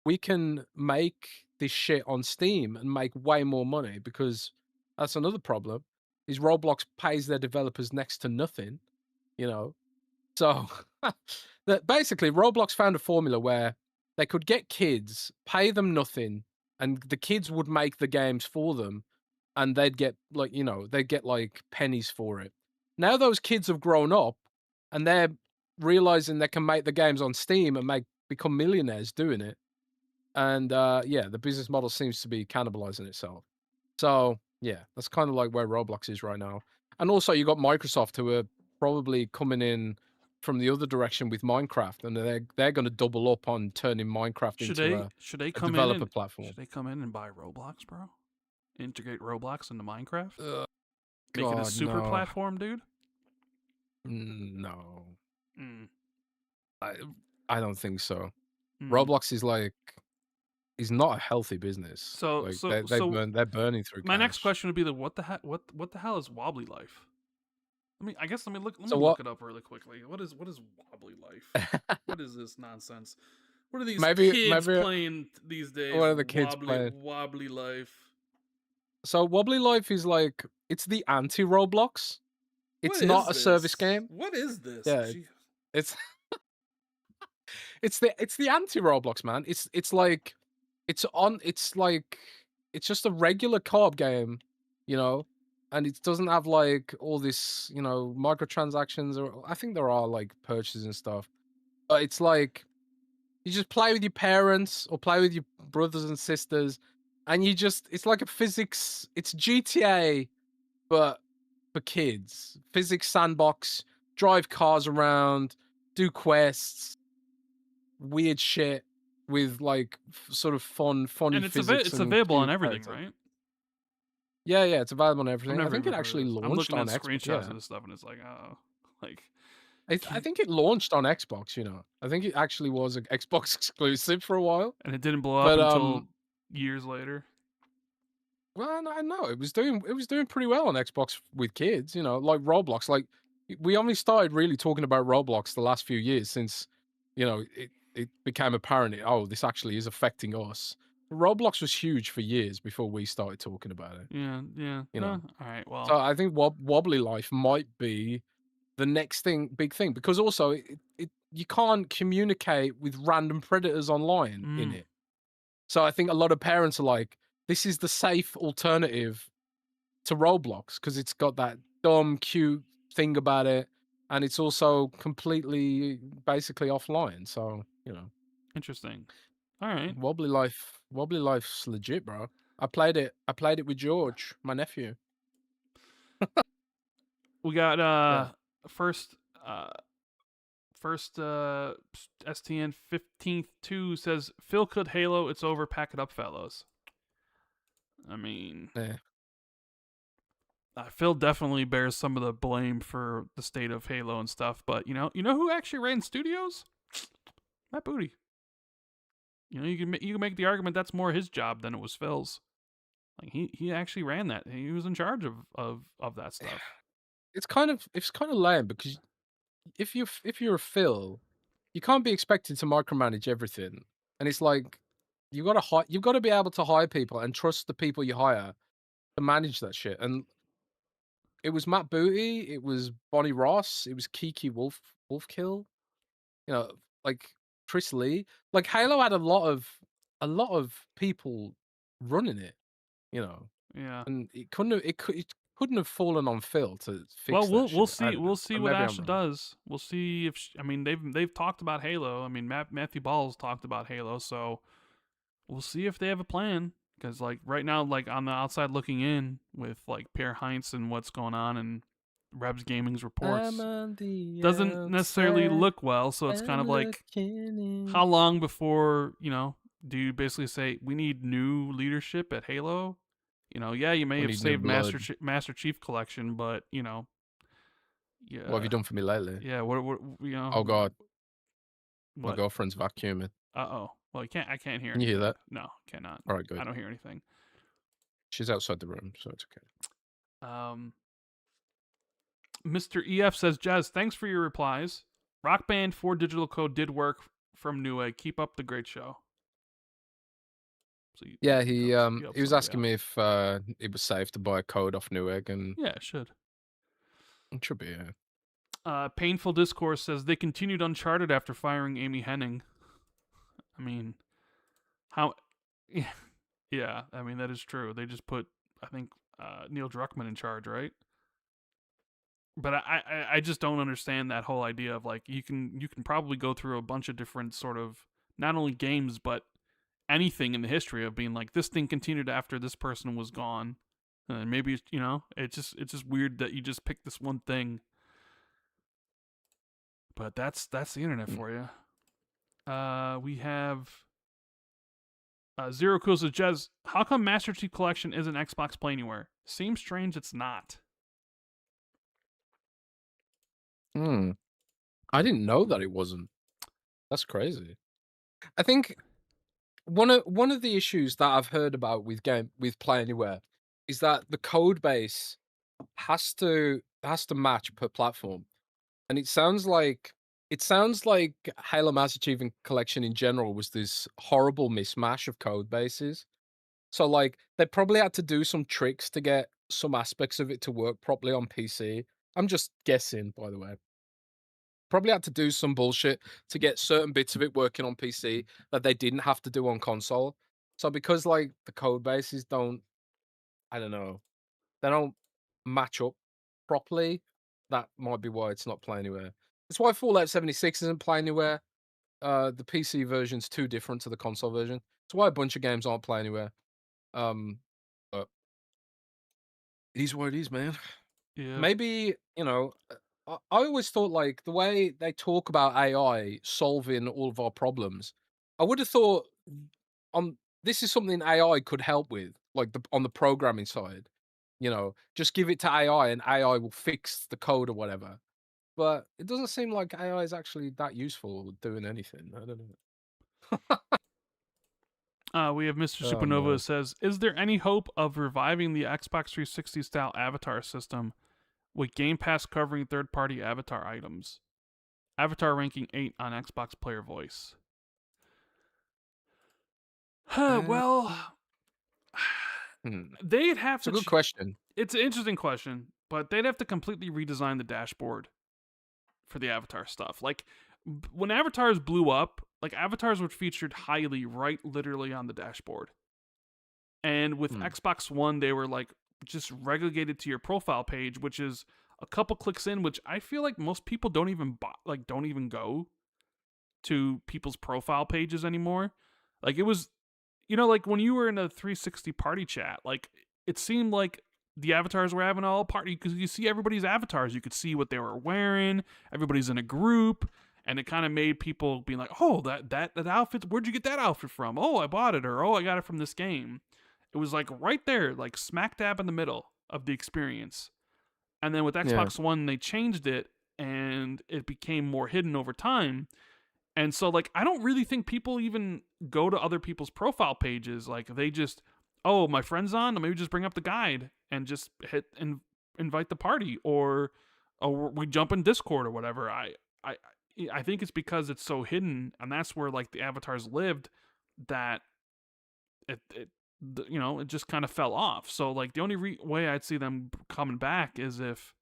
we can make this shit on Steam and make way more money, because that's another problem. Is Roblox pays their developers next to nothing, you know. So that basically Roblox found a formula where they could get kids, pay them nothing, and the kids would make the games for them, and they'd get like pennies for it. Now those kids have grown up, and they're realizing they can make the games on Steam and become millionaires doing it. And yeah, the business model seems to be cannibalizing itself. So yeah, that's kind of like where Roblox is right now. And also you got Microsoft, who are probably coming in from the other direction with Minecraft, and they're going to double up on turning Minecraft should into they a, should they a come in developer and platform. should they come in and buy Roblox, bro? Integrate Roblox into Minecraft? Make it a God, super no, platform, dude? no, Mm. I I don't think so. Mm. Roblox is not a healthy business. So Like so so they're burning through my next cash. question would be what the hell is wobbly life? Let So me what? look it up really quickly. What is wobbly life? What is this nonsense? What are these kids maybe playing these days? one of the kids playing. Wobbly life. So Wobbly Life is like, it's the anti Roblox. What It's is not a service this? game. What is this? Yeah, it's it's the anti Roblox, man. It's just a regular co-op game, you know, and it doesn't have like all this, microtransactions, or I think there are like purchases and stuff. But it's like you just play with your parents or play with your brothers and sisters, and it's like it's GTA, but for kids. Physics sandbox, drive cars around, do quests, weird shit with like sort of funny And physics it's and available on cute everything, characters. right? Yeah, yeah, it's available on I've everything. I never think even it heard of actually this. I'm launched looking at on Xbox. screenshots Yeah, of this stuff and it's like, oh, like I think it launched on Xbox. I think it actually was an Xbox exclusive for a while. and it didn't blow up But until years later. well, I know it was doing pretty well on Xbox with kids. Like Roblox. Like we only started really talking about Roblox the last few years, since it became apparent. This actually is affecting us. Roblox was huge for years before we started talking about it. Yeah, yeah. You know, All right. Well, so I think Wobbly Life might be the next big thing, because also you can't communicate with random predators online in mm, it. So I think a lot of parents are like, this is the safe alternative to Roblox, because it's got that dumb, cute thing about it, and it's also completely, basically offline. So interesting. All right. Wobbly life's legit, bro. I played it. I played it with George, my nephew. We got Yeah. first uh first STN 15th 2 says Phil could Halo, it's over, pack it up, fellows. I mean, Yeah. Phil definitely bears some of the blame for the state of Halo and stuff, but you know who actually ran studios? Matt Booty. You know, you can make the argument that's more his job than it was Phil's. Like he actually ran that. He was in charge of that stuff. It's kind of lame because if you're a Phil, you can't be expected to micromanage everything. And it's like you've got to be able to hire people and trust the people you hire to manage that shit. And it was Matt Booty, it was Bonnie Ross, it was Kiki Wolfkill, you know, like Chris Lee. Like Halo had a lot of people running it, you know. Yeah. And it couldn't have fallen on Phil to Well, fix that we'll shit. I see don't know. what Maybe I'm Asha wrong. does. We'll see if I mean they've talked about Halo. I mean Matthew Balls talked about Halo, so we'll see if they have a plan. Because like right now, like on the outside looking in with like Pierre Heinz and what's going on and Rebs Gaming's I'm reports, on the doesn't necessarily outside. look well. So it's kind I'm of like looking how in. long before do you basically say we need new leadership at Halo? You know, yeah, you may We have need new saved blood. Master Chief Collection, but you know, What have you yeah, done for me lately? yeah. What you know? Oh God, my What? girlfriend's vacuuming. Oh. Well, I can't hear Can you hear anything. that? No, cannot. All right, I good. don't hear anything. She's outside the room, so it's okay. Um, Mr. EF says, Jez, thanks for your replies. Rock Band 4 Digital Code did work from Newegg. Keep up the great show. So Yeah, you helped he was somebody asking out. me if it was safe to buy a code off Newegg, and Yeah, it should. it should be. Yeah. Painful Discourse says they continued Uncharted after firing Amy Henning. I mean, how? Yeah, I mean that is true. They just put, I think, Neil Druckmann in charge, right? But I just don't understand that whole idea of like you can probably go through a bunch of different sort of not only games but anything in the history of being like this thing continued after this person was gone, and maybe it's just weird that you just pick this one thing. But that's the internet Mm. for you. We have Zero Cool says, Jez, how come Master Chief Collection isn't Xbox Play Anywhere? Seems strange it's not. Hmm. I didn't know that it wasn't. That's crazy. I think one of the issues that I've heard about with Play Anywhere is that the code base has to match per platform. And it sounds like Halo Master Chief Collection in general was this horrible mismatch of code bases. So like they probably had to do some tricks to get some aspects of it to work properly on PC. I'm just guessing, by the way. Probably had to do some bullshit to get certain bits of it working on PC that they didn't have to do on console. So because like the code bases don't, I don't know, they don't match up properly, that might be why it's not playing anywhere. That's why Fallout 76 isn't playing anywhere. The PC version's too different to the console version. That's why a bunch of games aren't playing anywhere. But it is what it is, man. Yep. Maybe, I always thought like the way they talk about AI solving all of our problems, I would have thought this is something AI could help with, like on the programming side. Just give it to AI and AI will fix the code or whatever. But it doesn't seem like AI is actually that useful with doing anything. I don't know. We have Mr. Oh Supernova who man. says, is there any hope of reviving the Xbox 360 style avatar system with Game Pass covering third party avatar items? Avatar ranking 8 on Xbox Player Voice. Uh, Well, hmm. they'd have It's a to. good question. It's an interesting question, but they'd have to completely redesign the dashboard for the Avatar stuff. Like when avatars blew up, like avatars were featured highly, right, literally on the dashboard. And with Hmm. Xbox One, they were like just relegated to your profile page, which is a couple clicks in, which I feel like most people don't even don't even go to people's profile pages anymore. Like it was, like when you were in a 360 party chat, like it seemed like the avatars were having all party because you see everybody's avatars. You could see what they were wearing. Everybody's in a group, and it kind of made people be like, "Oh, that outfit. Where'd you get that outfit from? Oh, I bought it, or oh, I got it from this game." It was like right there, like smack dab in the middle of the experience. And then with Yeah. Xbox One, they changed it, and it became more hidden over time. And so, like, I don't really think people even go to other people's profile pages. Like, they just, oh, my friend's on, maybe just bring up the guide and just hit and invite the party, or we jump in Discord or whatever. I, I think it's because it's so hidden, and that's where like the avatars lived, that it just kind of fell off. So like the only way I'd see them coming back is if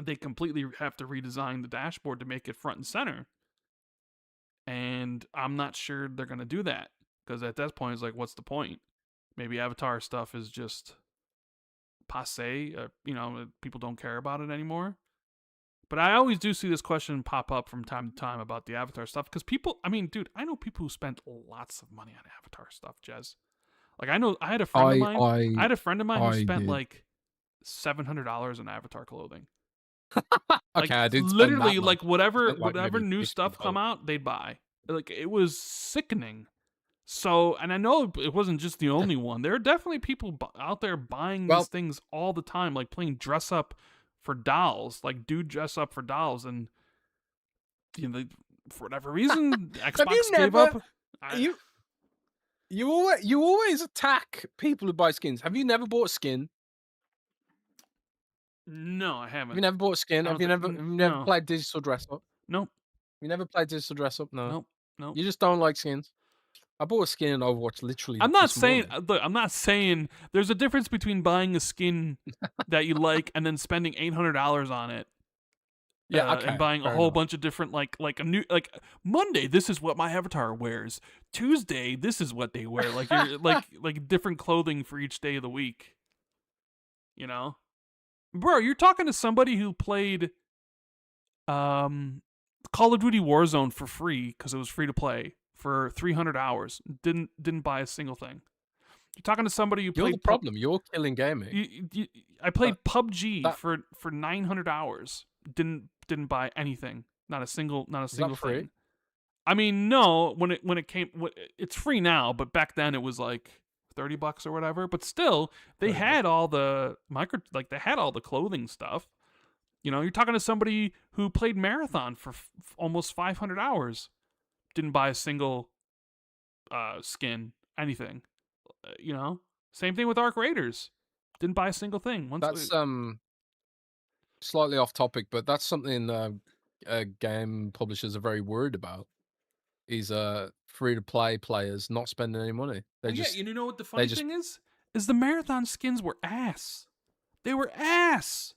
they completely have to redesign the dashboard to make it front and center. And I'm not sure they're going to do that, because at that point, it's like, what's the point? Maybe Avatar stuff is just passe. People don't care about it anymore. But I always do see this question pop up from time to time about the Avatar stuff, because people, I mean, dude, I know people who spent lots of money on Avatar stuff, Jez. Like, I had a friend of mine. I had a friend of mine who spent did. like $700 on Avatar clothing. Okay, Like, I did literally, spend that like much. I whatever spent, like, maybe new stuff come out, they'd buy. Like, it was sickening. So, and I know it wasn't just the only one. There are definitely people out there buying Well, these things all the time, like playing dress up for dolls, like dude dress up for dolls, and for whatever reason, have you Xbox gave never up. you always attack people who buy skins. Have you never bought a skin? No, I Have haven't. you never bought a skin? I Have don't you think. never have you never No. played digital dress up? Nope. You never played digital dress up? No. Nope. Nope. You just don't like skins. I bought a skin in Overwatch literally I'm not this saying. morning. Look, I'm not saying there's a difference between buying a skin that you like and then spending $800 on it. Yeah, And okay, buying a fair whole enough. bunch of different like a new, like, Monday, this is what my avatar wears. Tuesday, this is what they wear. Like, you're like different clothing for each day of the week. You know, bro, you're talking to somebody who played um Call of Duty Warzone for free because it was free to play for 300 hours. Didn't buy a single thing. You're talking to somebody who You're the played problem. You're killing gaming. I played That PUBG that for 900 hours. Didn't buy anything. Not a single is that thing. free? I mean, no, when it came, it's free now, but back then it was like $30 or whatever. But still, they $30. had all the they had all the clothing stuff. You're talking to somebody who played Marathon for almost 500 hours. Didn't buy a single skin, anything. Same thing with Arc Raiders. Didn't buy a single thing. That's slightly off topic, but that's something game publishers are very worried about. Is free to play players not spending any money. They well, just yeah, you know what the they funny just thing is? Is the Marathon skins were ass. They were ass.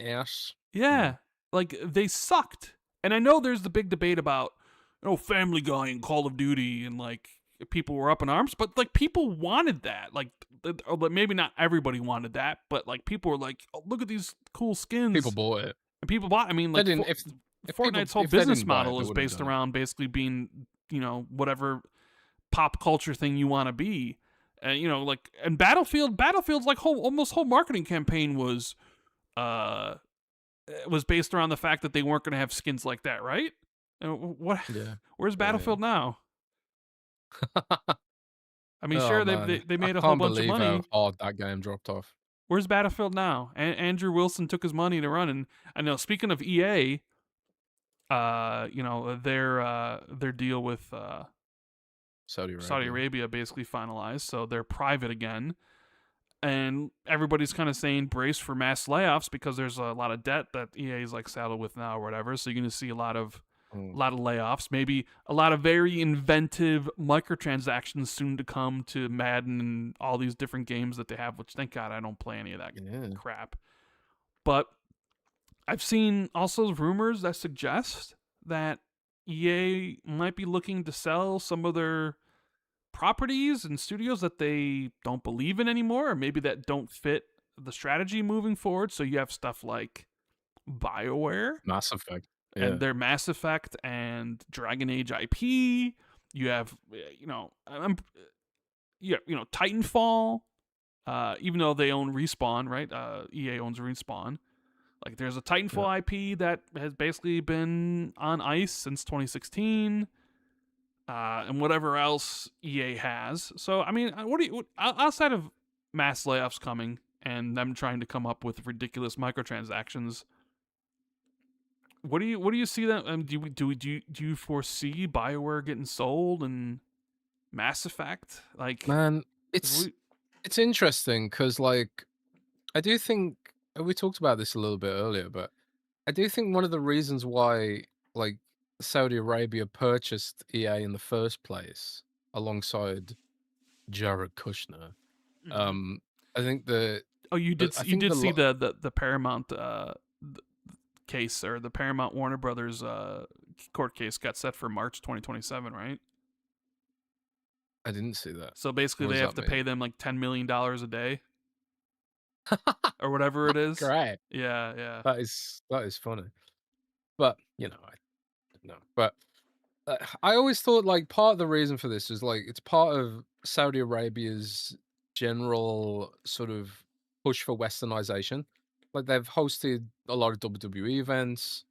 ass. Yeah. Like, they sucked. And I know there's the big debate about, Family Guy and Call of Duty, and like people were up in arms, but like people wanted that. Like, maybe not everybody wanted that, but like people were like, oh, look at these cool skins. People bought it. And people bought. I mean, like, Fortnite's whole business model is based around basically being, whatever pop culture thing you want to be. And and Battlefield's like almost whole marketing campaign was based around the fact that they weren't going to have skins like that, right? What? Yeah. Where's Battlefield now? I mean, Oh, sure, man. they made I a whole can't bunch of believe money. how hard that game dropped off. Where's Battlefield now? Andrew Wilson took his money to run, and I know. Speaking of EA, their deal with Saudi Arabia basically finalized, so they're private again, and everybody's kind of saying brace for mass layoffs because there's a lot of debt that EA is like saddled with now or whatever. So you're going to see a lot of layoffs, maybe a lot of very inventive microtransactions soon to come to Madden and all these different games that they have, which thank God I don't play any of that crap. But I've seen also rumors that suggest that EA might be looking to sell some of their properties and studios that they don't believe in anymore, or maybe that don't fit the strategy moving forward. So you have stuff like BioWare, Mass Effect, and their Mass Effect and Dragon Age IP, You have, Titanfall. Even though they own Respawn, right? EA owns Respawn. Like, there's a Yeah. Titanfall IP that has basically been on ice since 2016, and whatever else EA has. So, I mean, outside of mass layoffs coming and them trying to come up with ridiculous microtransactions, what do you see that? Do you foresee BioWare getting sold and Mass Effect? Like, Man, 'cause we, it's interesting because like I do think we talked about this a little bit earlier, but I do think one of the reasons why like Saudi Arabia purchased EA in the first place alongside Jared Kushner. Mhm. Um, I think the Oh, you did I you think did the see lo- the Paramount case, or the Paramount Warner Brothers court case got set for March 2027, right? I didn't see that. So basically, What they does have that to mean? pay them like $10 million a day or whatever it is. Great. Yeah, yeah. That is funny. But I don't know. But I always thought like part of the reason for this is like it's part of Saudi Arabia's general sort of push for westernization. Like they've hosted a lot of WWE events,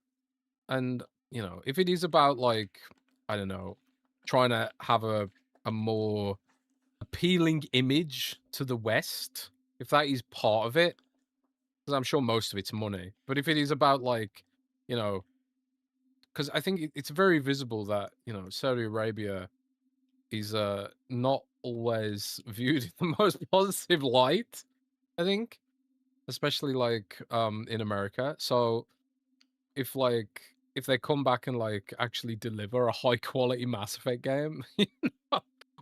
and if it is about like I don't know, trying to have a more appealing image to the West, if that is part of it, because I'm sure most of it's money. But if it is about like, you know, because I think it's very visible that Saudi Arabia is not always viewed in the most positive light. I think, especially like in America. So if they come back and like actually deliver a high quality Mass Effect game,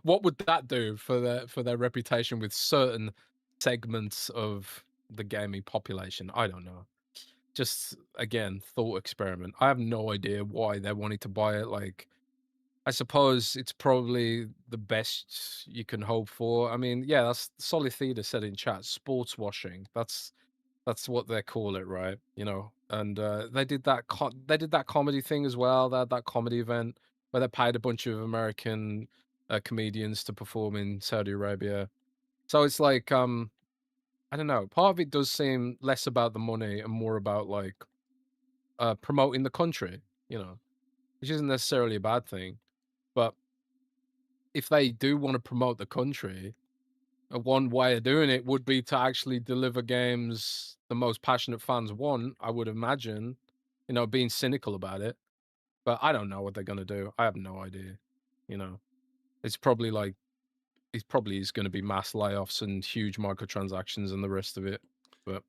what would that do for their reputation with certain segments of the gaming population? I don't know. Just again, thought experiment. I have no idea why they wanted to buy it. Like, I suppose it's probably the best you can hope for. I mean, yeah, that's Solid Theater said in chat, sports washing. That's what they call it, right? And they did that comedy thing as well. They had that comedy event where they paid a bunch of American comedians to perform in Saudi Arabia. So it's like, I don't know. Part of it does seem less about the money and more about like promoting the country, which isn't necessarily a bad thing. But if they do want to promote the country, one way of doing it would be to actually deliver games the most passionate fans want, I would imagine, being cynical about it. But I don't know what they're going to do. I have no idea. You know, it's probably like, it probably is going to be mass layoffs and huge microtransactions and the rest of it. But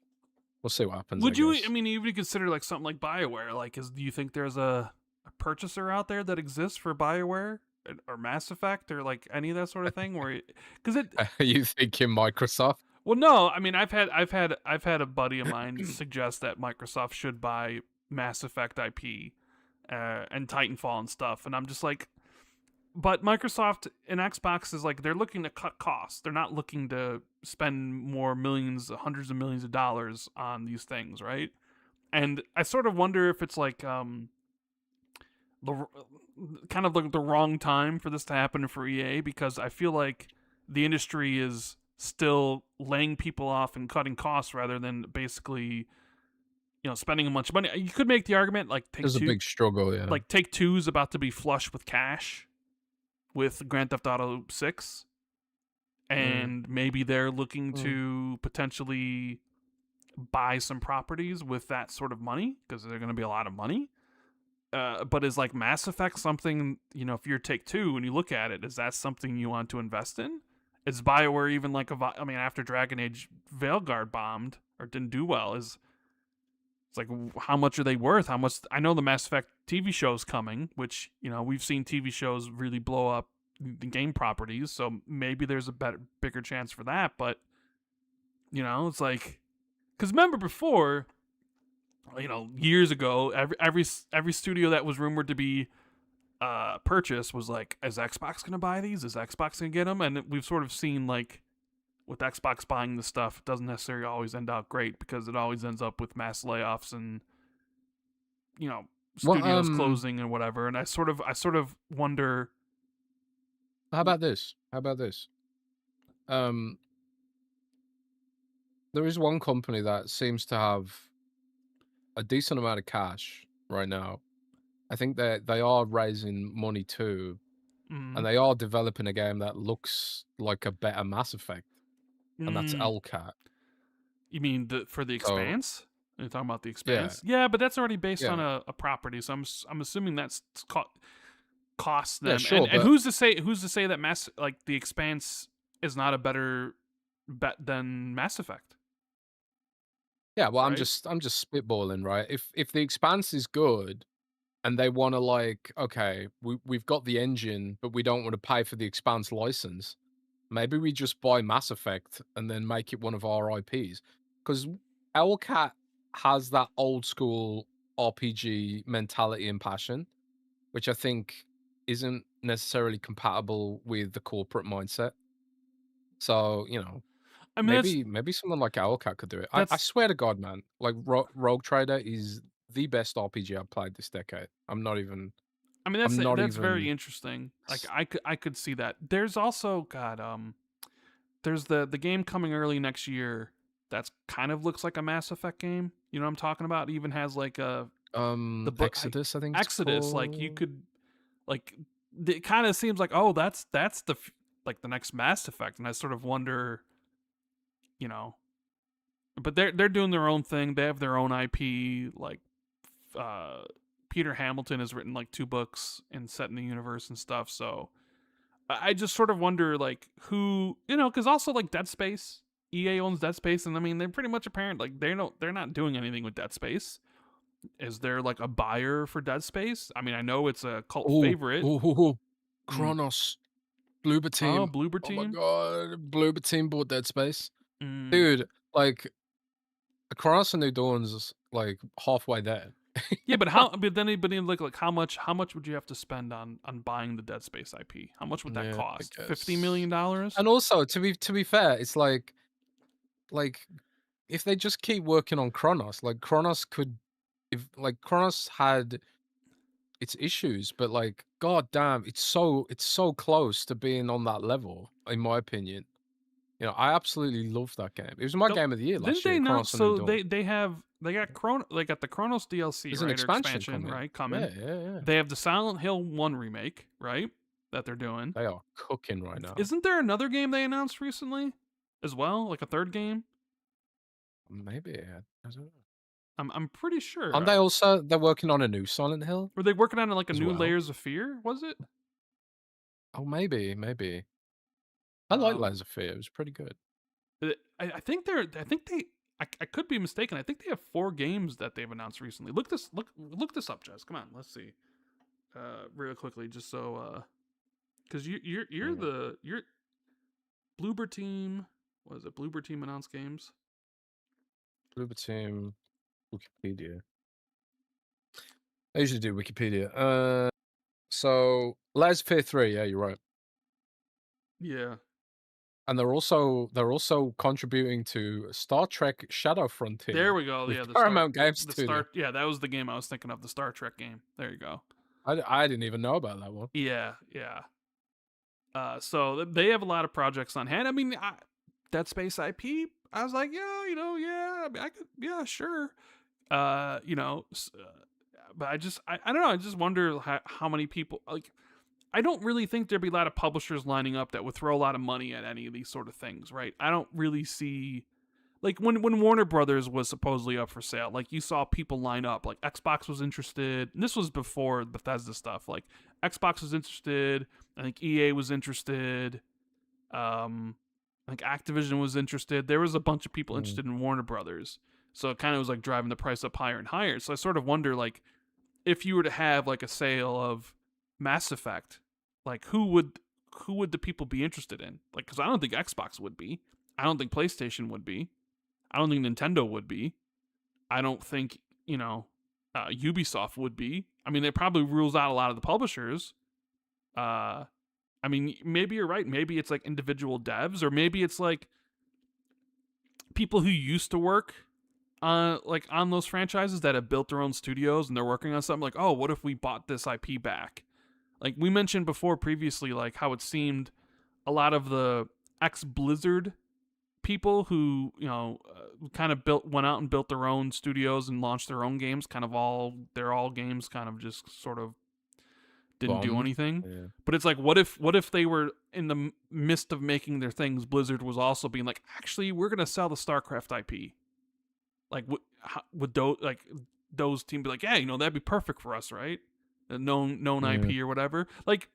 we'll see what happens, I Would you? I guess. mean, even consider like something like BioWare. Like, do you think there's a purchaser out there that exists for BioWare or Mass Effect or like any of that sort of thing? Where, because it. Are you thinking Microsoft? Well, no. I mean, I've had a buddy of mine suggest that Microsoft should buy Mass Effect IP and Titanfall and stuff, and I'm just like, but Microsoft and Xbox is like they're looking to cut costs. They're not looking to spend more millions, hundreds of millions of dollars on these things, right? And I sort of wonder if it's like the kind of like the wrong time for this to happen for EA, because I feel like the industry is still laying people off and cutting costs rather than basically spending a bunch of money. You could make the argument like There's a big struggle, yeah. Take Two is about to be flush with cash with Grand Theft Auto 6, Mm, and maybe they're looking mm. to potentially buy some properties with that sort of money because they're going to be a lot of money. But is like Mass Effect something, if you're Take Two and you look at it, is that something you want to invest in? Is BioWare even like I mean, after Dragon Age Veilguard bombed or didn't do well, it's like, how much are they worth? How much? I know the Mass Effect TV show's coming, which we've seen TV shows really blow up the game properties, so maybe there's a bigger chance for that. But it's like, because remember before, years ago, every studio that was rumored to be purchased was like, is Xbox gonna buy these? Is Xbox gonna get them? And we've sort of seen like with Xbox buying the stuff, it doesn't necessarily always end out great because it always ends up with mass layoffs and you know Well, studios closing and whatever. And I sort of wonder, How about this? How about this? Um, there is one company that seems to have a decent amount of cash right now. I think they are raising money too, and Mm. they are developing a game that looks like a better Mass Effect, and that's Mm. LCAT. You mean for the So Expanse? You're talking about the yeah, Expanse? Yeah, but that's already based on yeah, a property, so I'm assuming that's costs yeah, them. sure, And but who's to say that the Expanse is not a better bet than Mass Effect, yeah. Well, right? I'm just spitballing, right? If the Expanse is good and they want to like, okay, we've got the engine, but we don't want to pay for the Expanse license. Maybe we just buy Mass Effect and then make it one of our IPs. Because LCAT has that old school RPG mentality and passion, which I think isn't necessarily compatible with the corporate mindset. So, I mean maybe someone like LCAT could do it. I that's swear to God, man, like Rogue Trader is the best RPG I've played this decade. I mean I'm not that's very even interesting. Like I could see that. There's also God there's the game coming early next year that's kind of looks like a Mass Effect game. You know what I'm talking about? It even has like the book Exodus, I think it's Exodus. Like you called. could like it kind of seems like, oh, that's like the next Mass Effect, and I sort of wonder, you know. But they're doing their own thing. They have their own IP. Like uh, Peter Hamilton has written like 2 books and set in the universe and stuff. So I just sort of wonder like who, because also like Dead Space. EA owns Dead Space, and I mean they're pretty much apparent. Like they're not doing anything with Dead Space. Is there like a buyer for Dead Space? I mean, I know it's a cult Oh, favorite. oh, oh, oh. Mm. Chronos, Bloober Oh, Team. Bloober Oh my Team. god, Bloober Team bought Dead Space, Mm. dude. Like, Chronos and New Dawn's like halfway there. Yeah, but how? But then like how much would you have to spend on buying the Dead Space IP? How much would that Yeah, I cost? $50 guess. million? And also, to be fair, it's like if they just keep working on Chronos, like Chronos could, if like Chronos had its issues, but like, god damn, it's so close to being on that level, in my opinion. I absolutely love that game. It was my Don't game of the year didn't last they year, not? Chronos and New So Dawn. they got the Chronos DLC, There's an right, or expansion expansion, coming. right, coming. Yeah, yeah, yeah. They have the Silent Hill 1 remake, right, that they're doing. They are cooking right now. Isn't there another game they announced recently as well, like a third game? Maybe, yeah. I don't know. I'm pretty sure. Aren't they also they're working on a new Silent Hill Were they working on like a as new well? Layers of Fear? Was it? Oh, maybe. I like Um, Layers of Fear. It was pretty good. I think they're. I think they. I could be mistaken. I think they have 4 games that they've announced recently. Look this up, Jess. Come on, let's see. Real quickly, just so because you're Mm. the you're Bloober Team. What is it? Bloober Team announced games. Bloober Team, Wikipedia. I usually do Wikipedia. So Layers of Fear 3, yeah, you're right. Yeah, And they're also contributing to Star Trek Shadow there Frontier we go. with Yeah, the Paramount Game the Studio. Star. Yeah, that was the game I was thinking of. The Star Trek game. There you go. I didn't even know about that one. Yeah, yeah. So they have a lot of projects on hand. I mean, Dead Space IP. I was like, yeah, yeah. I mean, I could, yeah, sure. But I don't know. I just wonder how many people like. I don't really think there'd be a lot of publishers lining up that would throw a lot of money at any of these sort of things, right? I don't really see like when Warner Brothers was supposedly up for sale, like you saw people line up. Like Xbox was interested. And this was before Bethesda stuff. Like Xbox was interested. I think EA was interested. I think Activision was interested. There was a bunch of people Mm. interested in Warner Brothers. So it kind of was like driving the price up higher and higher. So I sort of wonder like if you were to have like a sale of Mass Effect, like who would the people be interested in? Like, because I don't think Xbox would be. I don't think PlayStation would be. I don't think Nintendo would be. I don't think Ubisoft would be. I mean, it probably rules out a lot of the publishers. Uh, I mean, maybe you're right. Maybe it's like individual devs, or maybe it's like people who used to work like on those franchises that have built their own studios and they're working on something like, oh, what if we bought this IP back? Like we mentioned before previously, like how it seemed a lot of the ex Blizzard people who kind of went out and built their own studios and launched their own games. Kind of they're all games kind of just sort of didn't do Bombed. anything. Yeah. But it's like, what if they were in the midst of making their things? Blizzard was also being like, actually, we're gonna sell the StarCraft IP. Like, would those team be like, yeah, that'd be perfect for us, right? A known Yeah. IP or whatever. Like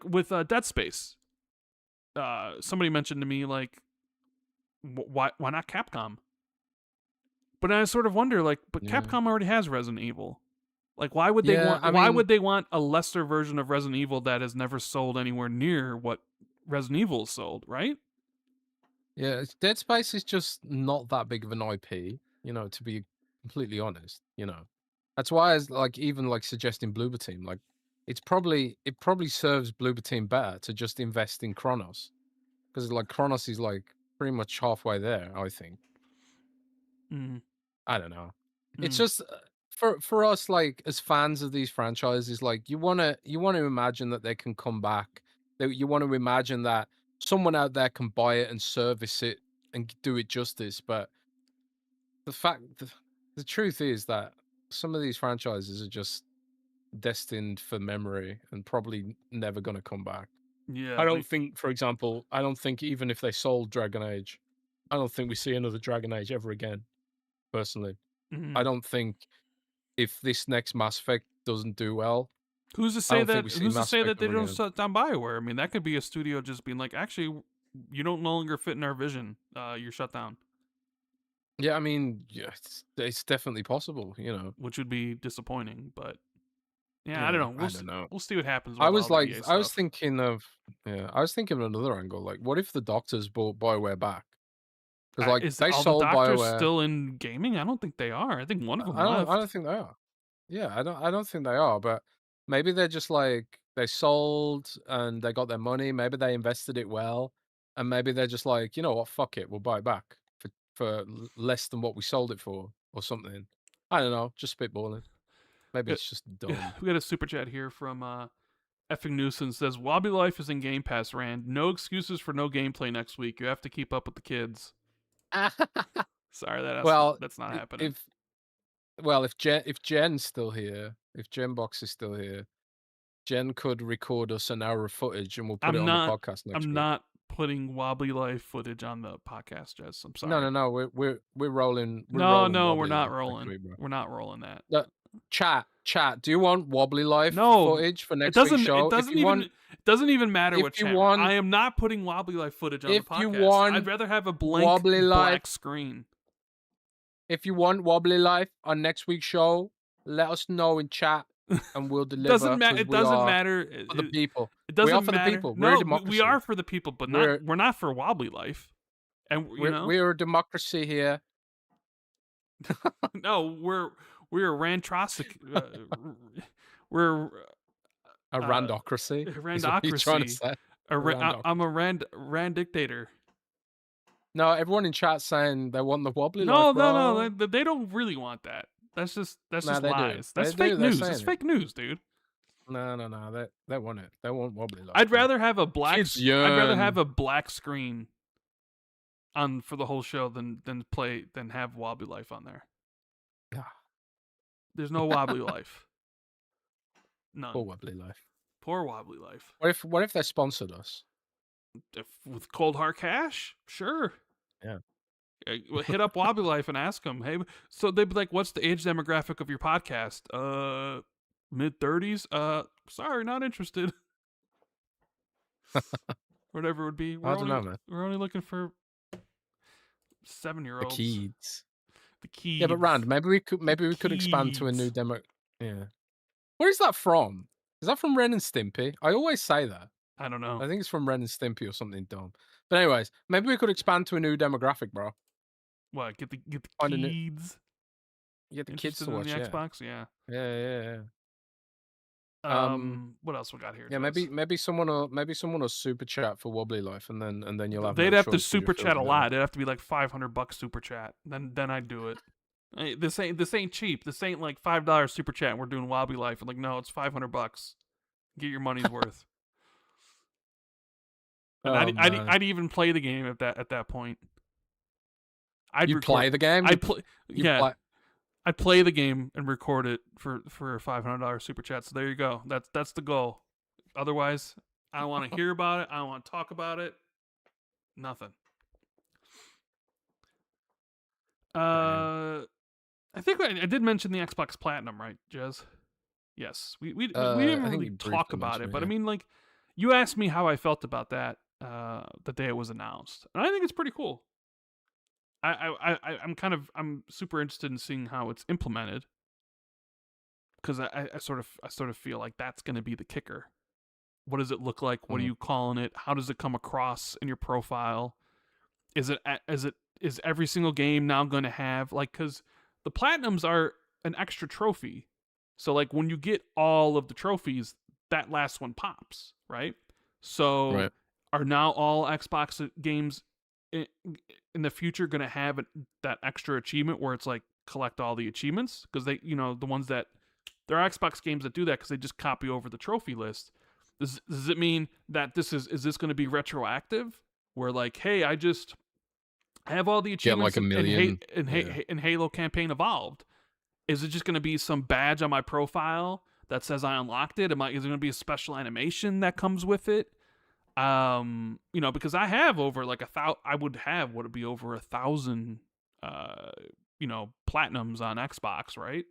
with Dead Space. Somebody mentioned to me like, why not Capcom? But I sort of wonder, like, but Yeah. Capcom already has Resident Evil. Like, why would they Yeah, want? I Why mean, would they want a lesser version of Resident Evil that has never sold anywhere near what Resident Evil sold? Right? yeah, Dead Space is just not that big of an IP, to be completely honest, That's why I was like even like suggesting Bloober Team. Like it probably serves Bloober Team better to just invest in Kronos. Because like Kronos is like pretty much halfway there, I think. Mm. I don't know. It's Mm. just for us, like as fans of these franchises, like you wanna imagine that they can come back. That you want to imagine that someone out there can buy it and service it and do it justice. But the truth is that some of these franchises are just destined for memory and probably never gonna come back. Yeah. I don't think, for example, I don't think even if they sold Dragon Age, I don't think we see another Dragon Age ever again. Personally, I Mm. don't think if this next Mass Effect doesn't do well, Who's to I say don't think that? we see Who's to Mass say Effect that they ever don't again. shut down Bioware? I mean, that could be a studio just being like, actually, you don't no longer fit in our vision. You're shut down. Yeah, I mean, yeah, it's definitely possible. Which would be disappointing, but yeah, I don't Yeah, know. I don't know. We'll see what happens I with was all the like, EA I was stuff. thinking of, yeah, I was thinking of another angle. Like, what if the Doctors bought Bioware back? Because like Is they all the sold doctors Bioware. still in gaming? I don't think they are. I think one of them I don't left. think they are. Yeah, I don't think they are, but maybe they're just like they sold and they got their money. Maybe they invested it well, and maybe they're just like, you know what, fuck it, we'll buy it back for less than what we sold it for, or something. I don't know, just spitballing. Maybe We it's just dumb. got a super chat here from effing nuisance says Wobbly Life is in Game Pass. Rand, no excuses for no gameplay next week. You have to keep up with the kids. Sorry, well, that's not i- happening. if if Jen's still here, if Genbox is still here, Jen could record us an hour of footage and we'll put it on the podcast next I'm week. not putting Wobbly Life footage on the podcast, Jez. I'm No, sorry. no, no. We're rolling. We're No, rolling no, we're Wobbly not Life next rolling. week, bro. We're not rolling that. Chat. Do you want Wobbly Life No, footage for next week's show? it doesn't even matter If what you channel. I want, am not putting Wobbly Life footage on the if you podcast. I'd want rather have a blank Wobbly Life, black screen. if you want Wobbly Life on next week's show, let us know in chat and we'll deliver because It we doesn't are matter. for the people. It We are doesn't for the matter. people. We're a No, we democracy. are for the people, but we're not for Wobbly Life. And we're a democracy here. No, we're rantrosic. We're A randocracy. Is what you're trying to randocracy. say. I'm a rand dictator. No, everyone in chat saying they want the Wobbly No, Life, bro. no, they don't really want that. That's just Nah, they do. lies. They That's do. fake They're news. saying That's it. fake news, dude. No. They want it. They want Wobbly Life. I'd rather have a black. Kids I'd rather yearn. have a black screen on for the whole show than have Wobbly Life on there. There's no Wobbly Life. None. Poor Wobbly Life. Poor Wobbly Life. What if they sponsored us? With Cold Hard Cash? Sure. Yeah. Hit up Wobbly Life and ask them. Hey, so they'd be like, "What's the age demographic of your podcast?" Mid-30s. Sorry, not interested. Whatever it would be. I don't know, man. We're only looking for 7-year-olds. The kids. The kids. Yeah, but Rand, maybe we could expand to a new demo. Yeah. Where is that from? Is that from Ren and Stimpy? I always say that. I don't know. I think it's from Ren and Stimpy or something dumb. But anyways, maybe we could expand to a new demographic, bro. What? Get the Find kids. Get the kids to watch the Xbox. Yeah. Yeah. What else we got here? Yeah, maybe someone will super chat for Wobbly Life, and then you'll have. They'd no have to choice but super you're chat a filling it lot. out. It'd have to be like $500 super chat. Then I'd do it. Hey, this ain't cheap. This ain't like $5 super chat. And we're doing Wobbly Life. I'm like, no, it's $500. Get your money's worth. And Oh man, I'd even play the game at that point. I'd you record. play the game? I'd play. You Yeah, play? I'd play the game and record it for a $500 super chat. So there you go. That's the goal. Otherwise, I don't want to hear about it. I don't want to talk about it. Nothing. Damn. I think I did mention the Xbox Platinum, right, Jez? Yes. We didn't I think really you talk briefly about it, mentioned it. but I Yeah. mean, like, you asked me how I felt about that the day it was announced, and I think it's pretty cool. I'm super interested in seeing how it's implemented because I sort of feel like that's going to be the kicker. What does it look like? What are Mm. you calling it? How does it come across in your profile? Is every single game now going to have like, because the platinums are an extra trophy, so like when you get all of the trophies, that last one pops, right? So Right. are now all Xbox games in, in the future going to have that extra achievement where it's like collect all the achievements? Because they, the ones that there are Xbox games that do that because they just copy over the trophy list. Does it mean that is this going to be retroactive? Where like, hey, I have all the Get achievements like a million. Yeah. in Halo campaign evolved. Is it just going to be some badge on my profile that says I unlocked it? Is there going to be a special animation that comes with it? Because I have over like I would have what would be over 1,000, platinums on Xbox, right? Mm.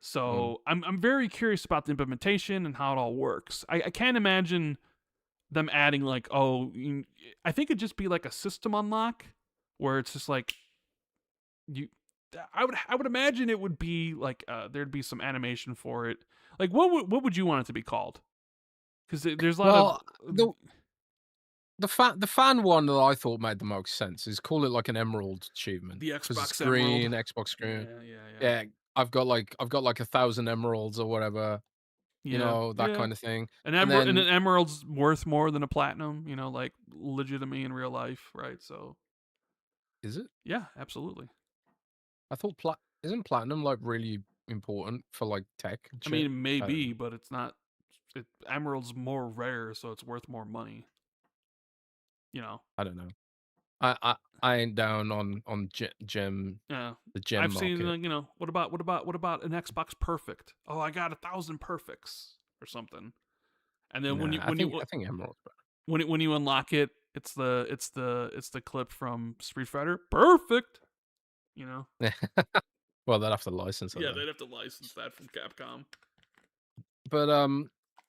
So I'm very curious about the implementation and how it all works. I can't imagine them adding like, I think it'd just be like a system unlock where it's just like you. I would imagine it would be like there'd be some animation for it. Like what would you want it to be called? Because there's a lot of Well, the fan one that I thought made the most sense is call it like an emerald achievement the because it's Xbox Emerald. green, Xbox screen. Yeah. Yeah, I've got like 1,000 emeralds or whatever, Yeah, that yeah. kind of thing. An And emerald and an then emerald's worth more than a platinum. Like legitimately in real life, right? So is it? yeah, absolutely. I thought isn't platinum like really important for like tech and I shit? mean, it may I don't be, know. but it's not. Emerald's more rare, so it's worth more money. You know. I don't know. I ain't down on gem Yeah. the gem I've seen market. like, what about an Xbox Perfect? Oh, I got 1,000 perfects or something. And then Nah, I think emerald's when you unlock it, it's the clip from Street Fighter. Perfect. You know. better. Well, they'll have to license it Yeah, then. they'd have to license that from Capcom. But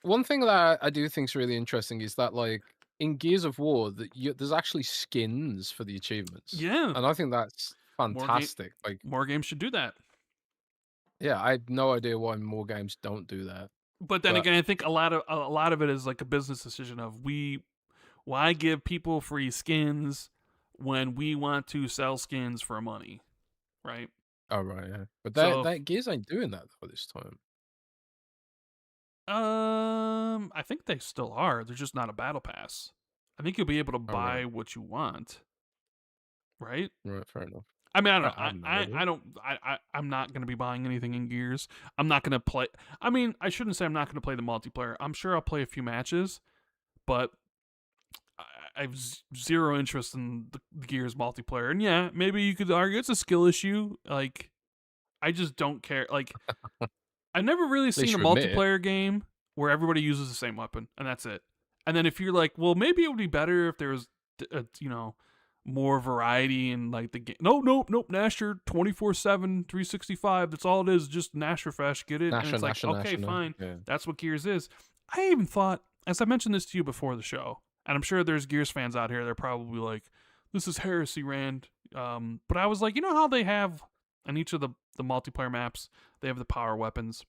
one thing that I do think is really interesting is that like in Gears of War there's actually skins for the achievements, Yeah, and I think that's more game, fantastic. Like, more games should do that. yeah, I have no idea why more games don't do that. But then But again, I think a lot of it is like a business decision of why give people free skins when we want to sell skins for money, right? oh right, yeah. But So that Gears ain't doing that though this time. I think they still are. They're just not a battle pass. I think you'll be able to Oh right, buy what you want, right? right, fair enough. I mean, I don't. I have no idea. I don't. I'm not going to be buying anything in Gears. I'm not going to play. I mean, I shouldn't say I'm not going to play the multiplayer. I'm sure I'll play a few matches, but I have zero interest in the Gears multiplayer. And yeah, maybe you could argue it's a skill issue. Like, I just don't care. Like, I've never really At seen least a you admit it. multiplayer game where everybody uses the same weapon and that's it. And then if you're like, well, maybe it would be better if there was, more variety in like the game. Nope. Nasher 24/7, 365. That's all it is. Just Nash refresh, get it. And Nasha, it's like, Nasha, okay, Nasha, no. fine. Yeah. That's what Gears is. I even thought, as I mentioned this to you before the show, and I'm sure there's Gears fans out here. They're probably like, this is heresy, Rand. But I was like, you know how they have on each of the multiplayer maps, they have the power weapons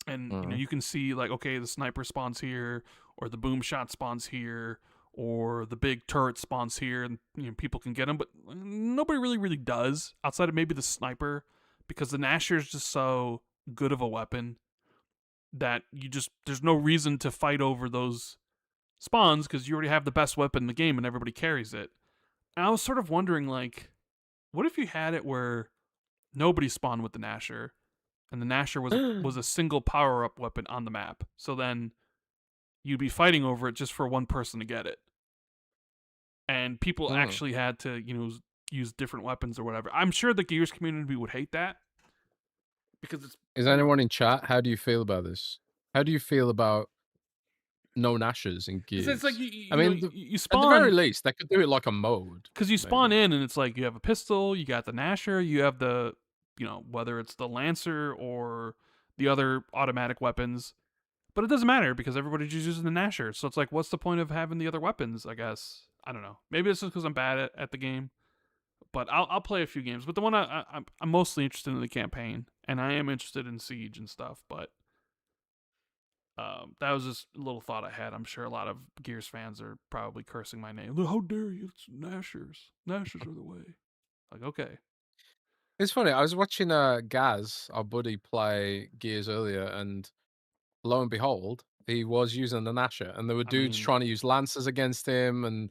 and Mhm. you can see like, okay, the sniper spawns here or the boom shot spawns here or the big turret spawns here and people can get them, but nobody really does outside of maybe the sniper because the Nasher is just so good of a weapon that there's no reason to fight over those spawns because you already have the best weapon in the game and everybody carries it. And I was sort of wondering, like, what if you had it where nobody spawned with the Nasher, and the Nasher was a single power up weapon on the map. So then you'd be fighting over it just for one person to get it, and people Mm. actually had to use different weapons or whatever. I'm sure the Gears community would hate that because it's Is anyone in chat? How do you feel about this? How do you feel about no Nashers in because it's like Gears? I mean, you at the very spawn least, they could do it like a mode, because you spawn maybe. in and it's like you have a pistol, you got the Nasher, you have the whether it's the Lancer or the other automatic weapons. But it doesn't matter because everybody's just using the Nasher. So it's like, what's the point of having the other weapons? I guess I don't know. Maybe it's just because I'm bad at the game. But I'll play a few games. But the one I'm mostly interested in the campaign, and I am interested in Siege and stuff. But that was just a little thought I had. I'm sure a lot of Gears fans are probably cursing my name. How dare you? It's Nashers. Nashers are the way. Like, okay. It's funny. I was watching Gaz, our buddy, play Gears earlier, and lo and behold, he was using the Nasher, and there were I dudes mean, trying to use lancers against him, and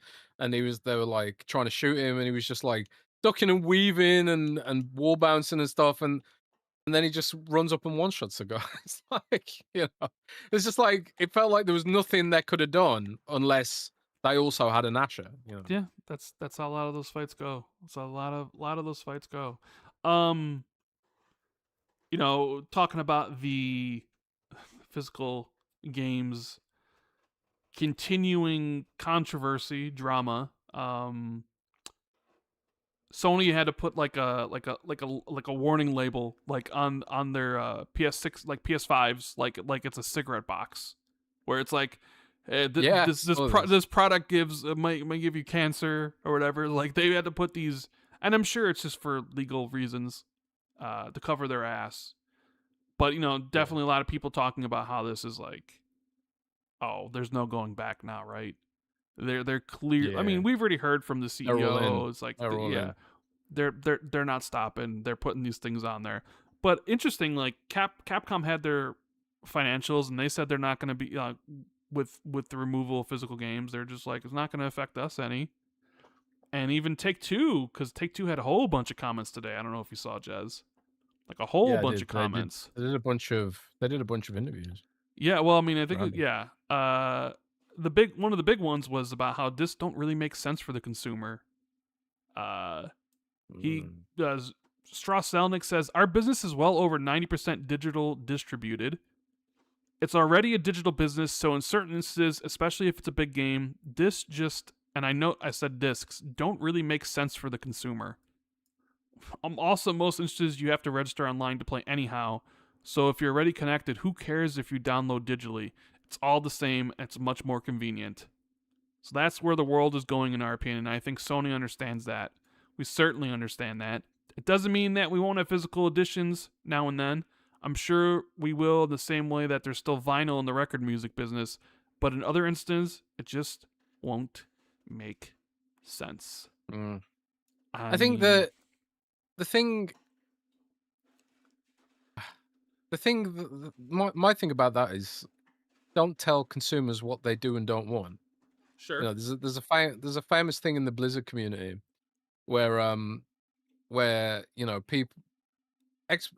they were like trying to shoot him, and he was just like ducking and weaving and wall bouncing and stuff, and then he just runs up and one shots a guy. It's like, it's just like it felt like there was nothing they could have done unless they also had a Nasher. yeah, that's how a lot of those fights go. That's how a lot of those fights go. Um, talking about the physical games continuing controversy drama. Sony had to put like a warning label like on their PS6 like PS5s like it's a cigarette box where it's like Yeah, saw this. this product gives might give you cancer or whatever. Like they had to put these, and I'm sure it's just for legal reasons to cover their ass. But Yeah, definitely a lot of people talking about how this is like, oh, there's no going back now, right? They're clear. I yeah, mean, we've already heard from the they're all in. CEO. It's like, They're all yeah, in. they're not stopping. They're putting these things on there. But interesting, like Capcom had their financials, and they said they're not going to be with the removal of physical games. They're just like, it's not going to affect us any. And even Take Two, because Take Two had a whole bunch of comments today. I don't know if you saw, Jez, like a whole Yeah, I bunch of did. They did. comments. They did a bunch of interviews Yeah, well, I mean, I think around it. yeah. The big one of the big ones was about how this don't really make sense for the consumer. Uh, he Mm. does. Strauss Zelnick says our business is well over 90% digital distributed. It's already a digital business, so in certain instances, especially if it's a big game, this just and I know I said discs don't really make sense for the consumer. Also, most instances you have to register online to play anyhow. So if you're already connected, who cares if you download digitally? It's all the same. It's much more convenient. So that's where the world is going, in our opinion. And I think Sony understands that. We certainly understand that. It doesn't mean that we won't have physical editions now and then. I'm sure we will in the same way that there's still vinyl in the record music business. But in other instances, it just won't make sense. Mm. I I think mean, the thing my thing about that is don't tell consumers what they do and don't want. sure. There's a famous thing in the Blizzard community where people ex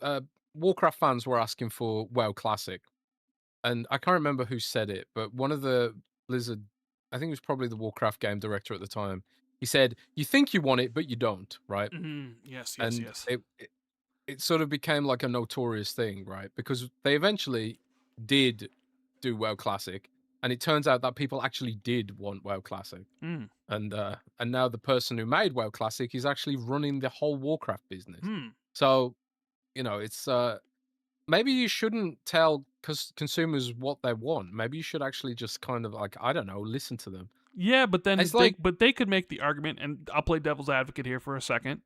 Warcraft fans were asking for WoW Classic, and I can't remember who said it, but one of the Blizzard, I think it was probably the Warcraft game director at the time. He said, "You think you want it, but you don't, right?" Yes, yes, And yes. it sort of became like a notorious thing, right? Because they eventually did do WoW Classic, and it turns out that people actually did want WoW Classic. Hmm. And now the person who made WoW Classic is actually running the whole Warcraft business. Hmm. So, it's maybe you shouldn't tell consumers what they want. Maybe you should actually just kind of like, I don't know, listen to them. Yeah, but then It's like, they could make the argument, and I'll play devil's advocate here for a second,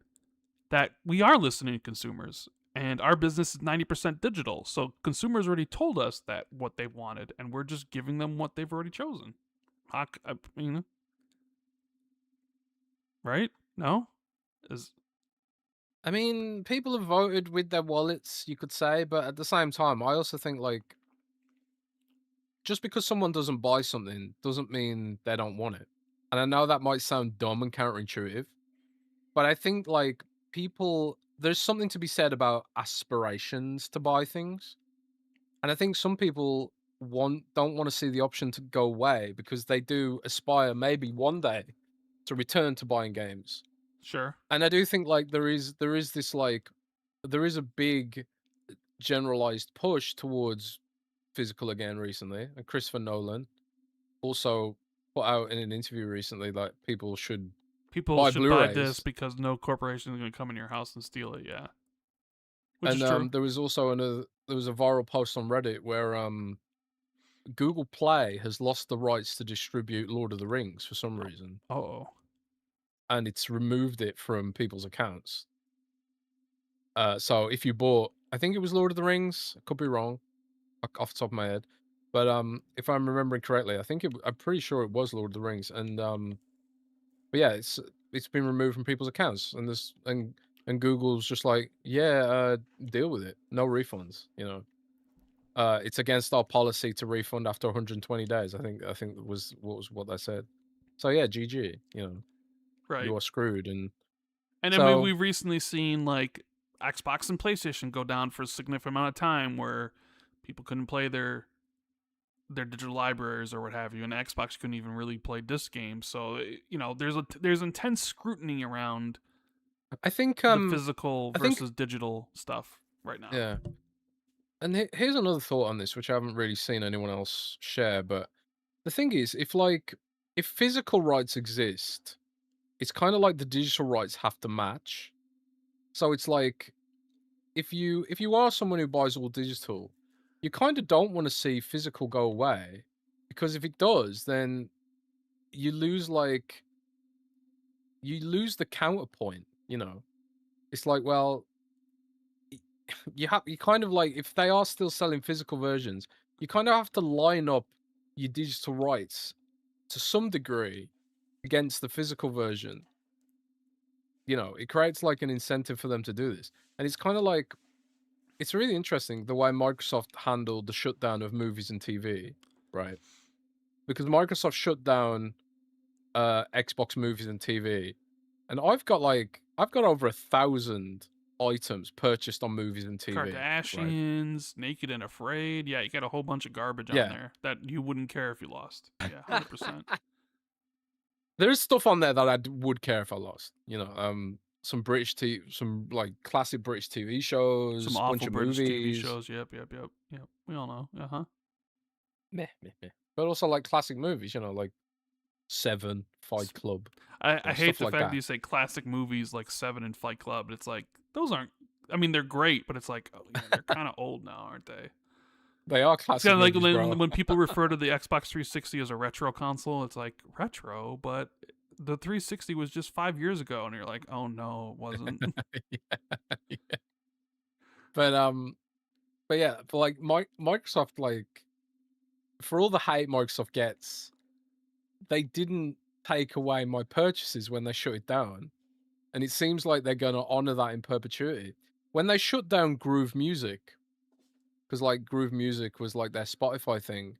that we are listening to consumers, and our business is 90% digital. So consumers already told us that what they wanted, and we're just giving them what they've already chosen. I mean, right? No, is I mean, people have voted with their wallets, you could say, but at the same time, I also think like just because someone doesn't buy something doesn't mean they don't want it. And I know that might sound dumb and counterintuitive, but I think like people there's something to be said about aspirations to buy things. And I think some people don't want to see the option to go away because they do aspire maybe one day to return to buying games. Sure. And I do think like there is this like there is a big generalized push towards physical again recently. And Christopher Nolan also put out in an interview recently that people should People buy should buy this Blu-rays. because no corporation is going to come in your house and steal it. Yeah, which is And true. there was also there was a viral post on Reddit where Google Play has lost the rights to distribute Lord of the Rings for some reason, Oh, and it's removed it from people's accounts. So if you bought, I think it was Lord of the Rings, I could be wrong off the top of my head, but if I'm remembering correctly, I'm pretty sure it was Lord of the Rings, and but yeah, it's been removed from people's accounts, and and Google's just like, yeah, deal with it, no refunds, you know. It's against our policy to refund after 120 days. I think that was what they said. So yeah, GG. You know, right. you are screwed. And And I mean, so we've recently seen like Xbox and PlayStation go down for a significant amount of time where people couldn't play their digital libraries or what have you, and Xbox couldn't even really play disc games. So you know, there's intense scrutiny around I think the physical I think versus digital stuff right now. yeah. And here's another thought on this, which I haven't really seen anyone else share. But the thing is, if physical rights exist, it's kind of like the digital rights have to match. So it's like if you are someone who buys all digital, you kind of don't want to see physical go away, because if it does, then you lose like you lose the counterpoint. You know, it's like, well, y- you kind of like, if they are still selling physical versions, you kind of have to line up your digital rights to some degree against the physical version. You know, it creates like an incentive for them to do this, and it's kind of like, it's really interesting the way Microsoft handled the shutdown of movies and TV, right? Because Microsoft shut down Xbox movies and TV, and I've got over 1,000 items purchased on movies and TV, right? Kardashians, Naked and Afraid. Yeah, you got a whole bunch of garbage on Yeah. there that you wouldn't care if you lost. Yeah, 100%. There is stuff on there that would care if I lost. You know, some like classic British TV Some shows, bunch awful of British TV movies, shows. Yep, yep, yep, yep. We all know. Uh huh. meh, meh, meh. But also like classic movies. You know, like Seven, Fight Club, I hate stuff the like fact that that. you say classic movies like Seven and Fight Club. It's like those aren't. I mean, they're great, but it's like, oh yeah, they're kind of old now, aren't they? They are It's kind classic of like movies, bro. when people refer to the Xbox 360 as a retro console. It's like retro, but the 360 was just 5 years ago, and you're like, oh no, it wasn't. Yeah, yeah. But but yeah, but like Microsoft, like, for all the hate Microsoft gets, they didn't take away my purchases when they shut it down, and it seems like they're going to honor that in perpetuity. When they shut down Groove Music, because like Groove Music was like their Spotify thing,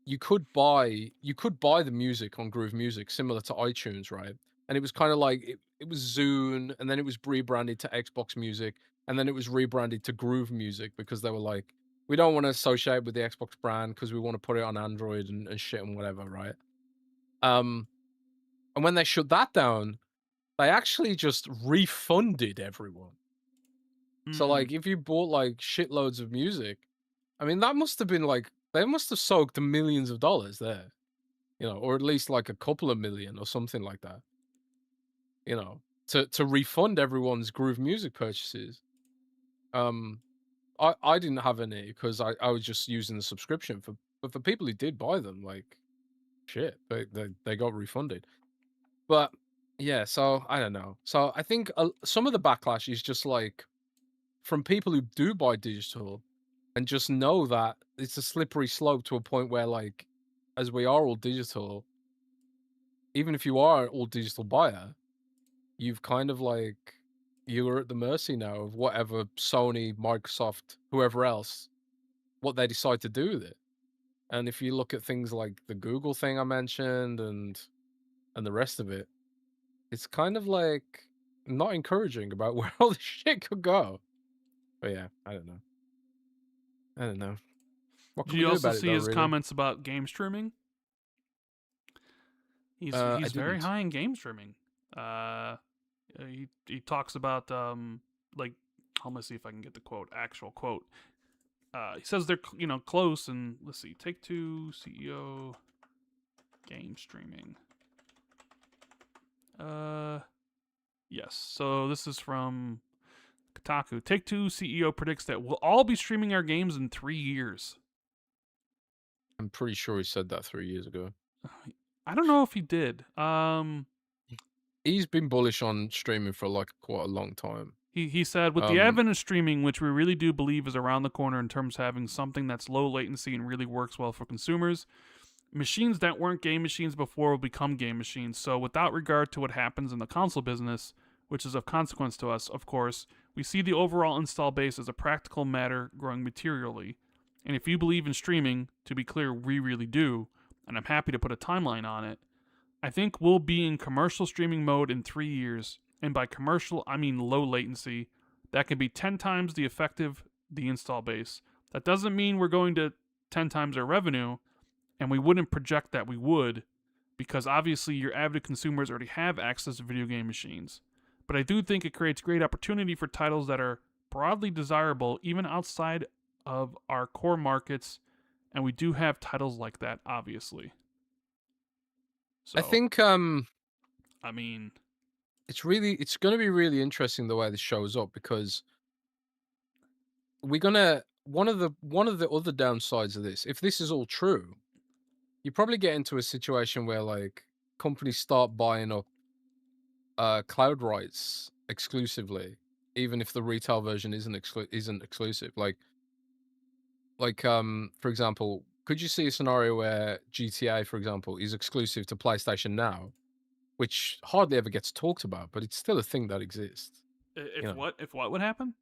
you could buy the music on Groove Music, similar to iTunes, right? And it was kind of like it was Zune, and then it was rebranded to Xbox Music, and then it was rebranded to Groove Music because they were like, we don't want to associate with the Xbox brand because we want to put it on Android and shit and whatever, right? Um, and when they shut that down, they actually just refunded everyone. So Mm. like, if you bought like shitloads of music, I mean, that must have been like, they must have soaked millions of dollars there, you know, or at least like a couple of million or something like that, you know, to refund everyone's Groove Music purchases. Um, I didn't have any because I was just using the subscription for, but for people who did buy them, like, shit, they got refunded. But yeah, so I don't know. So I think some of the backlash is just like from people who do buy digital and just know that it's a slippery slope to a point where, like, as we are all digital, even if you are an all digital buyer, you've kind of like, you're at the mercy now of whatever Sony, Microsoft, whoever else, what they decide to do with it. And if you look at things like the Google thing I mentioned and the rest of it, it's kind of like, not encouraging about where all this shit could go. But yeah, I don't know. I don't know. What Did can we you do also about it see though, his really? comments about game streaming? I He's very didn't. high in game streaming. He talks about like, let me see if I can get the quote, actual quote. He says they're close, and let's see, Take Two CEO game streaming. Yes. So this is from Kotaku. Take Two CEO predicts that we'll all be streaming our games in 3 years. I'm pretty sure he said that 3 years ago. I don't know if he did. He's been bullish on streaming for like quite a long time. He said, with the Um, advent of streaming, which we really do believe is around the corner in terms of having something that's low latency and really works well for consumers, machines that weren't game machines before will become game machines. So, without regard to what happens in the console business, which is of consequence to us, of course, we see the overall install base as a practical matter growing materially. And if you believe in streaming, to be clear, we really do, and I'm happy to put a timeline on it, I think we'll be in commercial streaming mode in 3 years. And by commercial, I mean low latency. That can be 10 times the effective the install base. That doesn't mean we're going to 10 times our revenue, and we wouldn't project that we would, because obviously your avid consumers already have access to video game machines. But I do think it creates great opportunity for titles that are broadly desirable even outside of our core markets, and we do have titles like that, obviously. I So, think I mean, it's going to be really interesting the way this shows up, because we're gonna one of the other downsides of this, if this is all true, you probably get into a situation where like companies start buying up cloud rights exclusively, even if the retail version isn't exclusive. For example, could you see a scenario where GTA, for example, is exclusive to PlayStation Now, which hardly ever gets talked about, but it's still a thing that exists. You if know, what would happen?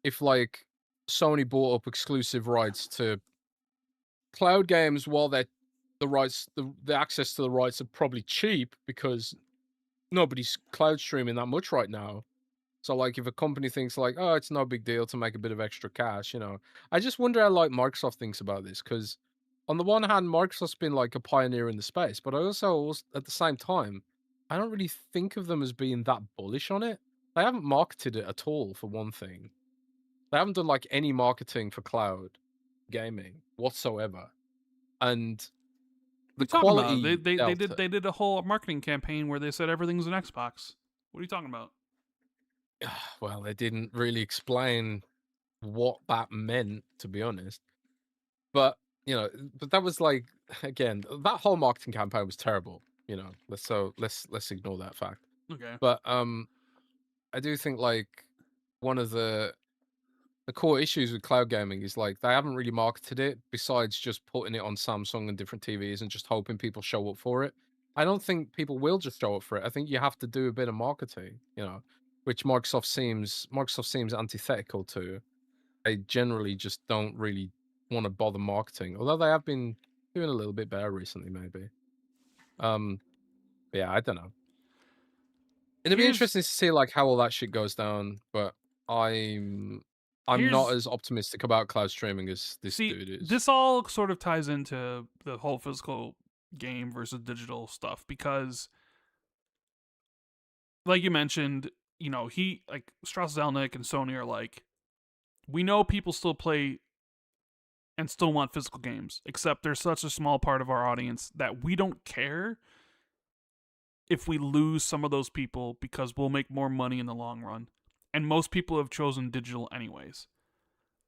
if like Sony bought up exclusive rights to cloud games, while the access to the rights are probably cheap because nobody's cloud streaming that much right now. So like if a company thinks like, oh, it's no big deal to make a bit of extra cash, I just wonder how like Microsoft thinks about this, because on the one hand, Microsoft's been like a pioneer in the space, but I also at the same time, I don't really think of them as being that bullish on it. They haven't marketed it at all, for one thing. They haven't done like any marketing for cloud gaming whatsoever. And What are the you talking about? quality delta, They did a whole marketing campaign where they said everything's an Xbox. What are you talking about? well, they didn't really explain what that meant, to be honest. But, but that was like, again, that whole marketing campaign was terrible, let's ignore that fact. Okay. But I do think like one of the core issues with cloud gaming is like they haven't really marketed it besides just putting it on Samsung and different TVs and just hoping people show up for it. I don't think people will just show up for it. I think you have to do a bit of marketing, which Microsoft seems antithetical to. They generally just don't really want to bother marketing, although they have been doing a little bit better recently, maybe. Um, yeah, I don't know. It'll be Here's interesting to see like how all that shit goes down, but I'm I'm not here's as optimistic about cloud streaming as this see, dude is. this all sort of ties into the whole physical game versus digital stuff, because like you mentioned, he, like, Strauss Zelnick and Sony are like, we know people still play and still want physical games, except there's such a small part of our audience that we don't care if we lose some of those people because we'll make more money in the long run. And most people have chosen digital anyways.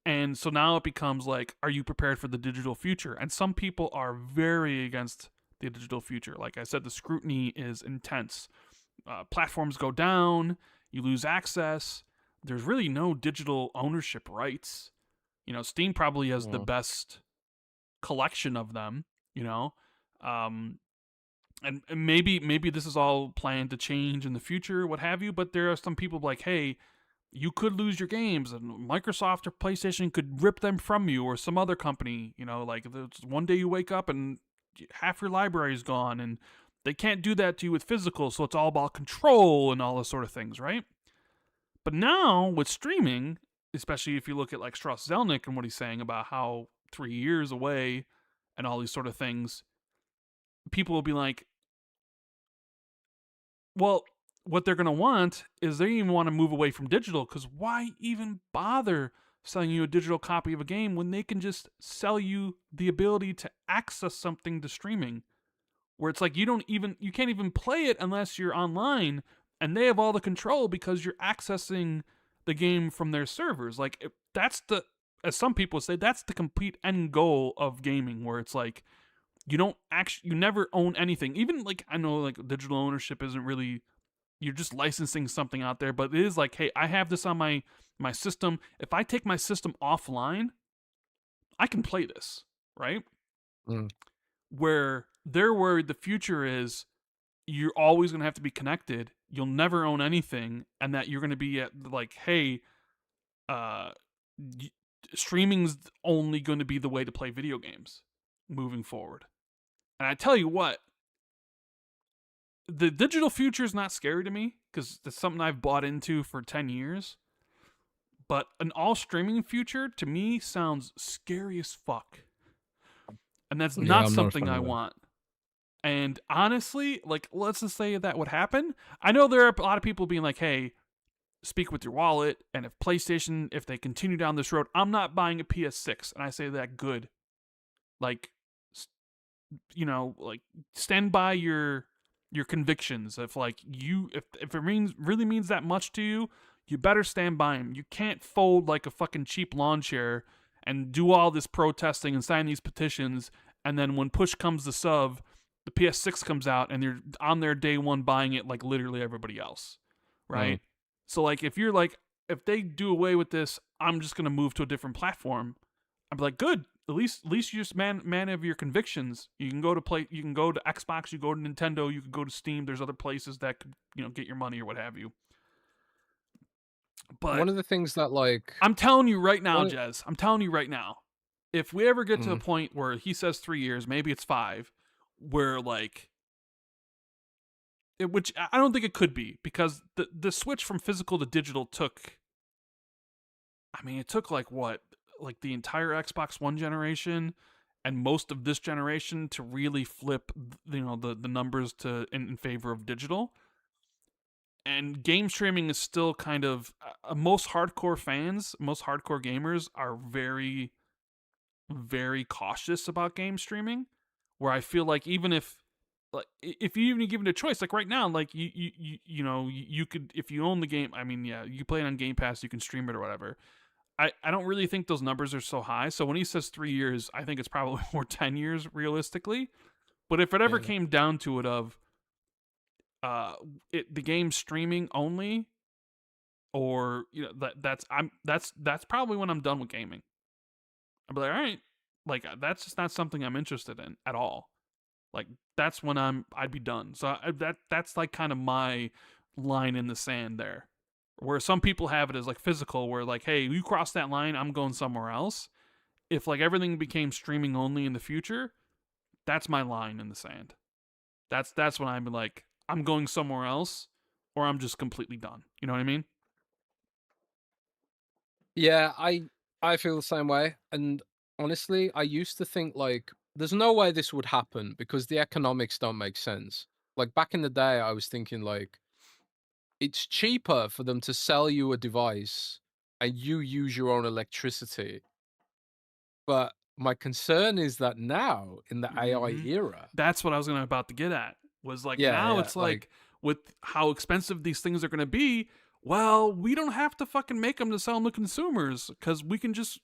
And so now it becomes like, are you prepared for the digital future? And some people are very against the digital future. Like I said, the scrutiny is intense. Platforms go down, you lose access. There's really no digital ownership rights. Steam probably has the Yeah. best collection of them, you know? Um, and maybe this is all planned to change in the future, what have you, but there are some people like, hey, you could lose your games, and Microsoft or PlayStation could rip them from you, or some other company, like one day you wake up and half your library is gone, and They can't do that to you with physical, so it's all about control and all those sort of things, right? But now with streaming, especially if you look at like Strauss Zelnick and what he's saying about how 3 years away and all these sort of things, people will be like, well, what they're going to want is they even want to move away from digital, because why even bother selling you a digital copy of a game when they can just sell you the ability to access something to streaming, where it's like you can't even play it unless you're online, and they have all the control because you're accessing the game from their servers. Like that's the, as some people say, that's the complete end goal of gaming, where it's like you never own anything. Even like, I know like digital ownership isn't really, you're just licensing something out there, but it is like, hey, I have this on my system. If I take my system offline, I can play this, right? Mm. Where they're worried the future is you're always going to have to be connected, you'll never own anything, and that you're going to be at like, hey, uh streaming's only going to be the way to play video games moving forward. And I tell you what, the digital future is not scary to me because it's something I've bought into for 10 years. But an all streaming future to me sounds scary as fuck. And that's Yeah, not I'm not a something fan I of that. want. And honestly, like, let's just say that would happen. I know there are a lot of people being like, hey, speak with your wallet. And if PlayStation, if they continue down this road, I'm not buying a PS6. And I say that good. Like, like, stand by your convictions. If like if it really means that much to you, you better stand by them. You can't fold like a fucking cheap lawn chair and do all this protesting and sign these petitions, and then when push comes to shove, the PS6 comes out and you're on their day one buying it like literally everybody else, Mm. right? So like if you're like, if they do away with this, I'm just gonna move to a different platform. I'd be like, good. At least you just man of your convictions. You can go to you can go to Xbox, you go to Nintendo, you can go to Steam. There's other places that could, get your money or what have you. But One of the things that like I'm telling you right now, one Jez, I'm telling you right now, if we ever get to a mm, point where he says 3 years, maybe it's 5, where like which I don't think it could be, because the switch from physical to digital took, I mean, it took like what, like the entire Xbox One generation and most of this generation to really flip, the numbers to in favor of digital. And game streaming is still kind of, most hardcore fans, most hardcore gamers are very, very cautious about game streaming. Where I feel like even if you even give it a choice, like right now, like you could, if you own the game, I mean, yeah, you play it on Game Pass, you can stream it or whatever. I don't really think those numbers are so high. So when he says 3 years, I think it's probably more 10 years realistically. But if it ever yeah. came down to it of the game streaming only, or that's probably when I'm done with gaming. I'll be like, all right, like that's just not something I'm interested in at all. Like that's when I'd be done. So that's like kind of my line in the sand there. Where some people have it as like physical, where like, hey, you cross that line, I'm going somewhere else. If like everything became streaming only in the future, that's my line in the sand. That's when I'm like, I'm going somewhere else, or I'm just completely done. You know what I mean? Yeah, I feel the same way. And honestly, I used to think like there's no way this would happen because the economics don't make sense. Like back in the day, I was thinking like it's cheaper for them to sell you a device and you use your own electricity. But my concern is that now in the AI Mm-hmm. era, That's what I was gonna about to get at. Was like, yeah, now yeah, it's like like, with how expensive these things are gonna be. Well, we don't have to fucking make them to sell them to consumers, because we can just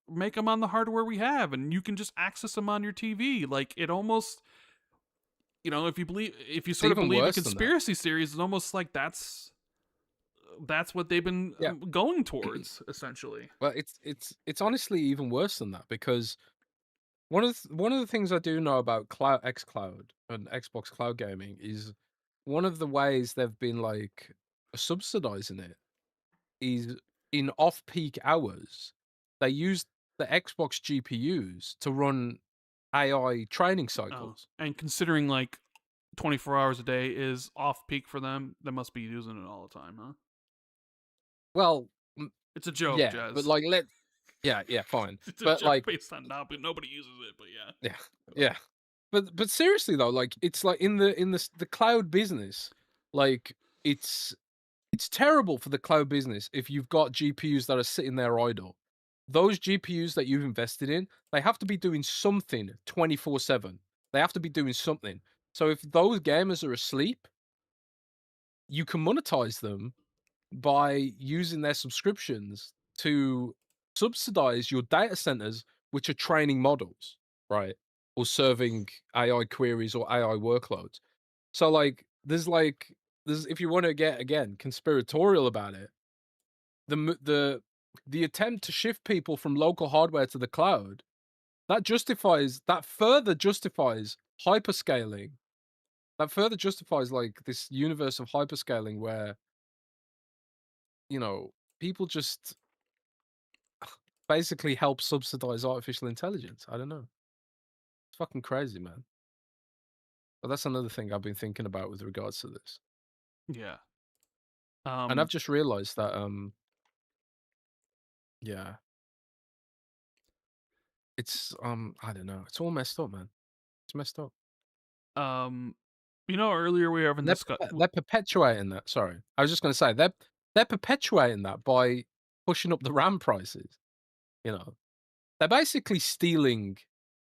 make them on the hardware we have, and you can just access them on your TV. Like it almost, if you it's sort of even believe the worse than that. conspiracy theories, it's almost like that's what they've been Yeah. going towards essentially. But it's honestly even worse than that because one of the things I do know about cloud xCloud and Xbox cloud gaming is one of the ways they've been like subsidizing it is in off-peak hours. They use the Xbox GPUs to run AI training Oh, cycles. and considering like 24 hours a day is off peak for them, they must be using it all the time, huh? Well, It's a joke, yeah, but Jez. like yeah, fine. It's a But joke like based on now, but nobody uses it. But yeah. yeah, yeah. But seriously though, like it's like in the cloud business, like it's terrible for the cloud business if you've got GPUs that are sitting there idle. Those GPUs that you've invested in, they have to be doing something 24/7. They have to be doing something. So if those gamers are asleep, you can monetize them by using their subscriptions to subsidize your data centers, which are training models, right? Or serving AI queries or AI workloads. So there's if you want to get again conspiratorial about it, the attempt to shift people from local hardware to the cloud, that further justifies hyperscaling. That further justifies like this universe of hyperscaling where, you know, people just basically help subsidize artificial intelligence. I don't know. It's fucking crazy, man. But that's another thing I've been thinking about with regards to this. Yeah. And I've just realized that yeah, it's I don't know. It's all messed up, man. It's messed up. Um, earlier we haven't discussed. They're perpetuating that. Sorry, I was just going to say they're perpetuating that by pushing up the RAM prices. You know, they're basically stealing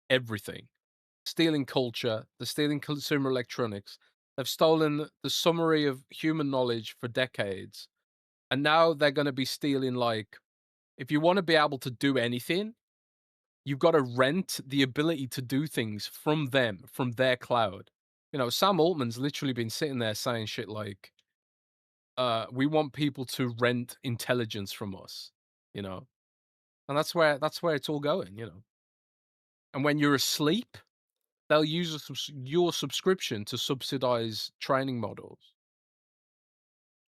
everything, stealing culture. They're stealing consumer electronics. They've stolen the summary of human knowledge for decades, and now they're going to be stealing like if you want to be able to do anything, you've got to rent the ability to do things from them, from their cloud. You know, Sam Altman's literally been sitting there saying shit like, we want people to rent intelligence from us, you know? And that's where it's all going, you know. And when you're asleep, they'll use your subscription to subsidize training models,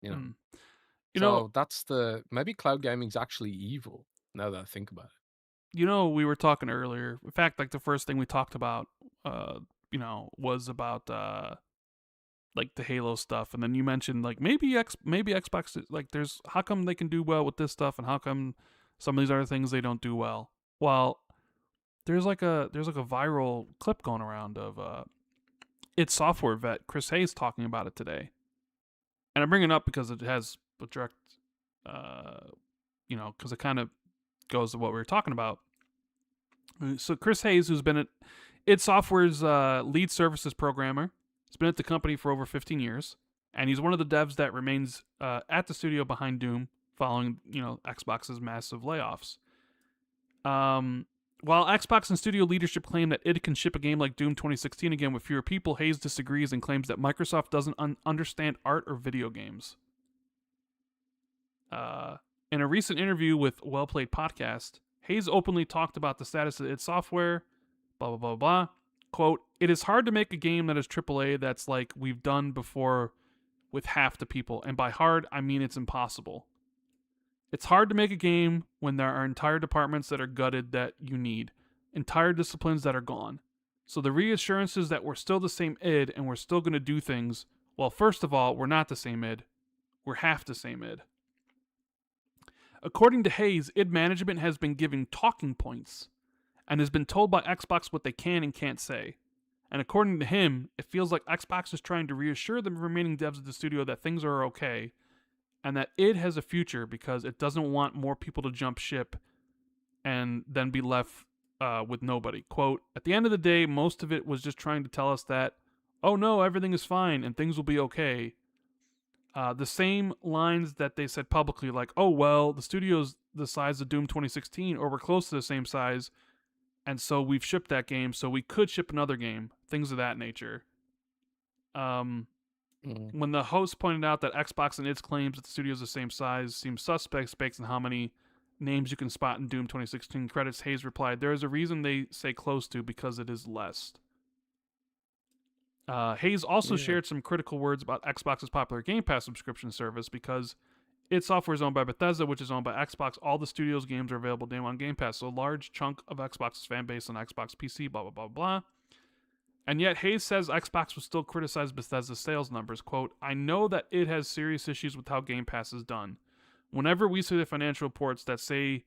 you know. Mm. So that's maybe cloud gaming's actually evil now that I think about it. We were talking earlier. In fact, like the first thing we talked about, was about like the Halo stuff, and then you mentioned like maybe Xbox like there's how come they can do well with this stuff, and how come some of these other things they don't do well. Well, there's like a viral clip going around of its software vet Chris Hayes talking about it today, and I bring it up because it has a direct, because it kind of goes to what we were talking about. So Chris Hayes, who's been at id Software's lead services programmer, has been at the company for over 15 years, and he's one of the devs that remains at the studio behind Doom following Xbox's massive layoffs. While Xbox and studio leadership claim that it can ship a game like Doom 2016 again with fewer people, Hayes disagrees and claims that Microsoft doesn't understand art or video games. In a recent interview with Well Played Podcast, Hayes openly talked about the status of id Software, blah, blah, blah, blah. Quote, "It is hard to make a game that is AAA that's like we've done before with half the people. And by hard, I mean it's impossible. It's hard to make a game when there are entire departments that are gutted that you need, entire disciplines that are gone. So the reassurances that we're still the same id and we're still going to do things, well, first of all, we're not the same id. We're half the same id." According to Hayes, id management has been giving talking points and has been told by Xbox what they can and can't say. And according to him, it feels like Xbox is trying to reassure the remaining devs at the studio that things are okay and that id has a future because it doesn't want more people to jump ship and then be left with nobody. Quote, "At the end of the day, most of it was just trying to tell us that, oh no, everything is fine and things will be okay. The same lines that they said publicly, like, oh, well, the studio's the size of Doom 2016, or we're close to the same size, and so we've shipped that game, so we could ship another game. Things of that nature." When the host pointed out that Xbox and its claims that the studio's the same size seems suspect based on how many names you can spot in Doom 2016 credits, Hayes replied, "There is a reason they say close to, because it is less." Hayes also shared some critical words about Xbox's popular Game Pass subscription service because id Software is owned by Bethesda, which is owned by Xbox. All the studio's games are available day one on Game Pass, so a large chunk of Xbox's fan base on Xbox PC, blah, blah, blah, blah. And yet Hayes says Xbox will still criticize Bethesda's sales numbers. Quote, I know that it has serious issues with how Game Pass is done. Whenever we see the financial reports that say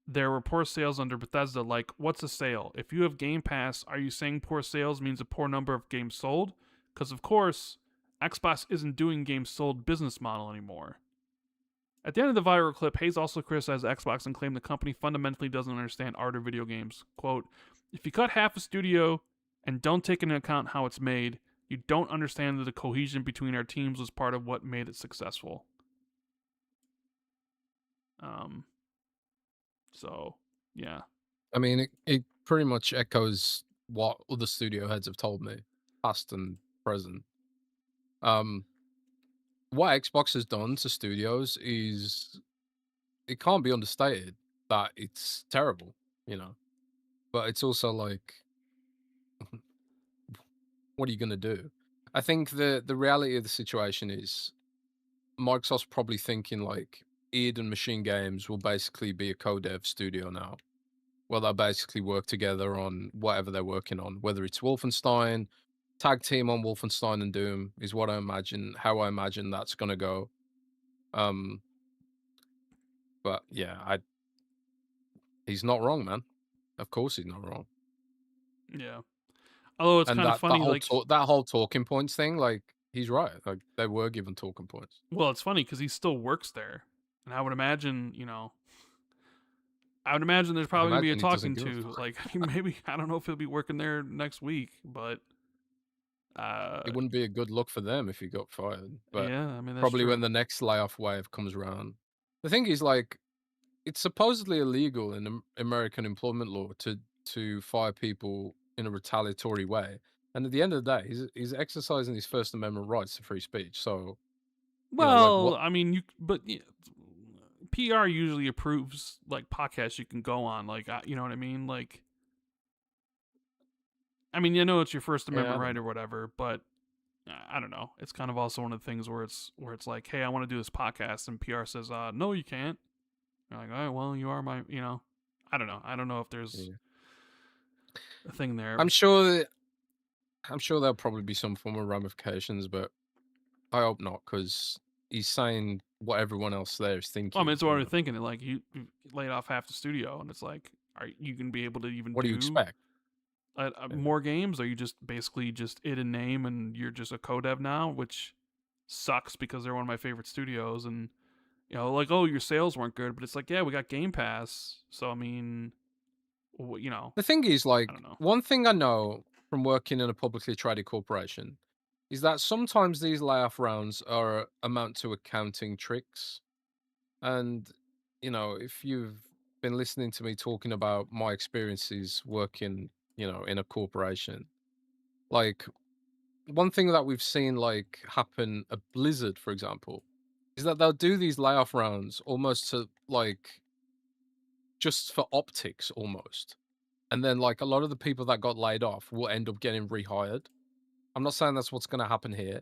there were poor sales under Bethesda, like, what's a sale? If you have Game Pass, are you saying poor sales means a poor number of games sold? Because, of course, Xbox isn't doing games sold business model anymore. At the end of the viral clip, Hayes also criticized Xbox and claimed the company fundamentally doesn't understand art of video games. Quote, if you cut half a studio and don't take into account how it's made, you don't understand that the cohesion between our teams was part of what made it successful. So, yeah. I mean, it pretty much echoes what other studio heads have told me, past and present. What Xbox has done to studios is, it can't be understated that it's terrible, you know. But it's also like, what are you gonna do? I think the reality of the situation is Microsoft's probably thinking like id and Machine Games will basically be a co-dev studio now. Well, they'll basically work together on whatever they're working on, whether it's Wolfenstein, tag team on Wolfenstein and Doom is what I imagine, how I imagine that's gonna go. But yeah, he's not wrong, man. Of course he's not wrong. Yeah. Although it's And kind of funny, that whole talking points thing, like, he's right. Like, they were given talking points. well, it's funny because he still works there. And I would imagine, there's probably going to be a Imagine he doesn't talking give a to. fuck. Like, maybe, I don't know if he'll be working there next week, but. It wouldn't be a good look for them if he got fired. But Yeah, I mean, that's probably true. when the next layoff wave comes around. The thing is, like, it's supposedly illegal in American employment law to fire people in a retaliatory way. And at the end of the day, he's exercising his First Amendment rights to free speech. So, like, Well, what? I mean, PR usually approves, like, podcasts you can go on. Like, you know what I mean? Like, I mean, it's your First Yeah, Amendment I don't right or know. whatever, but I don't know. It's kind of also one of the things where it's like, hey, I want to do this podcast, and PR says, no, you can't. You're like, all right, well, you are my, I don't know. I don't know if there's Yeah. a thing there. I'm sure there'll probably be some form of ramifications, but I hope not, because he's saying what everyone else there is Well, I mean, thinking. it's what I'm thinking. Like, you laid off half the studio, and it's like, are you gonna be able to even What do you do expect? Yeah. more games? Are you just basically just it in name, and you're just a co-dev now, which sucks because they're one of my favorite studios, and like, oh, your sales weren't good, but it's like, yeah, we got Game Pass, so I mean, The thing is, I like, don't know. one thing I know from working in a publicly traded corporation is that sometimes these layoff rounds are amount to accounting tricks. And, if you've been listening to me talking about my experiences working, in a corporation, like, one thing that we've seen, like, happen at Blizzard, for example, is that they'll do these layoff rounds almost to, like, just for optics almost. And then, like, a lot of the people that got laid off will end up getting rehired. I'm not saying that's what's going to happen here,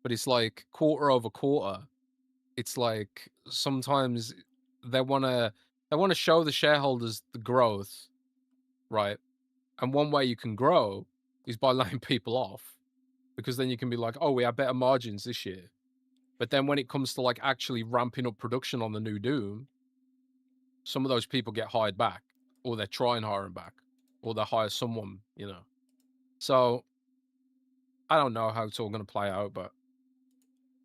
but it's like quarter over quarter. It's like sometimes they want to show the shareholders the growth, right? And one way you can grow is by laying people off, because then you can be like, "Oh, we have better margins this year." But then when it comes to, like, actually ramping up production on the new Doom, some of those people get hired back, or they're trying hiring back, or they hire someone. So I don't know how it's all going to play out, but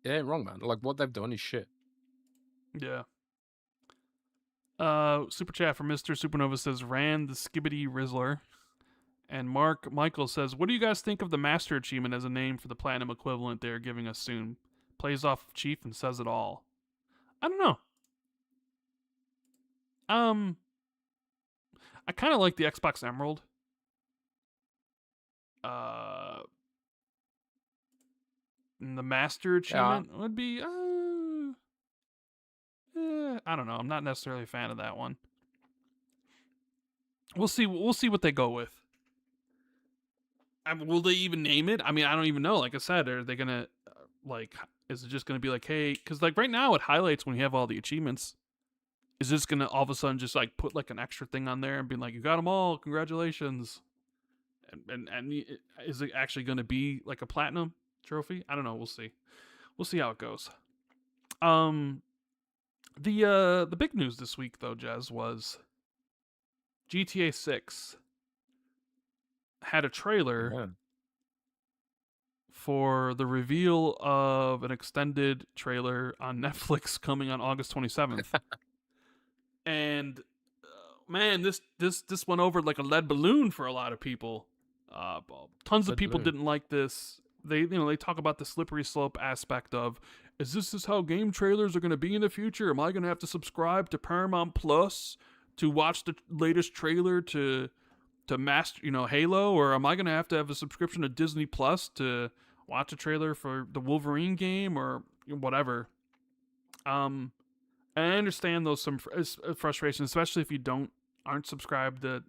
it ain't wrong, man. Like, what they've done is shit. Yeah. Super chat from Mr. Supernova says Rand the Skibbity Rizzler. And Mark Michael says, what do you guys think of the Master Achievement as a name for the Platinum equivalent they're giving us soon? Plays off Chief and says it all. I don't know. I kind of like the Xbox Emerald. The Master Yeah, Achievement would be, I don't know. I'm not necessarily a fan of that one. We'll see. We'll see what they go with. Will they even name it? I mean, I don't even know. Like I said, are they gonna like? Is it just gonna be like, hey? Because like right now, it highlights when you have all the achievements. Is this gonna all of a sudden just like put like an extra thing on there and be like, you got them all, congratulations? And is it actually going to be like a platinum trophy? I don't know. We'll see. We'll see how it goes. The big news this week though, Jez, was GTA 6 had a trailer Yeah. for the reveal of an extended trailer on Netflix coming on August 27th. And man, this went over like a lead balloon for a lot of people. Tons of Lead people balloon. didn't like this. They talk about the slippery slope aspect of, is this how game trailers are going to be in the future? Am I going to have to subscribe to Paramount Plus to watch the latest trailer to master Halo, or am I going to have a subscription to Disney Plus to watch a trailer for the Wolverine game or whatever? And I understand those some frustrations, especially if you aren't subscribed to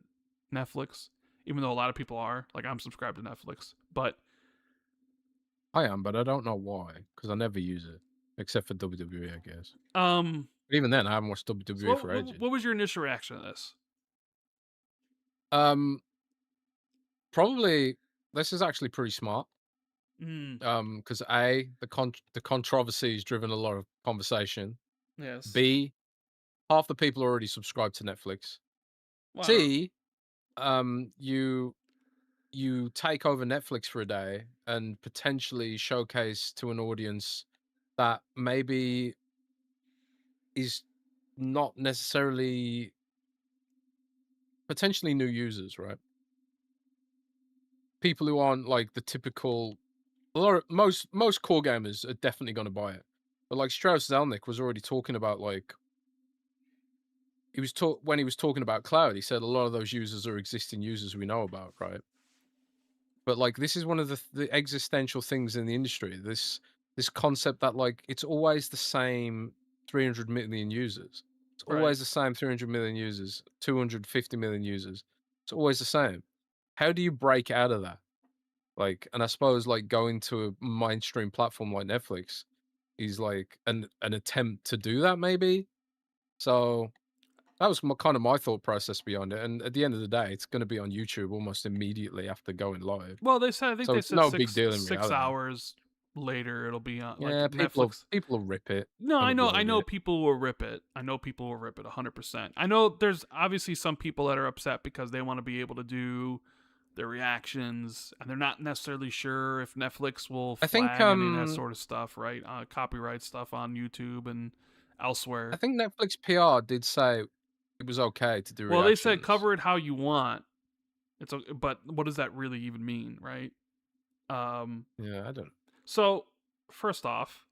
Netflix, even though a lot of people are. Like, I'm subscribed to Netflix, but I am, but I don't know why, because I never use it except for WWE, I guess. um, But even then, I haven't watched so WWE for ages. what was your initial reaction to this? Um, Probably this is actually pretty smart. Mm, Because A, the controversy has driven a lot of conversation. yes. B, half the people already subscribe to Netflix. Well, I don't. C, you take over Netflix for a day and potentially showcase to an audience that maybe is not necessarily potentially new users, right? People who aren't like the typical. Most core gamers are definitely going to buy it, but like Strauss Zelnick was already talking about like when he was talking about cloud, he said a lot of those users are existing users we know about, right? But like this is one of the existential things in the industry. This concept that like it's always the same 300 million users. It's Right. always the same 300 million users, 250 million users. It's always the same. How do you break out of that? Like, and I suppose like going to a mainstream platform like Netflix is like an attempt to do that maybe. So that was kind of my thought process beyond it. And at the end of the day, it's going to be on YouTube almost immediately after going live. Well, I think So they it's said no big deal in six reality. hours later it'll be on like Yeah, Netflix. people will rip it No, and I upload know it. people will rip it. I know people will rip it 100%. I know there's obviously some people that are upset because they want to be able to do their reactions and they're not necessarily sure if Netflix will I think flag any of that sort of stuff, right? Copyright stuff on YouTube and I elsewhere. think Netflix PR did say it was okay to do Well, they said reactions. cover it how you want. But what does that really even mean, right? Um, Yeah, I don't. so first off,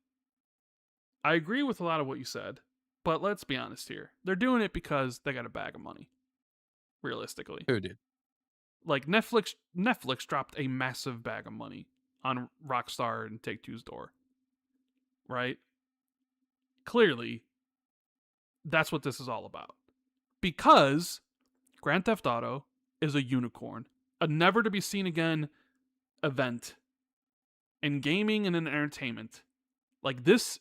I agree with a lot of what you said, but let's be honest here. They're doing it because they got a bag of money, realistically. Who did? Like Netflix dropped a massive bag of money on Rockstar and Take-Two's door, right? Clearly, that's what this is all about. Because Grand Theft Auto is a unicorn, a never to be seen again event in gaming and in entertainment. Like this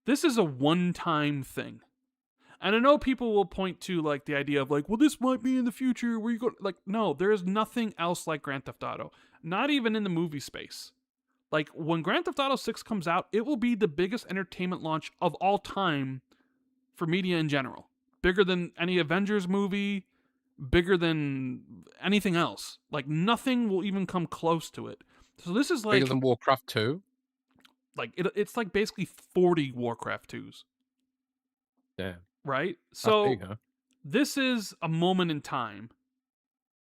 is a one-time thing. And I know people will point to like the idea of like, well, this might be in the future where you go like, no, there is nothing else like Grand Theft Auto. Not even in the movie space. Like when Grand Theft Auto 6 comes out, it will be the biggest entertainment launch of all time for media in general. Bigger than any Avengers movie, bigger than anything else. Like nothing will even come close to it. So this is Bigger than Warcraft 2? it's like basically 40 Warcraft 2s, Yeah, right? that's So big, huh? this is a moment in time.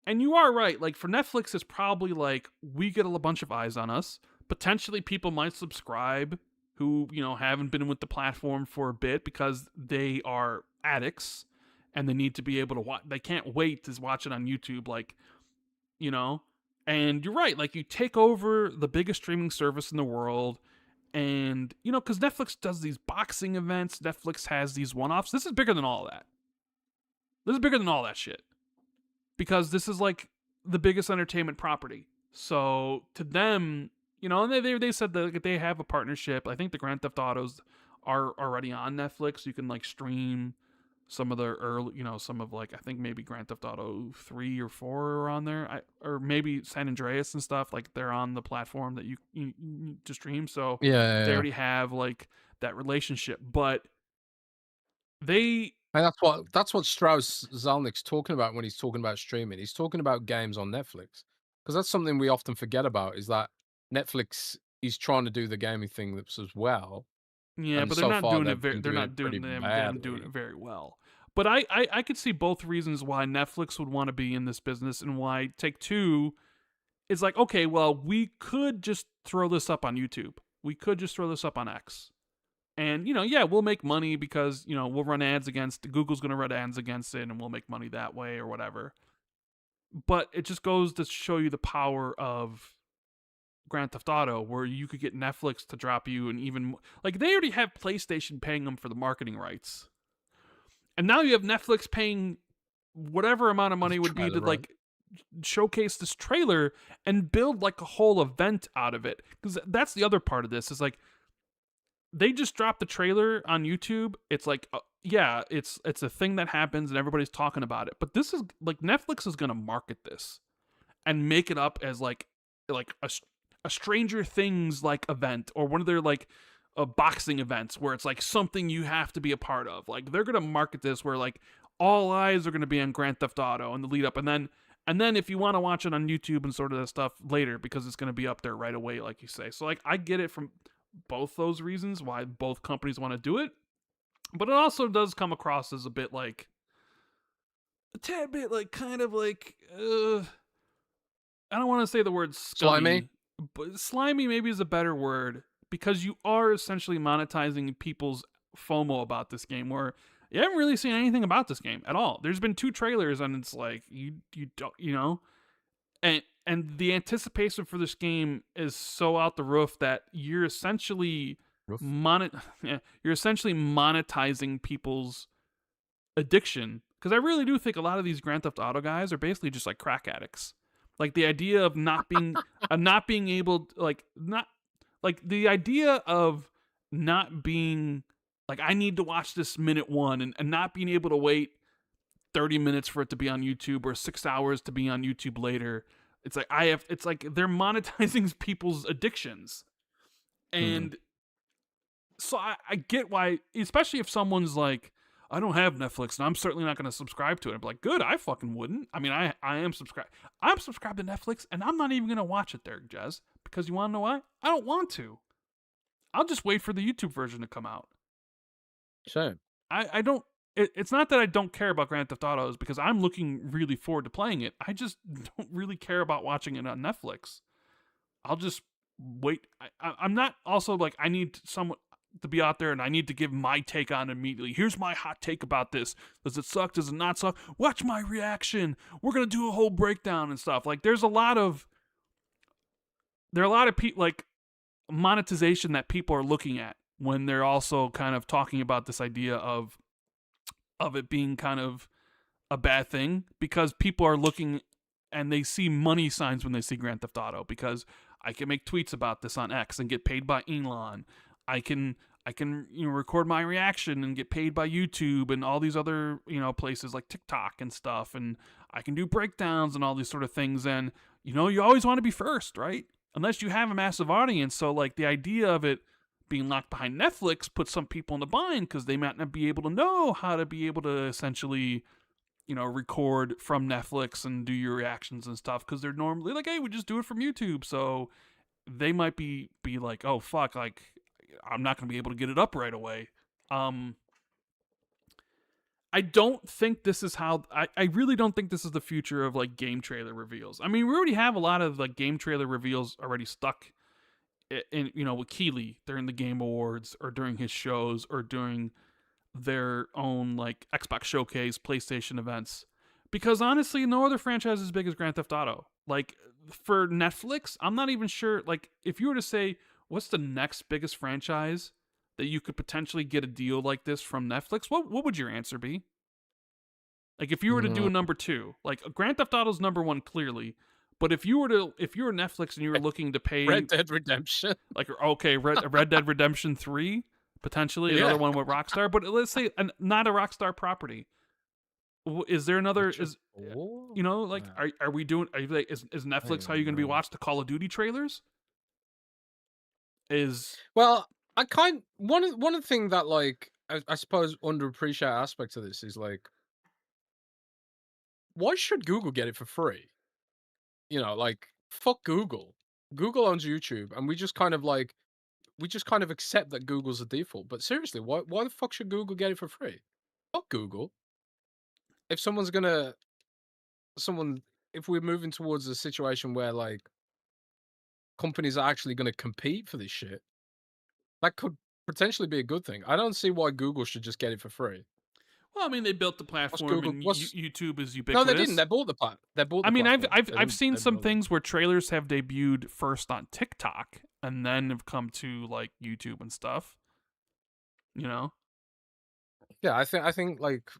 And you are right. Like for Netflix, it's probably like we get a bunch of eyes on us. Potentially, people might subscribe who haven't been with the platform for a bit because they are addicts and they need to be able to watch. They can't wait to watch it on YouTube. Like you know. And you're right. Like you take over the biggest streaming service in the world, and because Netflix does these boxing events, Netflix has these one-offs. This is bigger than all that. This is bigger than all that shit because this is like the biggest entertainment property. So to them, and they said that they have a partnership. I think the Grand Theft Autos are already on Netflix. You can like stream some of the early, some of like I think maybe Grand Theft Auto 3 or 4 are on there, or maybe San Andreas and stuff. Like they're on the platform that you to stream, so Yeah, yeah, they yeah. already have like that relationship. But they, And that's what Strauss Zelnick's talking about when he's talking about streaming. He's talking about games on Netflix, because that's something we often forget about, is that Netflix is trying to do the gaming thing as well, yeah, and but they're so not far doing it they've very. been They're doing it not doing. pretty They haven't doing it badly. very well. But I could see both reasons why Netflix would want to be in this business and why Take Two is like, okay, well, we could just throw this up on YouTube. We could just throw this up on X. And, yeah, we'll make money because, we'll run ads against, Google's going to run ads against it and we'll make money that way or whatever. But it just goes to show you the power of Grand Theft Auto, where you could get Netflix to drop you, and even, like, they already have PlayStation paying them for the marketing rights. And now you have Netflix paying whatever amount of money would be to, Trailer, right? like, showcase this trailer and build, like, a whole event out of it. Because that's the other part of this, is, like, they just dropped the trailer on YouTube. It's like, yeah, it's a thing that happens and everybody's talking about it. But this is like Netflix is gonna market this and make it up as like a Stranger Things like event, or one of their like boxing events where it's like something you have to be a part of. Like they're gonna market this where like all eyes are gonna be on Grand Theft Auto and the lead up, and then if you want to watch it on YouTube and sort of that stuff later, because it's gonna be up there right away, like you say. So like I get it from both those reasons why both companies want to do it, but it also does come across as a bit like a tad bit like kind of like I don't want to say the word Slimy. scummy, but slimy maybe is a better word, because you are essentially monetizing people's FOMO about this game, where you haven't really seen anything about this game at all. There's been 2 trailers and it's like you don't, and the anticipation for this game is so out the roof that you're essentially Roof. you're essentially monetizing people's addiction, because I really do think a lot of these Grand Theft Auto guys are basically just like crack addicts. Like the idea of not being able to, like, not like the idea of not being like, I need to watch this minute one, and not being able to wait 30 minutes for it to be on YouTube or 6 hours to be on YouTube later. It's like it's like they're monetizing people's addictions. And so I get why, especially if someone's like, I don't have Netflix and I'm certainly not going to subscribe to it. I'm like, good, I fucking wouldn't. I mean, I am subscribed. I'm subscribed to Netflix and I'm not even going to watch it there, Jez. Because you want to know why? I don't want to. I'll just wait for the YouTube version to come out. Sure. I don't. It's not that I don't care about Grand Theft Autos, because I'm looking really forward to playing it. I just don't really care about watching it on Netflix. I'll just wait. I'm not also like, I need someone to be out there and I need to give my take on it immediately. Here's my hot take about this. Does it suck? Does it not suck? Watch my reaction. We're gonna do a whole breakdown and stuff. Like there are a lot of people, like, monetization that people are looking at when they're also kind of talking about this idea of it being kind of a bad thing, because people are looking and they see money signs when they see Grand Theft Auto, because I can make tweets about this on X and get paid by Elon. I can record my reaction and get paid by YouTube and all these other places like TikTok and stuff, and I can do breakdowns and all these sort of things. And you always want to be first, right? Unless you have a massive audience. So like the idea of it being locked behind Netflix puts some people in the bind, because they might not be able to know how to be able to essentially record from Netflix and do your reactions and stuff, because they're normally like, hey, we just do it from YouTube. So they might be like, oh fuck, like I'm not gonna be able to get it up right away. I don't think this is how I really don't think this is the future of like game trailer reveals. I mean, we already have a lot of like game trailer reveals already stuck in with Keeley during the Game Awards, or during his shows, or during their own like Xbox Showcase, PlayStation events. Because honestly, no other franchise is as big as Grand Theft Auto. Like for Netflix, I'm not even sure. Like if you were to say, what's the next biggest franchise that you could potentially get a deal like this from Netflix, what would your answer be? Like if you were to do a number 2, like Grand Theft Auto's number 1 clearly, but if you were Netflix and you were looking to pay Red Dead Redemption. like, okay, Red Dead Redemption 3, potentially Yeah. another one with Rockstar. But let's say not a Rockstar property. Is there another? Witcher Is 4? like are we doing? Are you like is I don't Netflix how you even gonna be know. watch the Call of Duty trailers? Is Well, I kind one of the thing that like I suppose underappreciated aspects of this is like why should Google get it for free? Like fuck Google. Google owns YouTube, and we just kind of accept that Google's the default. But seriously, why the fuck should Google get it for free? Fuck Google. If someone if we're moving towards a situation where like companies are actually gonna compete for this shit, that could potentially be a good thing. I don't see why Google should just get it for free. well, I mean, they built the What's platform, Google? and What's YouTube is No, they didn't. ubiquitous. They bought the They bought I the mean, I've platform. I've They I've didn't. seen They some built it. things where trailers have debuted first on TikTok and then have come to like YouTube and stuff. You know, Yeah, I think like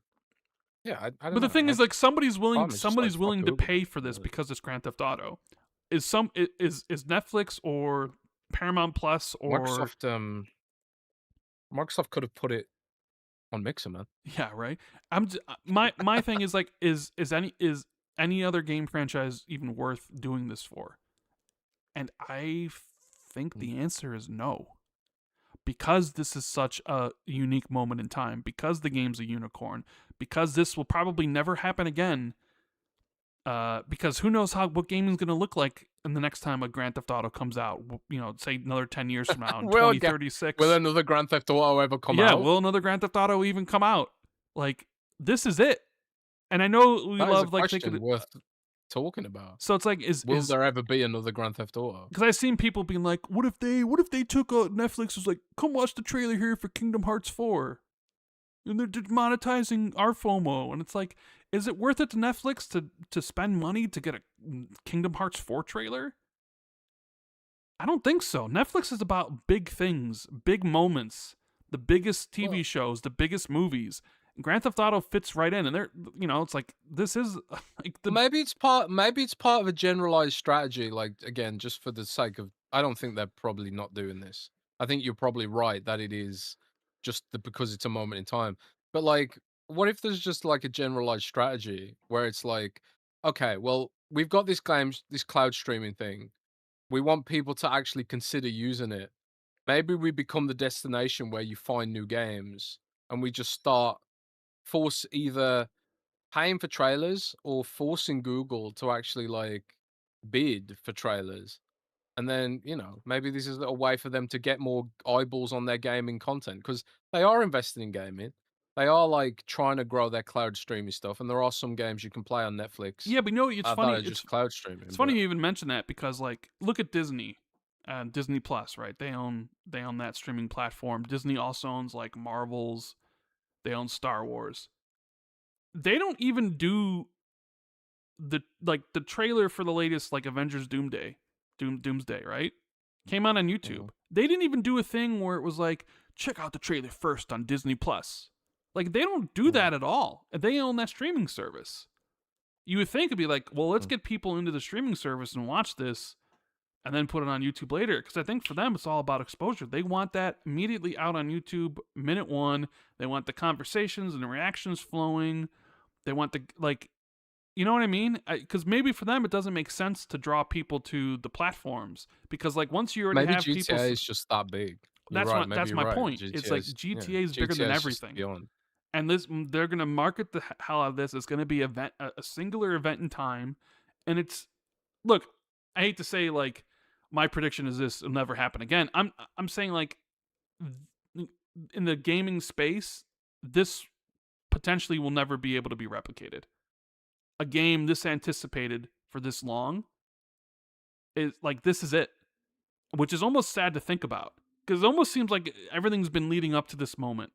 yeah, I but don't the know. thing is, like, Problem is just like somebody's fuck willing to Google. pay for this Really. because it's Grand Theft Auto. Is Netflix or Paramount Plus or Microsoft could have put it on Mixer, man. yeah, right? My thing is like, is any other game franchise even worth doing this for? And I think Mm. the answer is no. Because this is such a unique moment in time, because the game's a unicorn, because this will probably never happen again. Because who knows what gaming's going to look like in the next time a Grand Theft Auto comes out? Say another 10 years from now in Will will 2036. another Grand Theft Auto ever come Yeah, out? will another Grand Theft Auto even come out? Like, this is it. And I know we That is a love like question thinking. worth talking about. So it's like, Will is there ever be another Grand Theft Auto? because I've seen people being like, what if they took Netflix was like, come watch the trailer here for Kingdom Hearts 4, and they're monetizing our FOMO, and it's like, is it worth it to Netflix to spend money to get a Kingdom Hearts 4 trailer? I don't think so. Netflix is about big things, big moments, the biggest TV Well, shows, the biggest movies. Grand Theft Auto fits right in, and it's like this is like the maybe it's part of a generalized strategy. Like again, just for the sake of, I don't think they're probably not doing this. I think you're probably right that it is just because it's a moment in time. But like, what if there's just like a generalized strategy where it's like, okay, well, we've got this cloud streaming thing. We want people to actually consider using it. Maybe we become the destination where you find new games, and we just start force either paying for trailers or forcing Google to actually like bid for trailers. And then, maybe this is a way for them to get more eyeballs on their gaming content because they are investing in gaming. They are like trying to grow their cloud streaming stuff, and there are some games you can play on Netflix yeah, but it's that funny. are just cloud streaming. It's funny But you even mention that because like look at Disney, Disney Plus, right? They own that streaming platform. Disney also owns like Marvels. They own Star Wars. They don't even do the trailer for the latest like Avengers Doomsday, right? Came out on YouTube. Mhm. They didn't even do a thing where it was like, check out the trailer first on Disney Plus. Like they don't do Mhm. that at all. They own that streaming service. You would think it'd be like, well, let's Mhm. get people into the streaming service and watch this and then put it on YouTube later. Because I think for them, it's all about exposure. They want that immediately out on YouTube, minute one. They want the conversations and the reactions flowing. They want you know what I mean? Because maybe for them, it doesn't make sense to draw people to the platforms. Because like once you already Maybe have people, GTA is just that big. You're right. Maybe that's you're my right. point. It's like GTA is bigger than GTA is just everything. beyond. And they're gonna market the hell out of this. It's gonna be a singular event in time, and it's look. I hate to say like my prediction is this will never happen again. I'm saying like in the gaming space, this potentially will never be able to be replicated. A game this anticipated for this long is like this is it, which is almost sad to think about because it almost seems like everything's been leading up to this moment.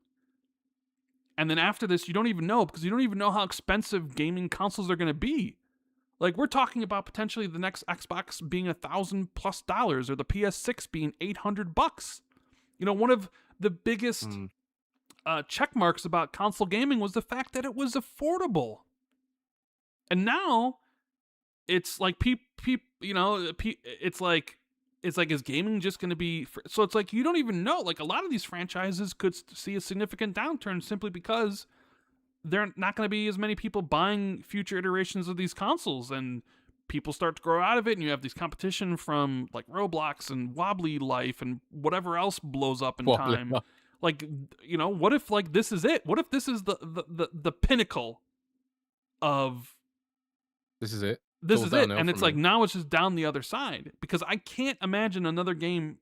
And then after this, you don't even know because you don't even know how expensive gaming consoles are going to be. Like we're talking about potentially the next Xbox being $1,000+ or the PS6 being $800. One of the biggest Mm. check marks about console gaming was the fact that it was affordable. And now it's like it's like it's like, is gaming just going to be so it's like you don't even know, like a lot of these franchises could see a significant downturn simply because there not going to be as many people buying future iterations of these consoles, and people start to grow out of it, and you have these competition from like Roblox and Wobbly Life and whatever else blows up in Wobbly time. Life. Like, you know, what if like this is it? What if this is the pinnacle of This is it. this all is it, downhill and it's from like here. now it's just down the other side, because I can't imagine another game,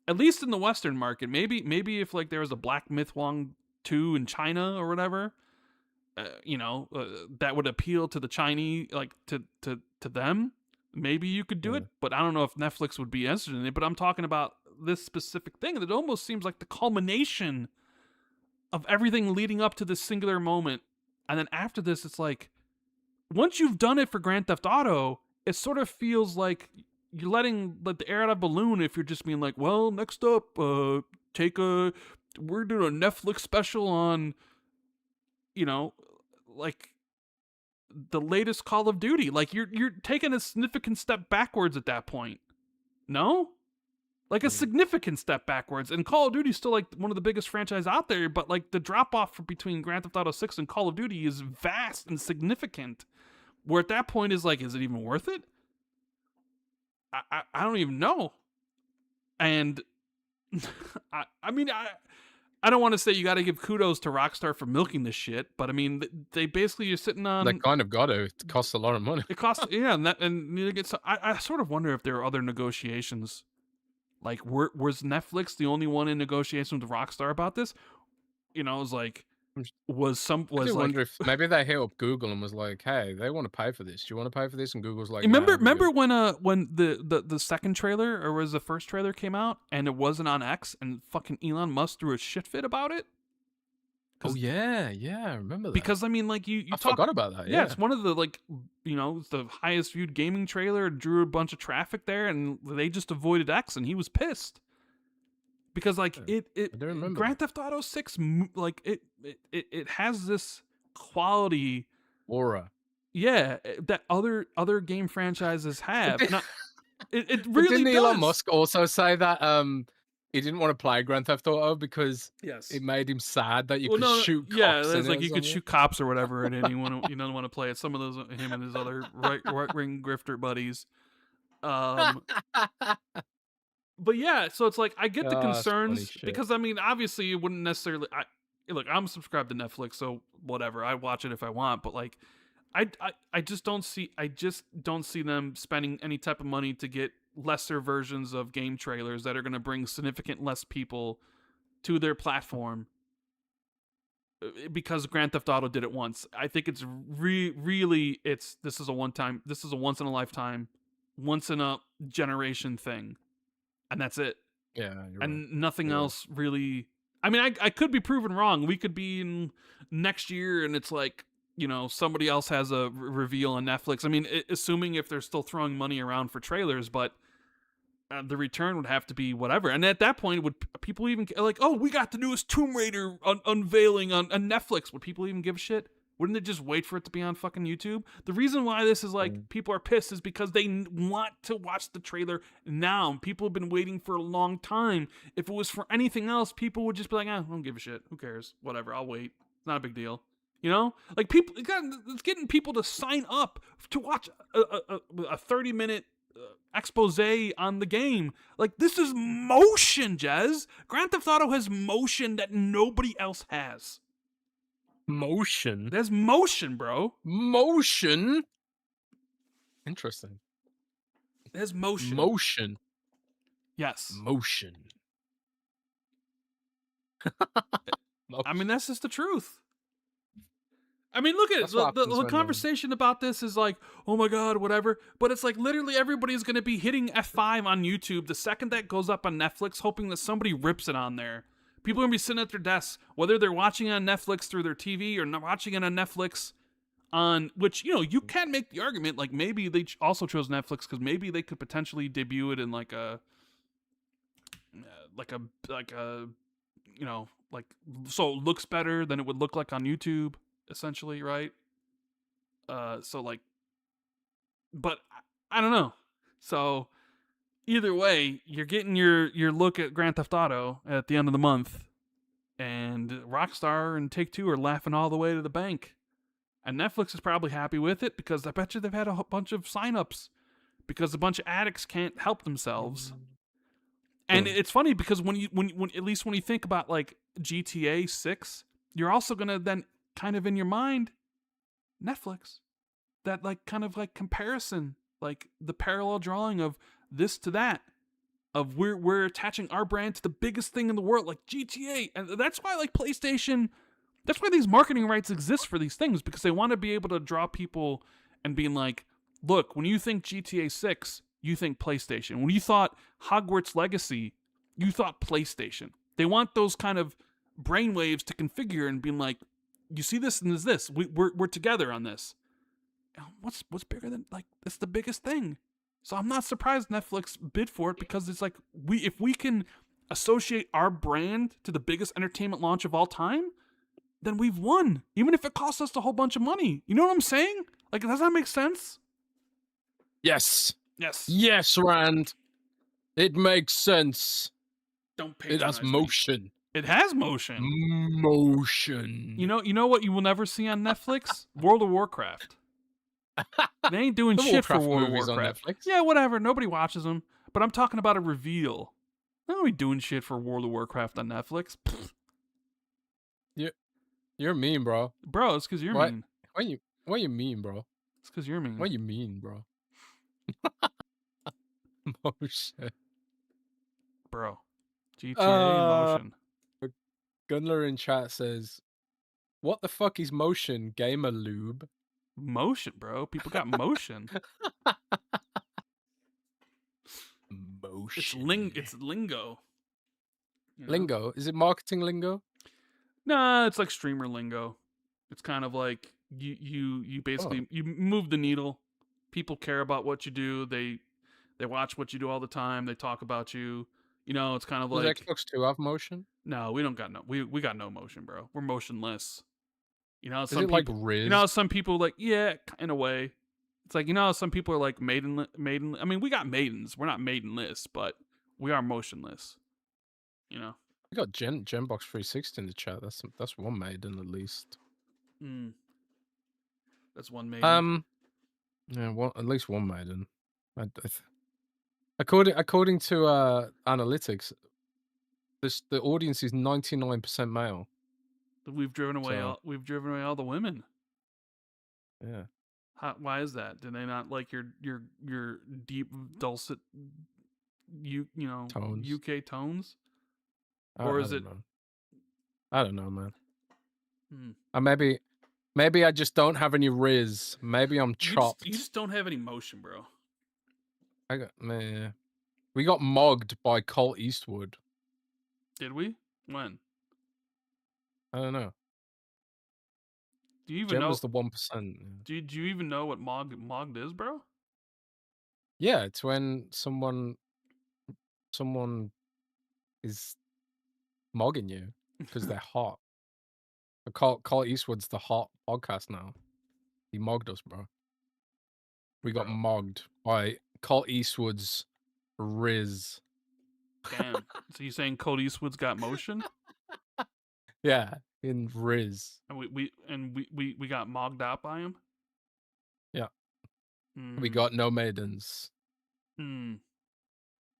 at least in the Western market. Maybe if like there was a Black Myth Wong 2 in China or whatever, that would appeal to the Chinese, like to them. Maybe you could do Yeah. it, but I don't know if Netflix would be interested in it. But I'm talking about this specific thing that almost seems like the culmination of everything leading up to this singular moment, and then after this, it's like once you've done it for Grand Theft Auto, it sort of feels like you're letting the air out of a balloon if you're just being like, well, next up, we're doing a Netflix special on, like the latest Call of Duty. Like you're taking a significant step backwards at that point. No? Like a significant step backwards. And Call of Duty is still like one of the biggest franchises out there, but like the drop off between Grand Theft Auto 6 and Call of Duty is vast and significant. Where at that point is like, is it even worth it? I don't even know. And I mean, I don't want to say you got to give kudos to Rockstar for milking this shit, but I mean, they basically are sitting on. They kind of got to. It costs a lot of money. It costs, yeah, and you get. I sort of wonder if there are other negotiations. Like, was Netflix the only one in negotiations with Rockstar about this? It was like, I like. wonder if maybe they hit up Google and was like, "Hey, they want to pay for this. Do you want to pay for this?" And Google's like, Remember "Nah, when the second trailer, or was the first trailer, came out and it wasn't on X, and fucking Elon Musk threw a shit fit about it? Oh yeah, I remember that. Because I mean, like I forgot about that. Yeah, it's one of the it's the highest viewed gaming trailer. Drew a bunch of traffic there, and they just avoided X, and he was pissed because like I do remember Grand Theft Auto 6, like it has this quality aura. Yeah, that other game franchises have. It But really didn't does. Elon Musk also say that he didn't want to play Grand Theft Auto because Yes. it made him sad that you could shoot cops? Yeah, in it's it like or you could something? shoot cops or whatever, and then you don't want to play it. Some of those, him and his other right wing grifter buddies. But yeah, so it's like I get the Oh, that's funny concerns shit. because I mean, obviously, you wouldn't necessarily. Look, I'm subscribed to Netflix, so whatever. I watch it if I want, but like, I just don't see them spending any type of money to get lesser versions of game trailers that are going to bring significant less people to their platform because Grand Theft Auto did it once. I think it's really this is a once in a lifetime, once in a generation thing, and that's it. Yeah, you're And right. nothing You're right. else really. I mean, I could be proven wrong. We could be in next year, and it's like somebody else has a reveal on Netflix. I mean, assuming if they're still throwing money around for trailers, but the return would have to be whatever. And at that point, would people even like, oh, we got the newest Tomb Raider unveiling on Netflix? Would people even give a shit? Wouldn't they just wait for it to be on fucking YouTube? The reason why this is like people are pissed is because they want to watch the trailer now. People have been waiting for a long time. If it was for anything else, people would just be like, I don't give a shit. Who cares? Whatever. I'll wait. It's not a big deal. Like people, it's getting people to sign up to watch a 30-minute expose on the game. Like, this is motion, Jez. Grand Theft Auto has motion that nobody else has. Motion. There's motion, bro. Motion. Interesting. There's motion. Motion. Yes. Motion. I mean, that's just the truth. I mean, look at it. The conversation about this is like, oh my God, whatever. But it's like literally everybody's going to be hitting F5 on YouTube the second that goes up on Netflix, hoping that somebody rips it on there. People are going to be sitting at their desks, whether they're watching it on Netflix through their TV or not watching it on Netflix on, which, you can make the argument, like maybe they also chose Netflix because maybe they could potentially debut it in like so it looks better than it would look like on YouTube, essentially, right? So like, but I don't know. So either way, you're getting your look at Grand Theft Auto at the end of the month, and Rockstar and Take-Two are laughing all the way to the bank. And Netflix is probably happy with it because I bet you they've had a bunch of signups because a bunch of addicts can't help themselves. And it's funny because when at least when you think about like GTA 6, you're also gonna then kind of in your mind Netflix, that like kind of like comparison, like the parallel drawing of this to that, of we're attaching our brand to the biggest thing in the world, like GTA, and that's why like PlayStation. That's why these marketing rights exist for these things, because they want to be able to draw people and being like, look, when you think GTA 6, you think PlayStation. When you thought Hogwarts Legacy, you thought PlayStation. They want those kind of brainwaves to configure and being like, you see this and there's this. We're together on this. What's bigger than, like, it's the biggest thing. So I'm not surprised Netflix bid for it, because it's like, if we can associate our brand to the biggest entertainment launch of all time, then we've won, even if it costs us a whole bunch of money. You know what I'm saying? Like, does that make sense? Yes. Yes. Yes, Rand. It makes sense. Don't patronize It has me. motion. It has motion. Motion. You know what you will never see on Netflix? World of Warcraft. They ain't doing shit Warcraft for World of movies Warcraft. on Netflix. Yeah, whatever. Nobody watches them. But I'm talking about a reveal. Nobody doing shit for World of Warcraft on Netflix. Pfft. You're mean, bro. Bro, it's because you're What? mean. What you mean, bro? It's because you're mean. What you mean, bro? Motion. Bro. GTA motion. Gunler in chat says, "What the fuck is motion, gamer lube?" Motion, bro. People got motion. Motion. It's lingo. You know? Lingo? Is it marketing lingo? Nah, it's like streamer lingo. It's kind of like you basically you move the needle. People care about what you do. They watch what you do all the time. They talk about you. You know, it's kind of Does like Xbox 2 have motion? No, we don't got we got no motion, bro. We're motionless. You know, Is some it people, like Riz? you know, some people like, yeah, in a way. It's like, you know, some people are like maiden. I mean, we got maidens. We're not maidenless, but we are motionless. You know. We got Genbox 360 in the chat. That's one maiden at least. That's one maiden. Yeah, at least one maiden. According to analytics, the audience is 99% male. We've driven away all the women. Yeah. Why is that? Do they not like your deep dulcet Tones. UK tones? Or is it? I don't know, man. Maybe I just don't have any riz. Maybe I'm chopped. You just don't have any motion, bro. We got mogged by Colt Eastwood. Did we? When? I don't know. Do you even know? Was the 1%. Do you even know what mogged is, bro? Yeah, it's when someone is mogging you because they're hot. Colt Eastwood's the hot podcast now. He mogged us, bro. We got mogged by Colt Eastwood's Riz. Damn. So you saying Colt Eastwood's got motion? Yeah, in Riz. And we got mogged out by him? Yeah. We got no maidens.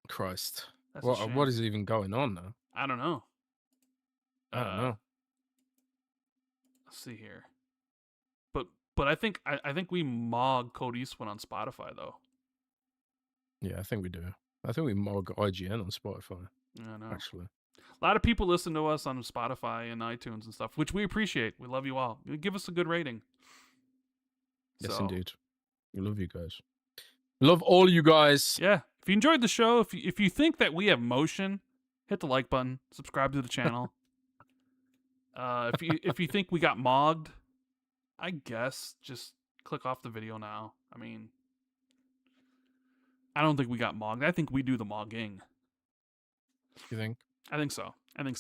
Christ. What is even going on now? I don't know. I don't know. Let's see here. But I think we mog Colt Eastwood on Spotify though. Yeah, I think we do. I think we mog IGN on Spotify. Yeah, I know. Actually. A lot of people listen to us on Spotify and iTunes and stuff, which we appreciate. We love you all. Give us a good rating. Yes, indeed. We love you guys. We love all you guys. Yeah. If you enjoyed the show, if you think that we have motion, hit the like button. Subscribe to the channel. If you think we got mogged, I guess just click off the video now. I mean, I don't think we got mogged. I think we do the mogging. You think? I think so. I think,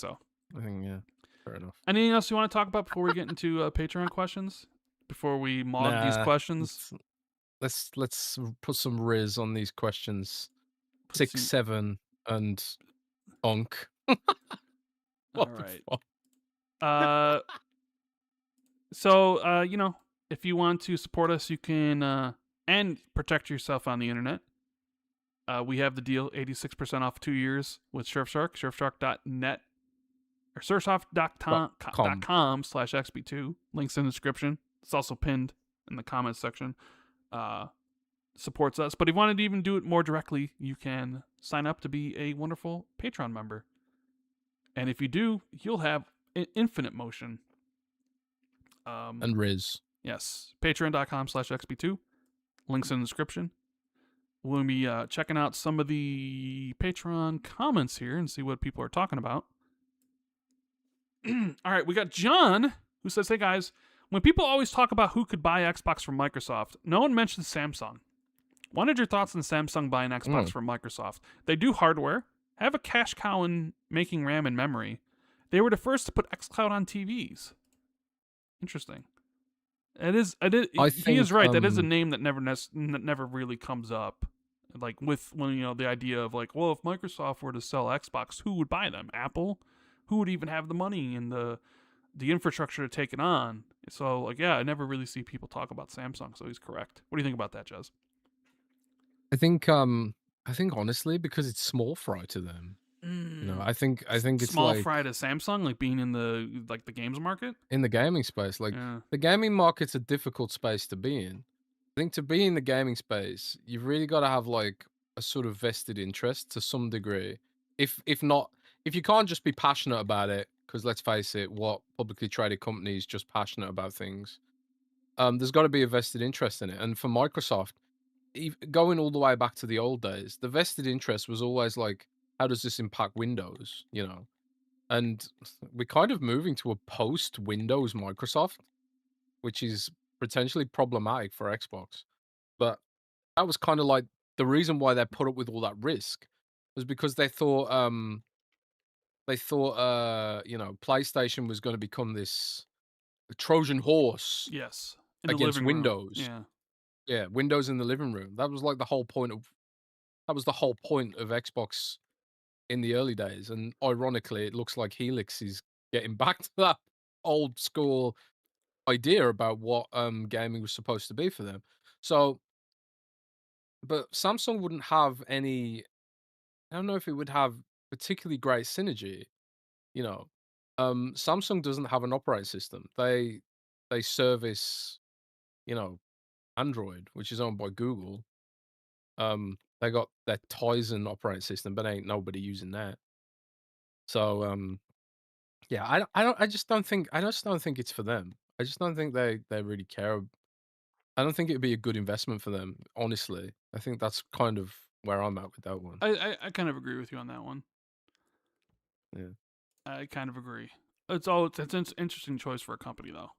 yeah. Fair enough. Anything else you want to talk about before we get into Patreon questions? Before we mog these questions? Let's put some riz on these questions. 6, 7, and Unk. What All the right. fuck? So, if you want to support us, you can and protect yourself on the internet. We have the deal 86% off 2 years with Surfshark, surfshark.net or Com. surfshark.com/XB2. Links in the description. It's also pinned in the comments section. Supports us. But if you wanted to even do it more directly, you can sign up to be a wonderful Patreon member. And if you do, you'll have infinite motion. And Riz. Yes. Patreon.com/XB2. Links in the description. We'll be checking out some of the Patreon comments here and see what people are talking about. All right, we got John, who says, hey guys, when people always talk about who could buy Xbox from Microsoft, no one mentions Samsung. What are your thoughts on Samsung buying Xbox from Microsoft? They do hardware, have a cash cow in making RAM and memory. They were the first to put xCloud on TVs. Interesting. He is right. That is a name that never really comes up. Like with the idea of like, well, if Microsoft were to sell Xbox, who would buy them? Apple? Who would even have the money and the infrastructure to take it on? So like, yeah, I never really see people talk about Samsung. So he's correct. What do you think about that, Jez? I think honestly, because it's small fry to them. I think it's small like fry to Samsung, like being in the games market, in the gaming space. Like the gaming market's a difficult space to be in. I think to be in the gaming space, you've really got to have like a sort of vested interest to some degree. If you can't just be passionate about it, because let's face it, what publicly traded companies just passionate about things. There's got to be a vested interest in it, and for Microsoft, going all the way back to the old days, the vested interest was always like, how does this impact Windows? And we're kind of moving to a post-Windows Microsoft, which is potentially problematic for Xbox. But that was kind of like the reason why they put up with all that risk was because they thought PlayStation was going to become this Trojan horse yes, in against the living room. Windows. Yeah, Windows in the living room. That was like the whole point of Xbox in the early days. And ironically, it looks like Helix is getting back to that old school idea about what gaming was supposed to be for them. So, but Samsung wouldn't have any. I don't know if it would have particularly great synergy. Samsung doesn't have an operating system. They service, Android, which is owned by Google. They got their Tizen operating system, but ain't nobody using that. So, yeah, I just don't think it's for them. I just don't think they really care. I don't think it'd be a good investment for them, honestly. I think that's kind of where I'm at with that one. I kind of agree with you on that one. Yeah. I kind of agree. It's an interesting choice for a company though.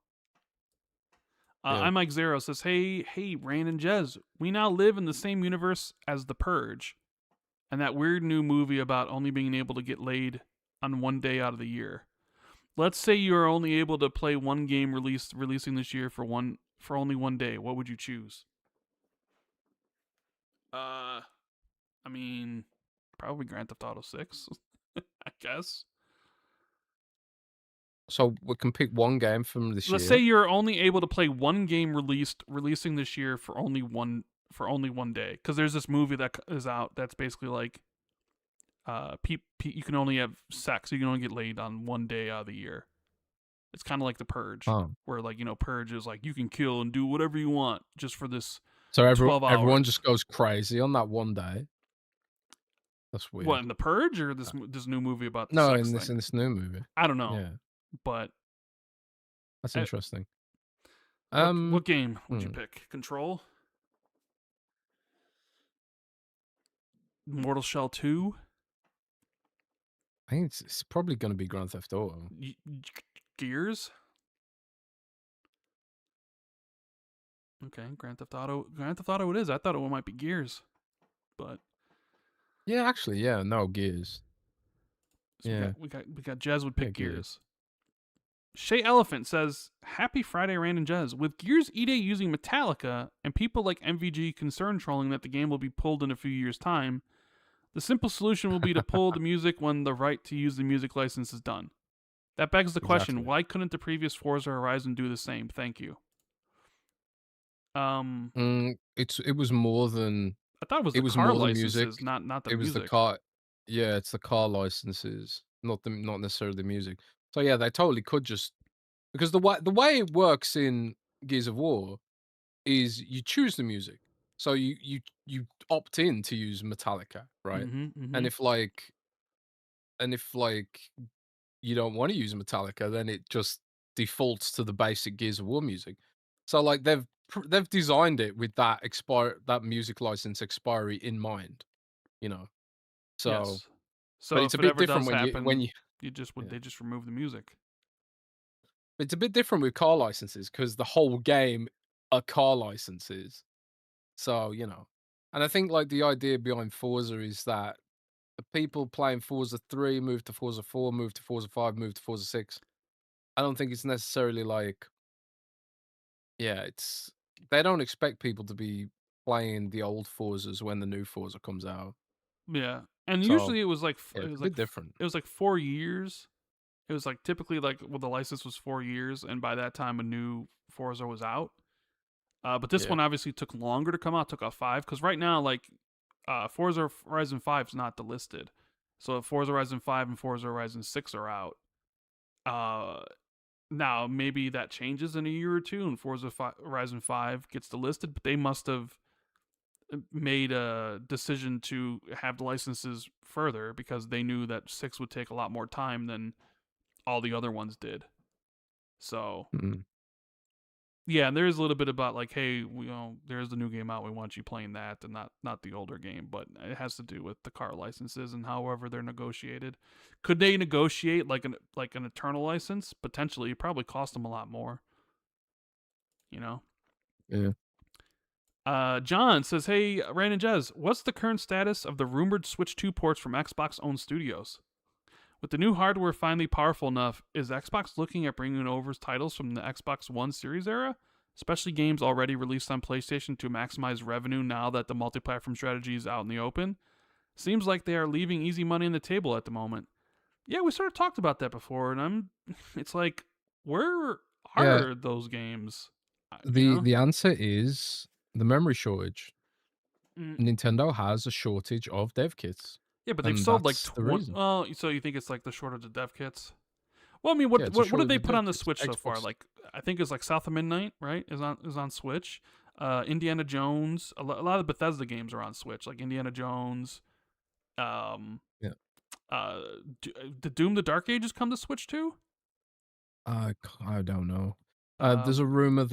Yeah. I'm Mike Zero says, hey, Rand and Jez, we now live in the same universe as The Purge, and that weird new movie about only being able to get laid on one day out of the year. Let's say you are only able to play one game releasing this year for only one day. What would you choose? I mean, probably Grand Theft Auto 6, I guess. So we can pick one game from this year. Let's say you're only able to play one game releasing this year for only one day. Because there's this movie that is out that's basically like, you can only have sex. You can only get laid on one day out of the year. It's kind of like The Purge, where like Purge is like you can kill and do whatever you want just for this. So 12 hours. Everyone just goes crazy on that one day. That's weird. What, in The Purge or this new movie about the sex thing? in this new movie. I don't know. Yeah. But that's interesting. What game would you pick? Control? Mortal Shell 2? I think it's probably going to be Grand Theft Auto. Gears? Okay, Grand Theft Auto. Grand Theft Auto it is. I thought it might be Gears. But yeah, actually, yeah, no, Gears. So yeah. We got Jez would pick Gears. Shay Elephant says, happy Friday, Rand and Jez. With Gears EA using Metallica and people like MVG concern trolling that the game will be pulled in a few years' time, The simple solution will be to pull the music when the right to use the music license is done. That begs the question: Exactly. why couldn't the previous Forza Horizon do the same? Thank you. Um, It was more than I thought it was it the was car more than music. licenses, not the It was the music. car. Yeah, it's the car licenses, not necessarily the music. So yeah, they totally could just because the way it works in Gears of War is you choose the music. So you opt in to use Metallica, right? Mm-hmm. And Mm-hmm. if you don't want to use Metallica, then it just defaults to the basic Gears of War music. So like they've designed it with that music license expiry in mind, you know. So, Yes. but So it's a if it bit ever different does when happen, you you just would yeah. they just remove the music. It's a bit different with car licenses because the whole game are car licenses. So, and I think like the idea behind Forza is that the people playing Forza 3 move to Forza 4, move to Forza 5, move to Forza 6. I don't think it's necessarily like, yeah, it's they don't expect people to be playing the old Forzas when the new Forza comes out. Yeah, and So, usually it was like yeah, it's a bit different. it was like 4 years. It was like typically like well the license was 4 years, and by that time a new Forza was out. But this Yeah. one obviously took longer to come out. Took out five because right now like Forza Horizon 5 is not delisted, so Forza Horizon 5 and Forza Horizon 6 are out. Uh, Now maybe that changes in a year or two, and Horizon 5 gets delisted. But they must have made a decision to have the licenses further because they knew that 6 would take a lot more time than all the other ones did. So Mm. yeah, and there is a little bit about like, hey, there's the new game out. We want you playing that, and not the older game. But it has to do with the car licenses and however they're negotiated. Could they negotiate like an eternal license? Potentially, it probably cost them a lot more. You know. Yeah. John says, "Hey, Rand Jez, what's the current status of the rumored Switch 2 ports from Xbox-owned studios? With the new hardware finally powerful enough, is Xbox looking at bringing over titles from the Xbox One series era, especially games already released on PlayStation to maximize revenue now that the multi-platform strategy is out in the open? Seems like they are leaving easy money on the table at the moment." Yeah, we sort of talked about that before, and it's like, where Yeah. are those games? You The know? the answer is the memory shortage. Mm, Nintendo has a shortage of dev kits, yeah, but they've and sold like that's the 20. reason. Well, so you think it's like the shortage of dev kits? Well, I mean, Yeah, it's a what did shortage they of put dev on the kits. Switch so far? Xbox. Like, I think it's like South of Midnight, right? Is on Switch. Indiana Jones. A lot of Bethesda games are on Switch, like Indiana Jones. Um, Yeah. uh, did Doom: The Dark Ages come to Switch too? I don't know. Um, There's a rumor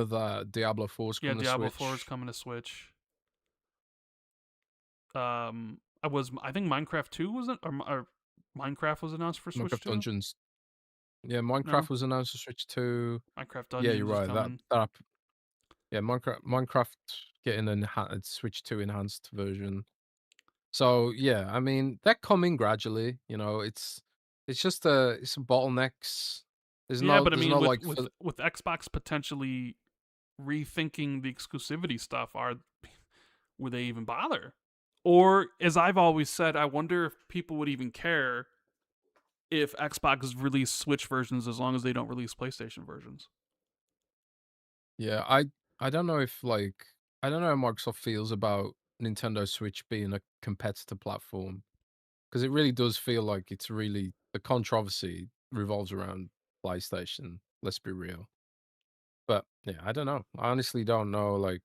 that Diablo 4 is yeah, coming to Diablo 4 is Switch. coming to Switch. I think Minecraft 2 wasn't, or Minecraft was announced for Switch Minecraft too. Dungeons. Yeah, No, Minecraft was announced to Switch too. Minecraft Yeah, you're Dungeons is right. coming. Yeah, Minecraft getting an Switch 2 enhanced version. So yeah, I mean they're coming gradually. It's some bottlenecks. Yeah, but I There's mean, no with like with with Xbox potentially rethinking the exclusivity stuff, are would they even bother? Or as I've always said, I wonder if people would even care if Xbox release Switch versions as long as they don't release PlayStation versions. yeah. I don't know if like I don't know how Microsoft feels about Nintendo Switch being a competitor platform because it really does feel like it's really the controversy revolves around PlayStation. Let's be real. But yeah, I don't know. I honestly don't know like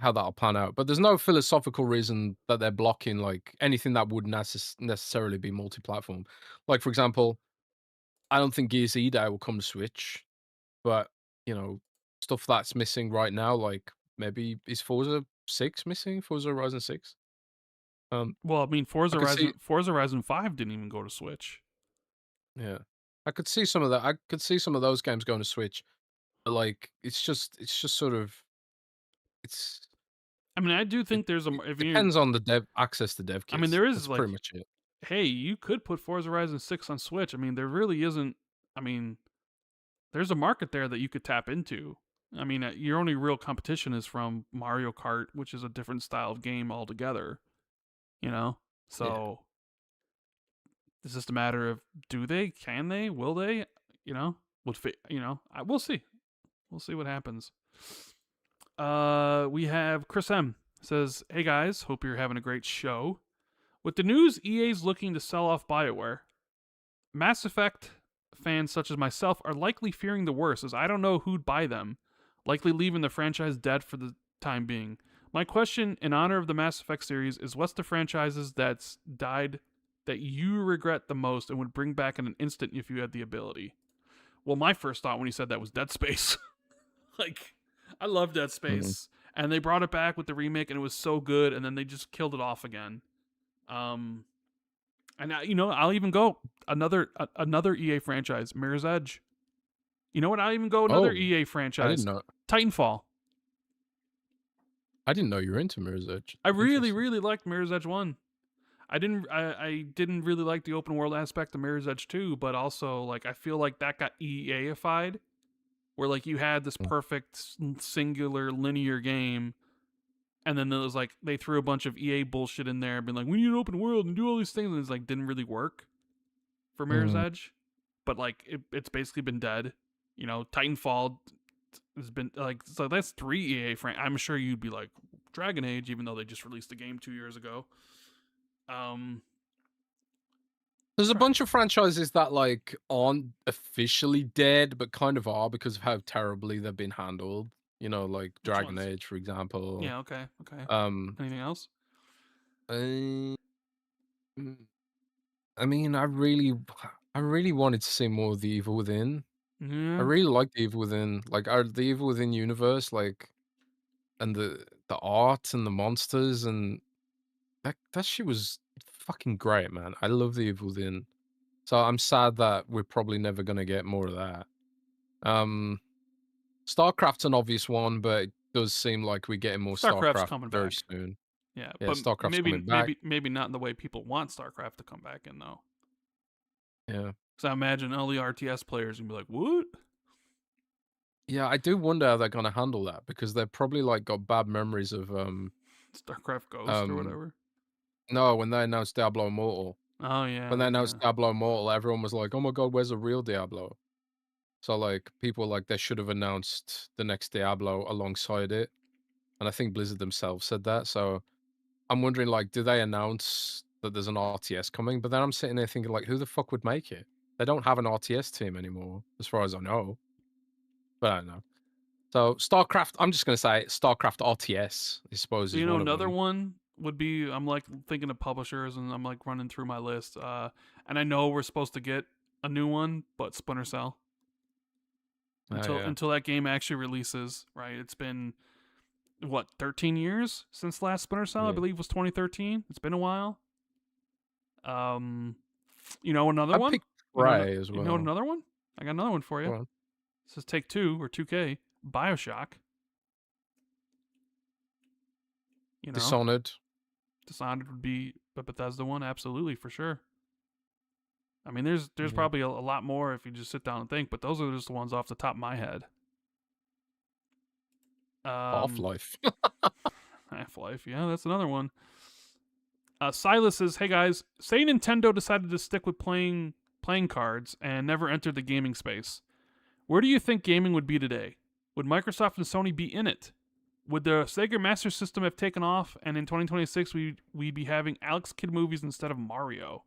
how that'll pan out. But there's no philosophical reason that they're blocking like anything that would necessarily be multi-platform. Like for example, I don't think Gears E-Day will come to Switch, but you know, stuff that's missing right now, like maybe is Forza 6 missing? Forza Horizon 6? Um, Well, I mean, I could see Forza Horizon 5 didn't even go to Switch. yeah. I could see some of that. I could see some of those games going to Switch, but like it's just sort of it's I mean, I do it, think there's a it if you depends on the dev access to dev I mean, kits. there That's is pretty like, much it. hey, you could put Forza Horizon 6 on Switch. I mean, there really isn't. I mean, there's a market there that you could tap into. I mean, your only real competition is from Mario Kart, which is a different style of game altogether. You know, Yeah. so it's just a matter of do they, can they, will they? You know, we'll see. We'll see what happens. We have Chris M says, "Hey guys, hope you're having a great show. With the news, EA's looking to sell off BioWare. Mass Effect fans such as myself are likely fearing the worst, as I don't know who'd buy them, likely leaving the franchise dead for the time being. My question, in honor of the Mass Effect series, is what's the franchises that's died that you regret the most and would bring back in an instant if you had the ability?" Well, my first thought when he said that was Dead Space. Like, I love Dead Mhm. Space, and they brought it back with the remake, and it was so good, and then they just killed it off again. Um, and I'll even go another EA franchise, Mirror's Edge. You know what? I'll even go another Oh, EA I didn't franchise, know. Titanfall. I didn't know you were into Mirror's Edge. I really, Interesting. really liked Mirror's Edge 1. I didn't really like the open world aspect of Mirror's Edge 2, but also like I feel like that got EA-ified, where like you had this Mm. perfect singular linear game, and then there was like they threw a bunch of EA bullshit in there, being like, we need an open world and do all these things, and it's like didn't really work for Mirror's Mm. Edge. But like it's basically been dead. Titanfall has been like, so that's 3 EA I'm sure you'd be like Dragon Age, even though they just released the game 2 years ago. Um, There's a bunch of franchises that like aren't officially dead, but kind of are because of how terribly they've been handled. You know, like which Dragon ones? Age, for example. Yeah, okay. Um, Anything else? uh, mm, I mean, I really wanted to see more of the Evil Within. I Yeah, really like the Evil Within, like the Evil Within universe, like, and the art and the monsters and that shit was fucking great, man. I love the Evil Within. So I'm sad that we're probably never gonna get more of that. Um, StarCraft's an obvious one, but it does seem like we're getting more StarCraft's StarCraft coming very back. soon. Yeah, Yeah, but StarCraft's maybe coming back. maybe maybe not in the way people want StarCraft to come back in though. Yeah. Because I imagine all the RTS players gonna be like, "What? Yeah, I do wonder how they're gonna handle that because they've probably like got bad memories of StarCraft Ghost or um whatever." no, when they announced Diablo Immortal. Oh When yeah, they yeah. announced Diablo Immortal, everyone was like, "Oh my god, where's the real Diablo?" So like people like they should have announced the next Diablo alongside it. And I think Blizzard themselves said that. So I'm wondering like, do they announce that there's an RTS coming? But then I'm sitting there thinking like, who the fuck would make it? They don't have an RTS team anymore, as far as I know. But I don't know. So StarCraft, I'm just gonna say StarCraft RTS, I suppose, So is one of another them. one would be, I'm like thinking of publishers and I'm like running through my list. And I know we're supposed to get a new one, but Splinter Cell. Oh Until yeah. until that game actually releases, right? It's been what, 13 years since last Splinter Cell, I Yeah. believe was 2013. It's been a while. Um another I one? picked Prey as You know well. another one? I got another one for Go you. on. This is Take Two or 2K. BioShock. You know, Dishonored. Dishonored would be a Bethesda one, absolutely for sure. I mean, there's Yeah. probably a lot more if you just sit down and think, but those are just the ones off the top of my head. Um, Half-Life. Half Life, yeah, that's another one. Silas says, "Hey guys, say Nintendo decided to stick with playing cards and never entered the gaming space. Where do you think gaming would be today? Would Microsoft and Sony be in it? Would the Sega Master System have taken off, and in 2026 we'd be having Alex Kidd movies instead of Mario?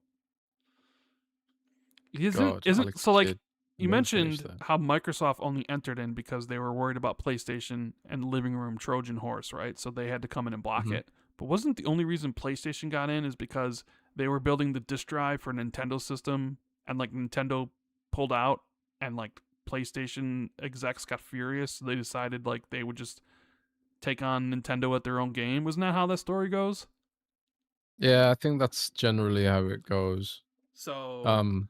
Isn't God, isn't Alex so like Kidd. you Never finished mentioned that. how Microsoft only entered in because they were worried about PlayStation and living room Trojan horse, right? So they had to come in and block Mhm. it. But wasn't the only reason PlayStation got in is because they were building the disk drive for Nintendo system, and like Nintendo pulled out, and like PlayStation execs got furious, so they decided like they would just take on Nintendo at their own game. Wasn't that how that story goes? Yeah, I think that's generally how it goes. So Um,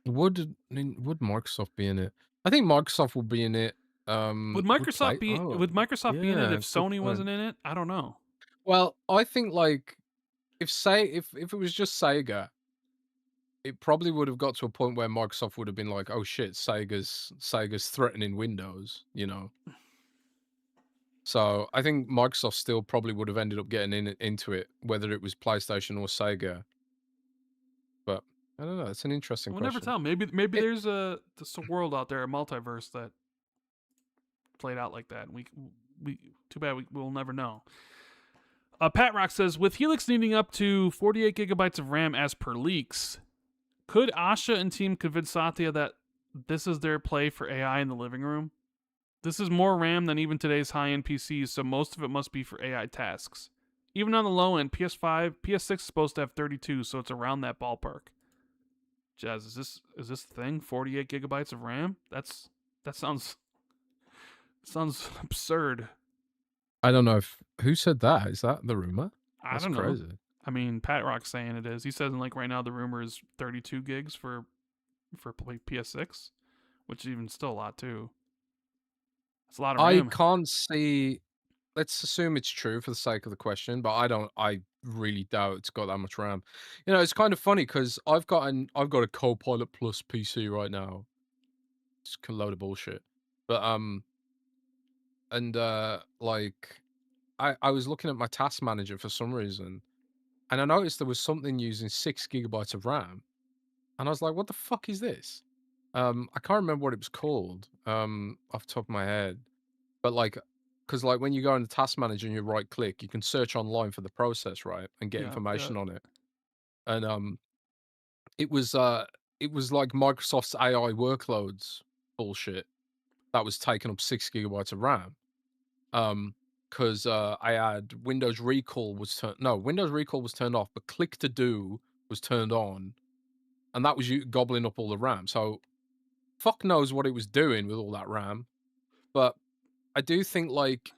would Microsoft be in it? I think Microsoft will be in it. Would play. Oh, would Microsoft be in it yeah, if good Sony point. wasn't in it? I don't know. Well, I think like if it was just Sega, it probably would have got to a point where Microsoft would have been like, "Oh shit, Sega's threatening Windows," you know. So I think Microsoft still probably would have ended up getting into it, whether it was PlayStation or Sega. But I don't know. It's an interesting We'll never question. tell. Maybe It, there's a world out there, a multiverse that played out like that. We too bad we'll never know. Pat Rock says, with Helix needing up to 48 gigabytes of RAM as per leaks, could Asha and team convince Satya that this is their play for AI in the living room? This is more RAM than even today's high-end PCs, so most of it must be for AI tasks. Even on the low end, PS5, PS6 is supposed to have 32, so it's around that ballpark. Jazz, is this the thing? 48 gigabytes of RAM? That sounds absurd. I don't know if who said that. Is that the rumor? I That's don't know. crazy. I mean, Pat Rock's saying it is. He says like right now the rumor is 32 gigs for PS6, which is even still a lot too. It's a lot of I RAM. can't see. Let's assume it's true for the sake of the question, but I don't. I really doubt it's got that much RAM. You know, it's kind of funny because I've got a Copilot Plus PC right now. It's a load of bullshit. But and like I was looking at my task manager for some reason, and I noticed there was something using 6 gigabytes of RAM, and I was like, "What the fuck is this?" I can't remember what it was called off the top of my head, but like, because like when you go in the task manager and you right click, you can search online for the process, right, and get Yeah, yeah. information on it. And it was uh, it was like Microsoft's AI workloads bullshit that was taking up 6 gigabytes of RAM. Because I had Windows Recall was turned off, but Click to Do was turned on, and that was you gobbling up all the RAM. So fuck knows what it was doing with all that RAM. But I do think like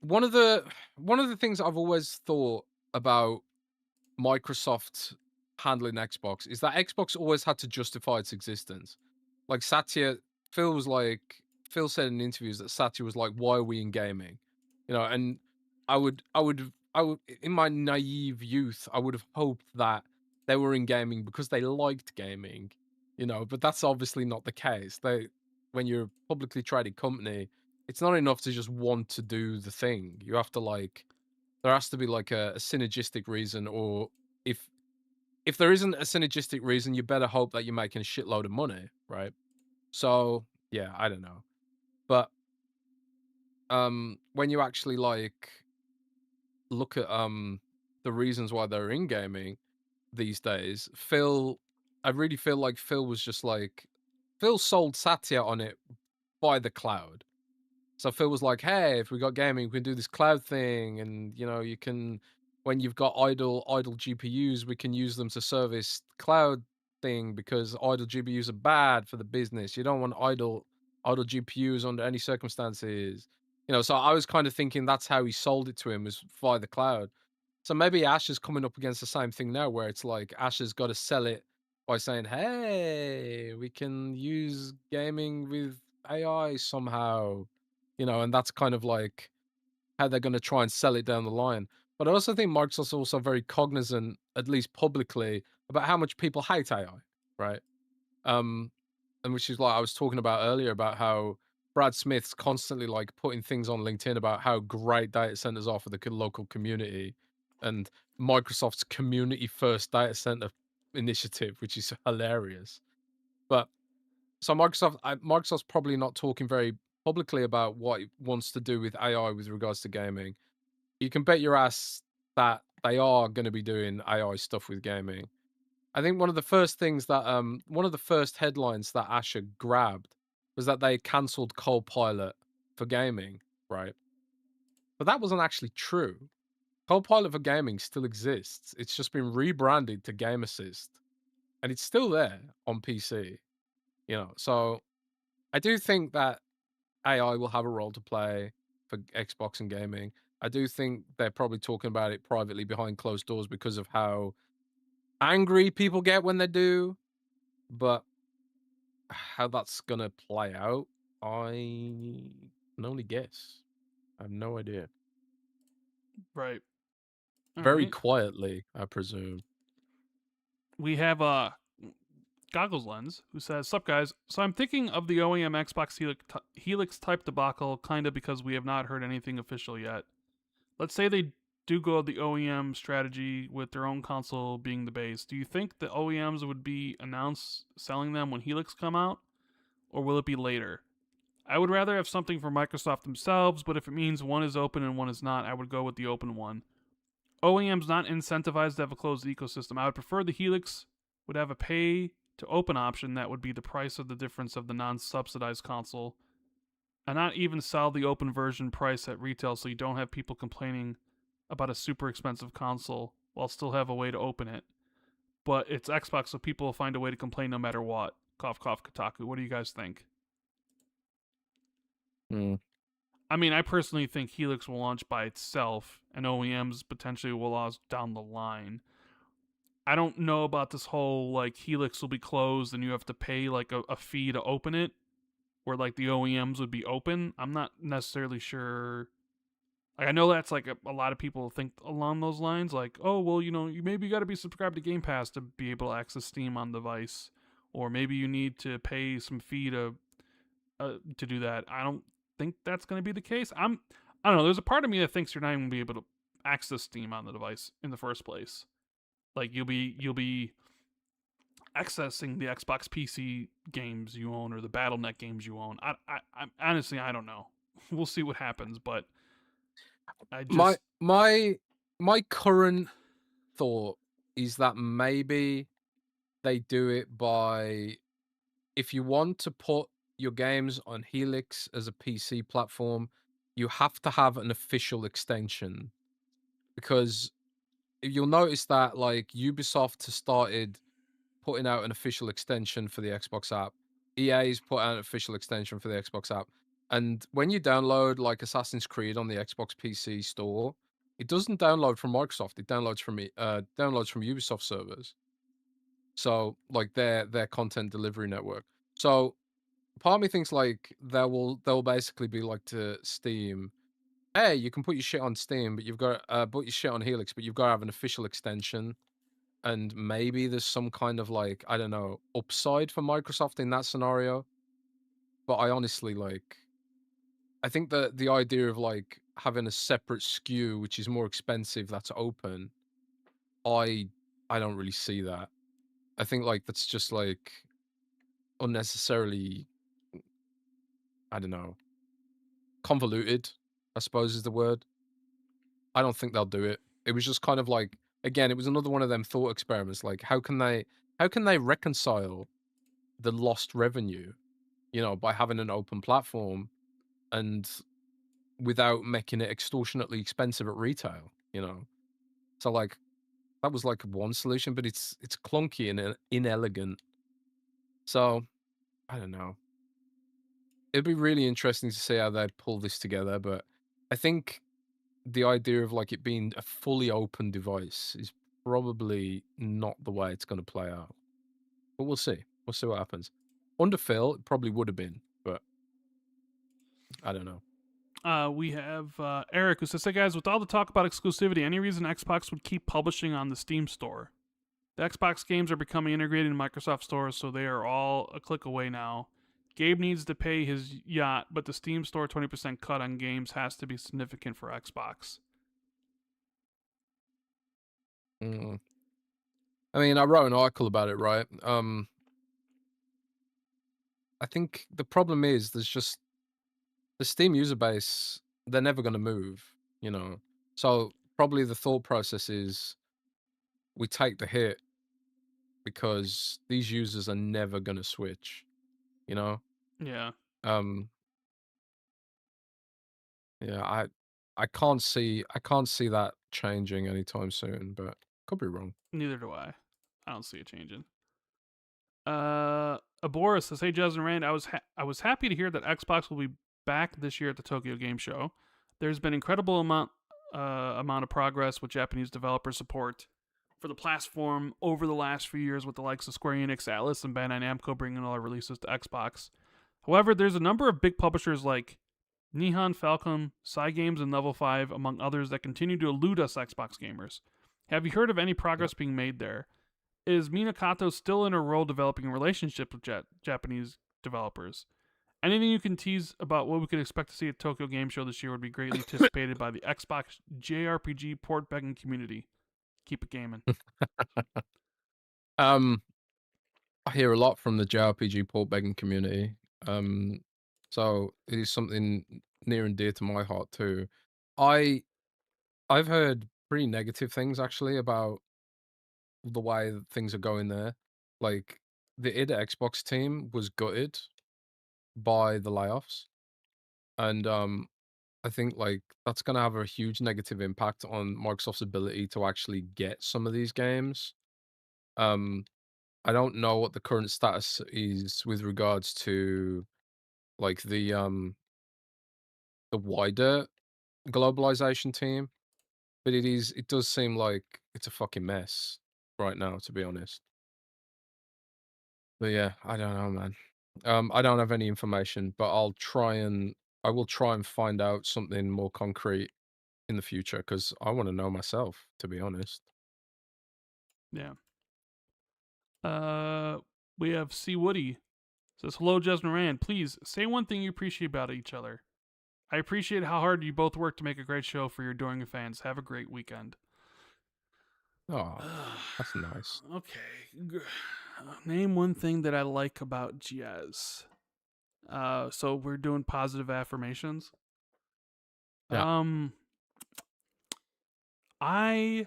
one of the one of the things I've always thought about Microsoft handling Xbox is that Xbox always had to justify its existence. Like Phil was like, Phil said in interviews that Satya was like, "Why are we in gaming?" You know, and I would, in my naive youth, I would have hoped that they were in gaming because they liked gaming, you know, but that's obviously not the case. When you're a publicly traded company, it's not enough to just want to do the thing. You have to like, there has to be like a synergistic reason, or if if there isn't a synergistic reason, you better hope that you're making a shitload of money, right? So yeah, I don't know, but when you actually like look at the reasons why they're in gaming these days, I really feel like Phil was just like Phil sold Satya on it by the cloud. So Phil was like, "Hey, if we got gaming, we can do this cloud thing, and you know, you can when you've got idle GPUs, we can use them to service cloud thing because idle GPUs are bad for the business. You don't want idle GPUs under any circumstances." You know, so I was kind of thinking that's how he sold it to him was via the cloud. So maybe Ash is coming up against the same thing now, where it's like Ash has got to sell it by saying, "Hey, we can use gaming with AI somehow." You know, and that's kind of like how they're going to try and sell it down the line. But I also think Microsoft's also very cognizant, at least publicly, about how much people hate AI, right? Um, and which is like I was talking about earlier about how Brad Smith's constantly like putting things on LinkedIn about how great data centers are for the local community, and Microsoft's community first data center initiative, which is hilarious. But so Microsoft's probably not talking very publicly about what it wants to do with AI with regards to gaming. You can bet your ass that they are going to be doing AI stuff with gaming. I think one of the first headlines that Asha grabbed was that they cancelled Copilot for gaming, right? But that wasn't actually true. Copilot for gaming still exists. It's just been rebranded to Game Assist, and it's still there on PC. You know, so I do think that AI will have a role to play for Xbox and gaming. I do think they're probably talking about it privately behind closed doors because of how angry people get when they do. But how that's gonna play out, I can only guess. I have no idea. Right. All Very right. quietly, I presume. We have Goggles Lens, who says, "Sup guys? So I'm thinking of the OEM Xbox Helix type debacle, kinda because we have not heard anything official yet. Let's say they do go the OEM strategy with their own console being the base. Do you think the OEMs would be announced selling them when Helix come out, or will it be later? I would rather have something from Microsoft themselves, but if it means one is open and one is not, I would go with the open one. OEM's not incentivized to have a closed ecosystem. I would prefer the Helix would have a pay to open option that would be the price of the difference of the non-subsidized console, and not even sell the open version price at retail so you don't have people complaining about a super expensive console while still have a way to open it. But it's Xbox, so people will find a way to complain no matter what. Cough, cough, Kotaku. What do you guys think?" Mm. I mean, I personally think Helix will launch by itself, and OEMs potentially will launch down the line. I don't know about this whole like Helix will be closed and you have to pay like a fee to open it, where like the OEMs would be open. I'm not necessarily sure. Like, I know that's like a lot of people think along those lines, like, oh well, you maybe got to be subscribed to Game Pass to be able to access Steam on the device, or maybe you need to pay some fee to do that. I don't think that's going to be the case. I don't know. There's a part of me that thinks you're not even going to be able to access Steam on the device in the first place. Like you'll be accessing the Xbox PC games you own or the BattleNet games you own. I honestly I don't know. We'll see what happens, but I My just my my current thought is that maybe they do it by, if you want to put your games on Helix as a PC platform, you have to have an official extension, because you'll notice that like Ubisoft has started putting out an official extension for the Xbox app. EA's put out an official extension for the Xbox app. And when you download like Assassin's Creed on the Xbox PC store, it doesn't download from Microsoft. It downloads from Ubisoft servers. So like their content delivery network. So part of me thinks like they'll basically be like to Steam, hey, you can put your shit on Steam, but you've got put your shit on Helix, but you've got to have an official extension. And maybe there's some kind of like, I don't know, upside for Microsoft in that scenario. But I honestly like, I think that the idea of like having a separate SKU which is more expensive that's open, I I don't really see that. I think like that's just like unnecessarily, I don't know, convoluted, I suppose is the word. I don't think they'll do it. It was just kind of like, again, it was another one of them thought experiments. Like how can they reconcile the lost revenue, by having an open platform and without making it extortionately expensive at retail. So like that was like one solution, but it's clunky and inelegant. So I don't know. It'd be really interesting to see how they pull this together, but I think the idea of like it being a fully open device is probably not the way it's going to play out. But we'll see. We'll see what happens. Under Phil, it probably would have been, but I don't know. we have Eric who says, "Hey guys, with all the talk about exclusivity, any reason Xbox would keep publishing on the Steam store? The Xbox games are becoming integrated in Microsoft stores, so they are all a click away now. Gabe needs to pay his yacht, but the Steam store 20% cut on games has to be significant for Xbox." Mm. I mean, I wrote an article about it, right? I think the problem is there's just the Steam user base, they're never going to move. So probably the thought process is we take the hit because these users are never going to switch, you know? Yeah, Um yeah, I can't see that changing anytime soon, but could be wrong. neither do I. I don't see it changing. Abora says, "Hey, Jez and Rand, I was happy to hear that Xbox will be back this year at the Tokyo Game Show. There's been incredible amount of progress with Japanese developer support for the platform over the last few years, with the likes of Square Enix, Atlas, and Bandai Namco bringing all their releases to Xbox. However, there's a number of big publishers like Nihon Falcom, Cygames, and Level 5, among others, that continue to elude us Xbox gamers. Have you heard of any Yeah. progress being made there? Is Minakato still in her role developing a relationship with Japanese developers? Anything you can tease about what we could expect to see at Tokyo Game Show this year would be greatly anticipated by the Xbox JRPG port begging community. Keep it gaming. Um, I hear a lot from the JRPG port begging community. So it is something near and dear to my heart too. I I've heard pretty negative things actually about the way that things are going there. Like the id Xbox team was gutted by the layoffs, and I think like that's gonna have a huge negative impact on Microsoft's ability to actually get some of these games. Um, I don't know what the current status is with regards to like the wider globalization team, but it does seem like it's a fucking mess right now, to be honest. But yeah, I don't know, man. I don't have any information, but I will try and find out something more concrete in the future because I want to know myself, to be honest. Yeah. We have C Woody says, "Hello, Jasmine Rand. Please say one thing you appreciate about each other. I appreciate how hard you both work to make a great show for your adoring fans. Have a great weekend." Oh, that's nice. Okay. Name one thing that I like about Jez. So we're doing positive affirmations. Yeah, I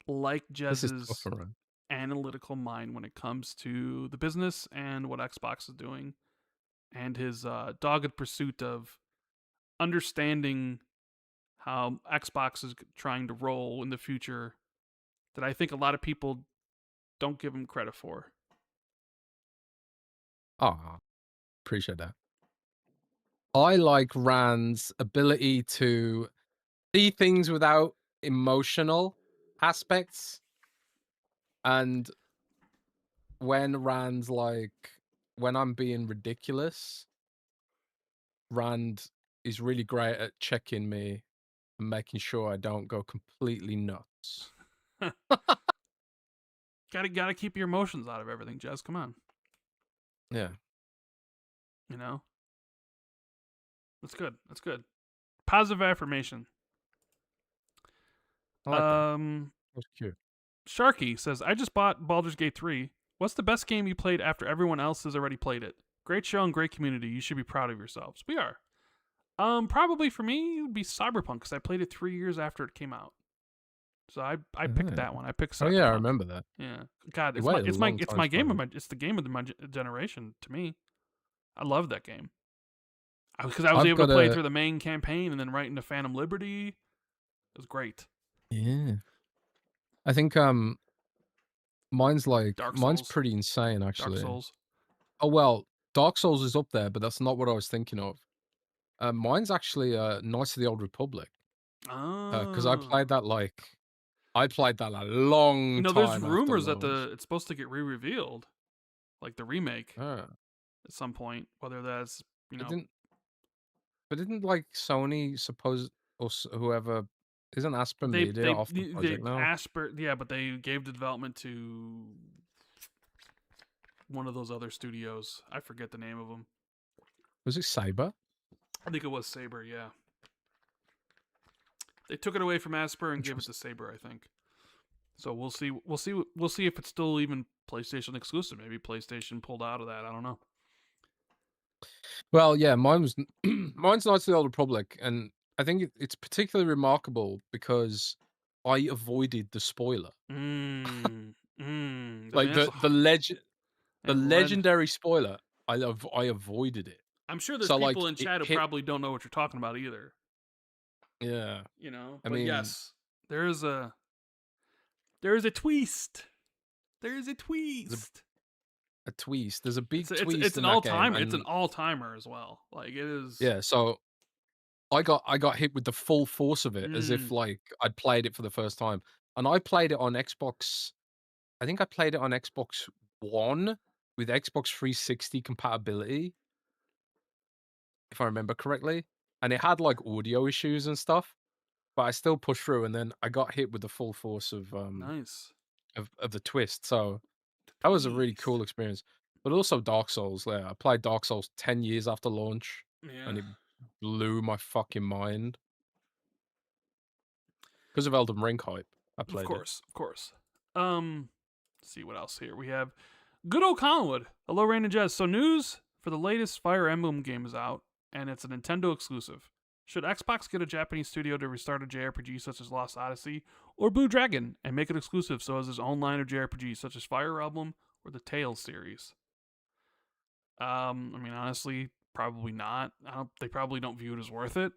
like this is tough, Jez's run. analytical mind when it comes to the business and what Xbox is doing, and his dogged pursuit of understanding how Xbox is trying to roll in the future. That I think a lot of people don't give him credit for. Ah, appreciate that. I like Rand's ability to see things without emotional aspects. And when I'm being ridiculous, Rand is really great at checking me and making sure I don't go completely nuts. Gotta keep your emotions out of everything, Jez. Come on, Yeah, you know that's good. That's good. Positive affirmation. I like that. Um, That's cute. Sharky says, "I just bought Baldur's Gate 3. What's the best game you played after everyone else has already played it? Great show and great community. You should be proud of yourselves. We are. Probably for me it would be Cyberpunk because I played it 3 years after it came out. So I picked that Ah. one. I picked Oh yeah, I Cyberpunk. remember that. Yeah. God, You waited a long it's time my to play game of that. my it's the game of it's the generation to me. I love that game because I was I've able to got play a through the main campaign and then right into Phantom Liberty. It was great. yeah. I think Dark mine's Souls, pretty insane Dark actually. Souls. Oh well, Dark Souls is up there, but that's not what I was thinking of. Mine's actually Knights of the Old Republic. Because Oh, I played that a you long know, there's time after rumors that launch. it's supposed to get re-revealed, like the remake Uh, at some point. Whether that's you but know didn't like Sony suppose or whoever isn't Asper Media off the they project now? Asper yeah, but they gave the development to one of those other studios. I forget the name of them. Was it Saber? I think it was Saber. Yeah, they took it away from Asper and gave it to Interesting. Saber. I think. So we'll see. We'll see if it's still even PlayStation exclusive. Maybe PlayStation pulled out of that. I don't know. Well, yeah, mine was mine's Knights of the Old Republic, and I think it's particularly remarkable because I avoided the spoiler. I mean, Like that's the and Ren. legendary spoiler, I avoided it. I'm sure there's So like people in it chat who hit probably don't know what you're talking about either. yeah. You know, I but mean, yes, there is a there is a twist. There is a there's twist. a twist. There's a It's big it's twist an in that all game, timer. It's an and all timer as well. Like it is. yeah, so I got hit with the full force of it as if Mm, like I'd played it for the first time. And I played it on Xbox. I think I played it on Xbox One with Xbox 360 compatibility, if I remember correctly. And it had like audio issues and stuff. but I still pushed through, and then I got hit with the full force Nice. of the twist. So The that was a really twist. cool experience. But also Dark Souls. Yeah, I played Dark Souls 10 years after launch, Yeah. and it blew my fucking mind because of Elden Ring hype. I Of played it. course. Of course. Let's see what else here. We have good old Collinwood. Hello, Rand Jez. So news for the latest Fire Emblem game is out, and it's a Nintendo exclusive. Should Xbox get a Japanese studio to restart a JRPG such as Lost Odyssey or Blue Dragon and make it exclusive so as its own line of JRPGs such as Fire Emblem or the Tales series? I mean, honestly, probably not. They probably don't view it as worth it.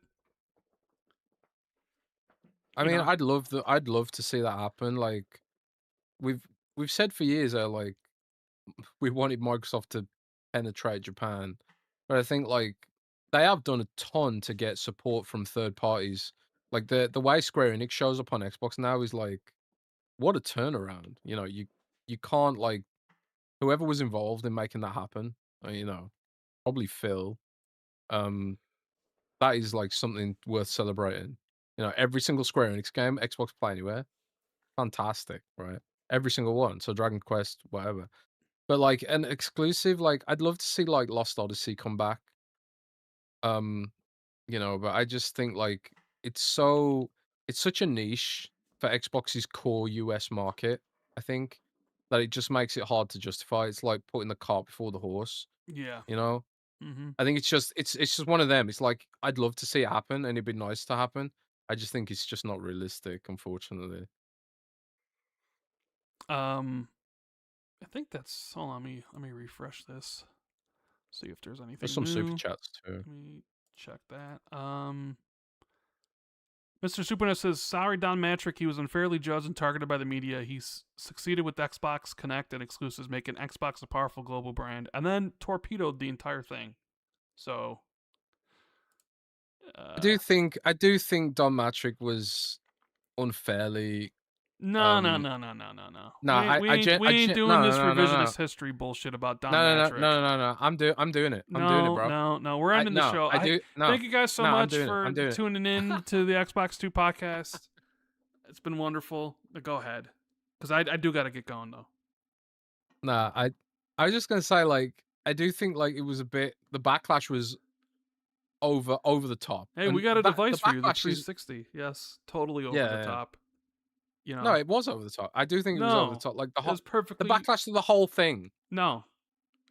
I You mean, know? I'd love to see that happen. Like we've we've said for years that like we wanted Microsoft to penetrate Japan, but I think like they have done a ton to get support from third parties. Like the way Square Enix shows up on Xbox now is like what a turnaround. You know, you can't like whoever was involved in making that happen. You know, probably Phil. Um, that is like something worth celebrating. You know, every single Square Enix game, Xbox Play Anywhere, fantastic, right? Every single one. So Dragon Quest, whatever. But like an exclusive, like I'd love to see like Lost Odyssey come back. Um, you know, but I just think like it's such a niche for Xbox's core US market, I think, that it just makes it hard to justify. It's like putting the cart before the horse, Yeah. you know? Mm-hmm. I think it's just one of them. It's like I'd love to see it happen and it'd be nice to happen. I just think it's just not realistic, unfortunately. Um, I think that's. Hold on, let me refresh this. See if there's There's anything some super new. chats too. Let me check that. Mr. Supernet says, sorry, Don Matrick. He was unfairly judged and targeted by the media. He's succeeded with Xbox Connect and exclusives, making Xbox a powerful global brand, and then torpedoed the entire thing. So, uh, I do think Don Matrick was unfairly no, no, um no, no, no, no, no. no, We ain't doing no, no, this no, no, no. revisionist history bullshit about Don No, no, no, Matrick. no, no, no. I'm doing it. I'm doing it, No, bro. no, no. We're I ending the no, show. I do no. Thank you guys so No, I'm much doing it. for I'm doing it. tuning in to the Xbox 2 podcast. It's been wonderful. Go ahead, because I do got to get going though. Nah, I was just gonna say like I do think like it was a bit the backlash was over the top. Hey, we And got a the device for you, the backlash is 360. Yes, totally over yeah, the yeah. top. You No, know, it was over the top. I do think it was over the no, top. Like it was the perfectly. backlash to the whole thing. No,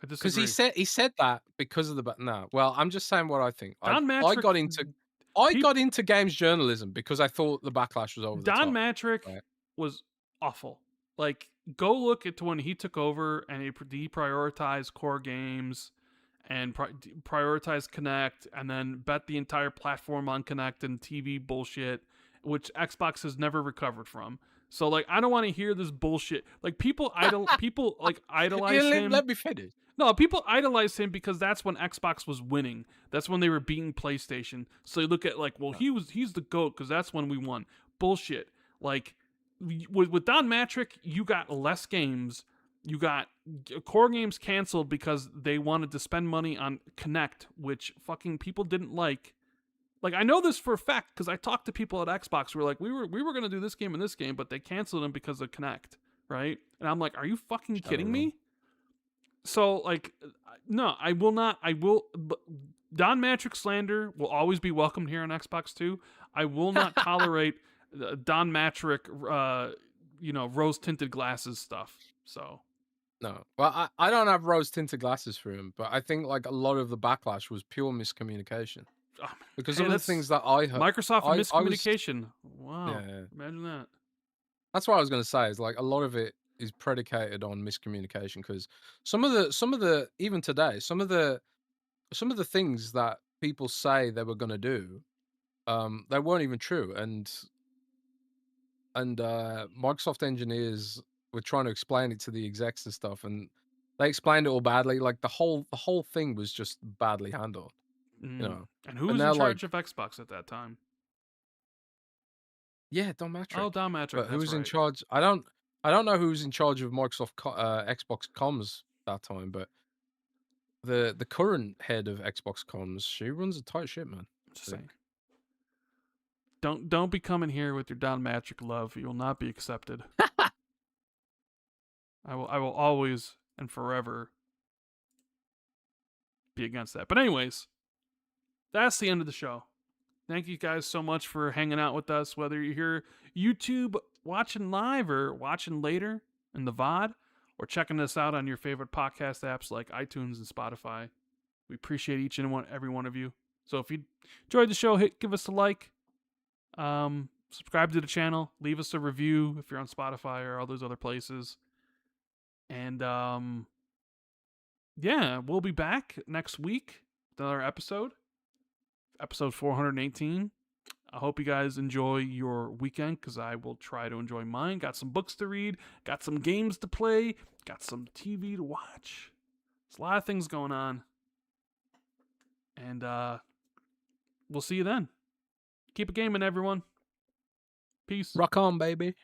I Because disagree. he said that because of the no. Well, I'm just saying what I think. Don I Matrick, peop, got into games journalism because I thought the backlash was over the Don top. Matrick Right. was awful. Like, go look at when he took over and he deprioritized core games and prioritized Connect, and then bet the entire platform on Connect and TV bullshit, which Xbox has never recovered from. So like, I don't want to hear this bullshit. Like people like Yeah, idolize him. let me finish. No, people idolize him because that's when Xbox was winning. That's when they were beating PlayStation. So you look at like, well, he's the GOAT because that's when we won. Bullshit. Like with Don Matrick, you got less games. You got core games canceled because they wanted to spend money on Connect, which fucking people didn't like. Like I know this for a fact because I talked to people at Xbox who were like, we were gonna do this game and this game, but they canceled them because of Connect, right? And I'm like, are you fucking kidding Shadowrun. me? So like, no, I will not. Don Matrick slander will always be welcomed here on Xbox 2. I will not tolerate Don Matrick, rose tinted glasses stuff. So No. Well, I don't have rose tinted glasses for him, but I think like a lot of the backlash was pure miscommunication. Because hey, some of the that's things that I heard, Microsoft and I was miscommunication. Wow, yeah. imagine that. That's what I was gonna say. Is like a lot of it is predicated on miscommunication because some of the even today some of the things that people say they were gonna do, they weren't even true, and Microsoft engineers were trying to explain it to the execs and stuff, and they explained it all badly. Like the whole thing was just badly handled, you know. And who But was in now, like, charge of Xbox at that time? yeah, Don Oh, Matrick. Don Matrick. But who That's was in right. charge? I don't know who was in charge of Xbox comms that time, but the current head of Xbox comms, she runs a tight ship, man. Just I think. saying. Don't be coming here with your downmetric love. You will not be accepted. I will always and forever be against that. But anyways, that's the end of the show. Thank you guys so much for hanging out with us, whether you're here YouTube watching live or watching later in the VOD, or checking us out on your favorite podcast apps like iTunes and Spotify. We appreciate each and every one of you. So if you enjoyed the show, give us a like, subscribe to the channel, leave us a review if you're on Spotify or all those other places. And yeah, we'll be back next week with another episode 418. I hope you guys enjoy your weekend, because I will try to enjoy mine. Got some books to read, got some games to play, got some TV to watch. There's a lot of things going on. And we'll see you then. Keep it gaming, everyone. Peace. Rock on, baby.